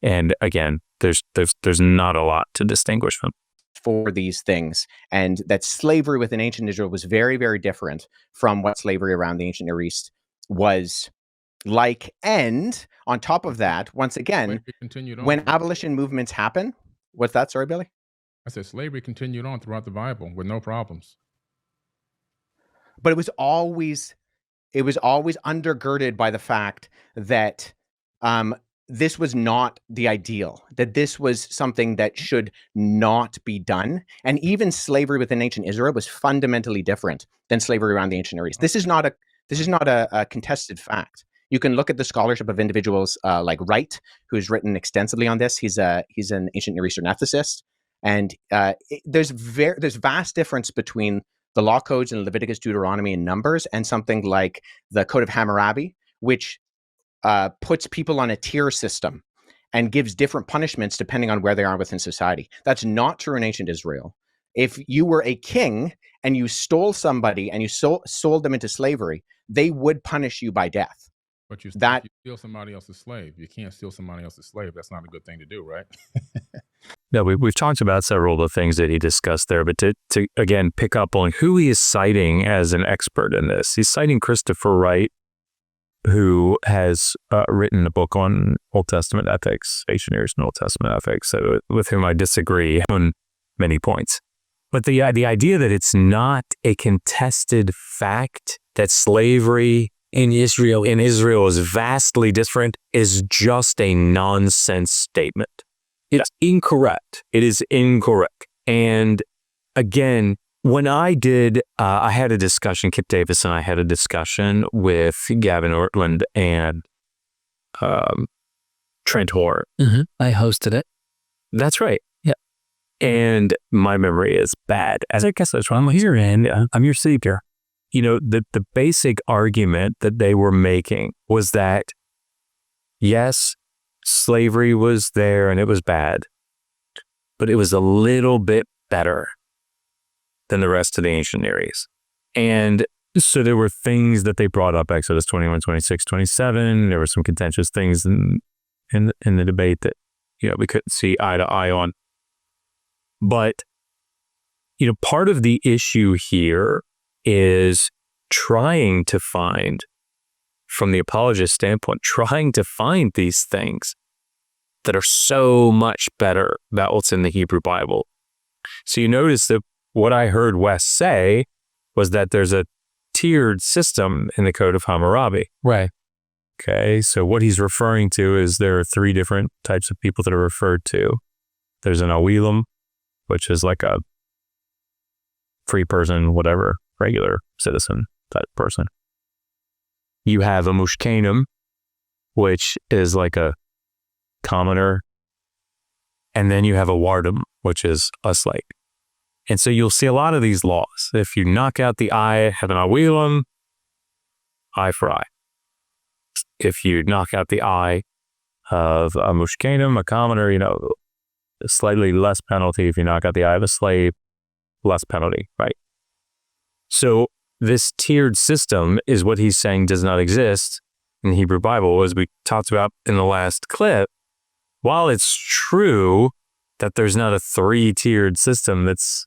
And again, there's not a lot to distinguish them for these things, and that slavery within ancient Israel was very, very different from what slavery around the ancient Near East was And on top of that, once again, Slavery continued on. when abolition movements happen, what's that? Sorry, Billy? I said slavery continued on throughout the Bible with no problems. But it was always undergirded by the fact that this was not the ideal, that this was something that should not be done. And even slavery within ancient Israel was fundamentally different than slavery around the ancient Near East. This is not a contested fact. You can look at the scholarship of individuals like Wright, who's written extensively on this. He's an ancient Near Eastern ethicist, and there's vast difference between the law codes in Leviticus, Deuteronomy, and Numbers, and something like the Code of Hammurabi, which puts people on a tier system and gives different punishments depending on where they are within society. That's not true in ancient Israel. If you were a king and you stole somebody and you sold them into slavery, they would punish you by death. But you steal somebody else's slave. You can't steal somebody else's slave. That's not a good thing to do, right? No, we've talked about several of the things that he discussed there, but to again pick up on who he is citing as an expert in this, he's citing Christopher Wright, who has written a book on Old Testament ethics, ancient Near Eastern Old Testament ethics, with whom I disagree on many points. But the idea that it's not a contested fact that slavery in Israel is vastly different is just a nonsense statement. It's incorrect. It is incorrect. And again, when I did, I had a discussion, Kip Davis and I had a discussion with Gavin Ortland and Trent Hoare. Mm-hmm. I hosted it. That's right. Yeah. And my memory is bad. As I guess that's why I'm here, and I'm your savior. You know, the basic argument that they were making was that, yes, slavery was there and it was bad, but it was a little bit better than the rest of the ancient Near East. And so there were things that they brought up, Exodus 21, 26, 27. There were some contentious things in the debate that, we couldn't see eye to eye on. But, part of the issue here is trying to find, from the apologist standpoint, trying to find these things that are so much better about what's in the Hebrew Bible. So you notice that what I heard Wes say was that there's a tiered system in the Code of Hammurabi. Right. Okay, so what he's referring to is there are three different types of people that are referred to. There's an Awilam, which is like a free person, whatever, regular citizen type person. You have a Mushkanim, which is like a commoner. And then you have a Wardam, which is a slave. And so you'll see a lot of these laws. If you knock out the eye, have an Awilam, eye for eye. If you knock out the eye of a Mushkanim, a commoner, slightly less penalty. If you knock out the eye of a slave, less penalty, right? So this tiered system is what he's saying does not exist in the Hebrew Bible, as we talked about in the last clip. While it's true that there's not a three-tiered system that's,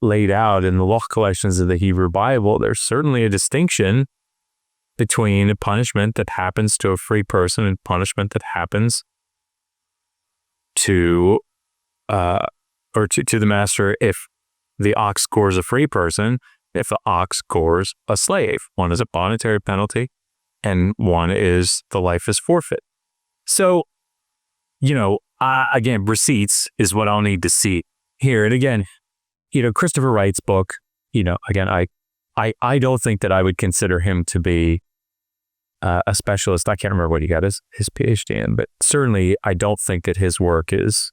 laid out in the law collections of the Hebrew Bible, there's certainly a distinction between a punishment that happens to a free person and punishment that happens to the master if the ox gores a free person, if the ox gores a slave. One is a monetary penalty and one is the life is forfeit. So, again, receipts is what I'll need to see here. And again, Christopher Wright's book, again, I don't think that I would consider him to be a specialist. I can't remember what he got his PhD in, but certainly I don't think that his work is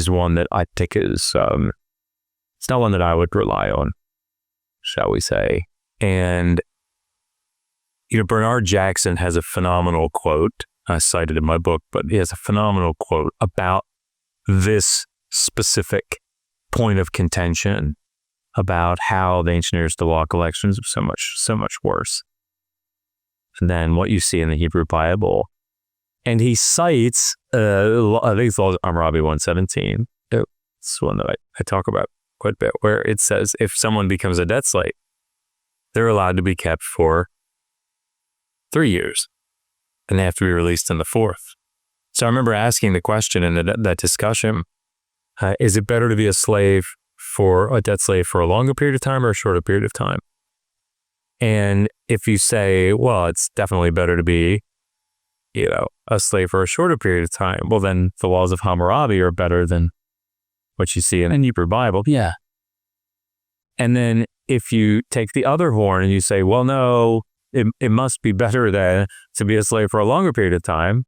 one that I think is, it's not one that I would rely on, shall we say. And, Bernard Jackson has a phenomenal quote, I cited in my book, but he has a phenomenal quote about this specific point of contention about how the ancient Near Eastern law collections are so much worse than what you see in the Hebrew Bible. And he cites, I think it's Hammurabi 117. It's one that I talk about quite a bit, where it says if someone becomes a debt slave, they're allowed to be kept for 3 years, and they have to be released in the 4th. So I remember asking the question in that discussion, is it better to be a debt slave for a longer period of time or a shorter period of time? And if you say, well, it's definitely better to be, a slave for a shorter period of time, well, then the laws of Hammurabi are better than what you see in the Hebrew Bible. Yeah. And then if you take the other horn and you say, well, no, it must be better than to be a slave for a longer period of time,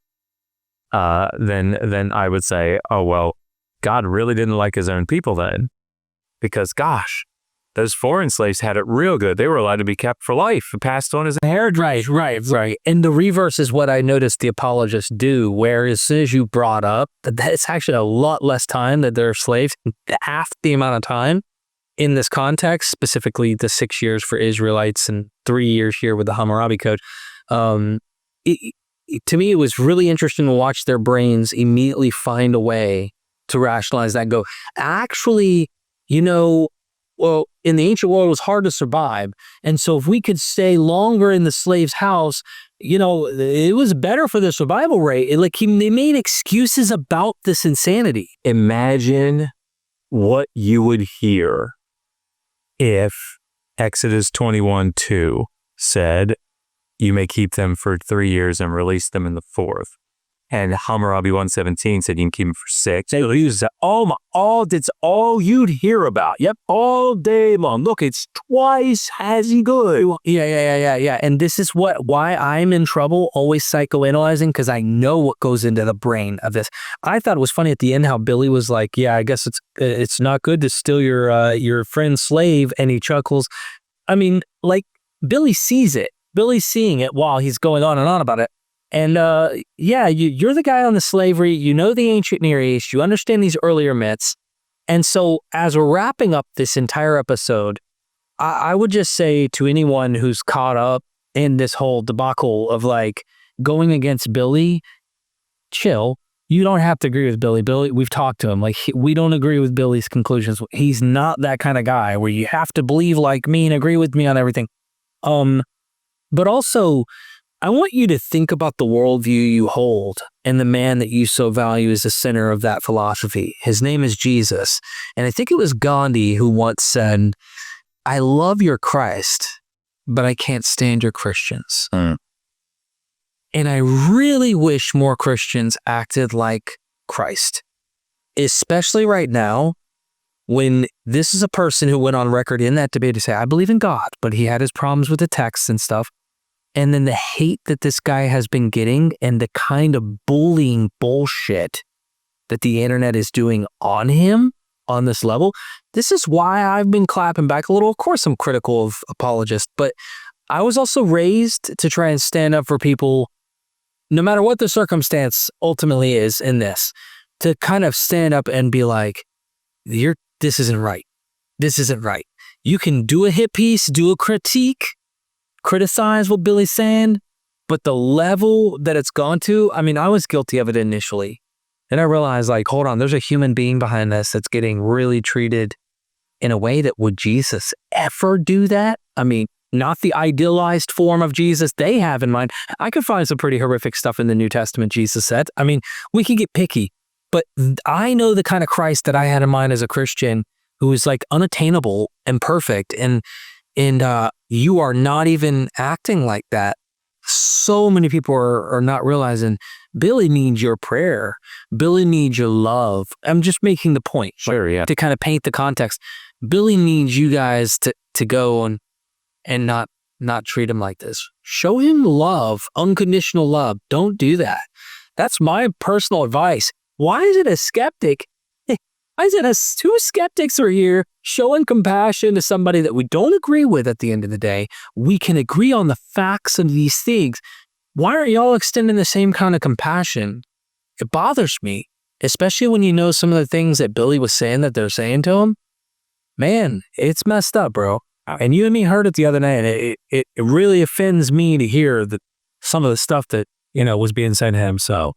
then I would say, oh, well, God really didn't like his own people then, because gosh, those foreign slaves had it real good. They were allowed to be kept for life and passed on as inheritance. Right. And the reverse is what I noticed the apologists do, where as soon as you brought up that it's actually a lot less time that they're slaves, half the amount of time in this context, specifically the 6 years for Israelites and 3 years here with the Hammurabi Code. To me, it was really interesting to watch their brains immediately find a way to rationalize that and go, actually, well, in the ancient world, it was hard to survive. And so if we could stay longer in the slave's house, it was better for the survival rate. They made excuses about this insanity. Imagine what you would hear if Exodus 21:2 said, you may keep them for 3 years and release them in the 4th. And Hammurabi 1:17 said you can keep them for 6. They use that that's all you'd hear about. Yep, all day long. Look, it's twice as good. Yeah. And this is why I'm in trouble always psychoanalyzing, because I know what goes into the brain of this. I thought it was funny at the end how Billy was like, yeah, I guess it's not good to steal your friend's slave, and he chuckles. I mean, Billy sees it. Billy's seeing it while he's going on and on about it. And you're the guy on the slavery, you know the ancient Near East, you understand these earlier myths. And so as we're wrapping up this entire episode, I would just say to anyone who's caught up in this whole debacle of going against Billy, chill. You don't have to agree with Billy. Billy, we've talked to him. We don't agree with Billy's conclusions. He's not that kind of guy where you have to believe like me and agree with me on everything. But also, I want you to think about the worldview you hold and the man that you so value as the center of that philosophy. His name is Jesus. And I think it was Gandhi who once said, I love your Christ, but I can't stand your Christians. And I really wish more Christians acted like Christ, especially right now, when this is a person who went on record in that debate to say, I believe in God, but he had his problems with the text and stuff. And then the hate that this guy has been getting and the kind of bullying bullshit that the internet is doing on him on this level. This is why I've been clapping back a little. Of course, I'm critical of apologists, but I was also raised to try and stand up for people, no matter what the circumstance ultimately is in this, to kind of stand up and be like, this isn't right. This isn't right. You can do a hit piece, do a critique, criticize what Billy's saying, but the level that it's gone to, I mean, I was guilty of it initially. And I realized, hold on, there's a human being behind this that's getting really treated in a way that would Jesus ever do that? I mean, not the idealized form of Jesus they have in mind. I could find some pretty horrific stuff in the New Testament Jesus said. I mean, we can get picky, but I know the kind of Christ that I had in mind as a Christian who is unattainable and perfect. And you are not even acting like that. So many people are not realizing Billy needs your prayer. Billy needs your love. I'm just making the point. Sure, yeah. To kind of paint the context. Billy needs you guys to go and not treat him like this. Show him love, unconditional love. Don't do that. That's my personal advice. Why is it a skeptic? Why is it two skeptics are here showing compassion to somebody that we don't agree with at the end of the day? We can agree on the facts of these things. Why aren't y'all extending the same kind of compassion? It bothers me, especially when you know some of the things that Billy was saying that they're saying to him. Man, it's messed up, bro. And you and me heard it the other night, and it really offends me to hear that some of the stuff that, was being said to him. So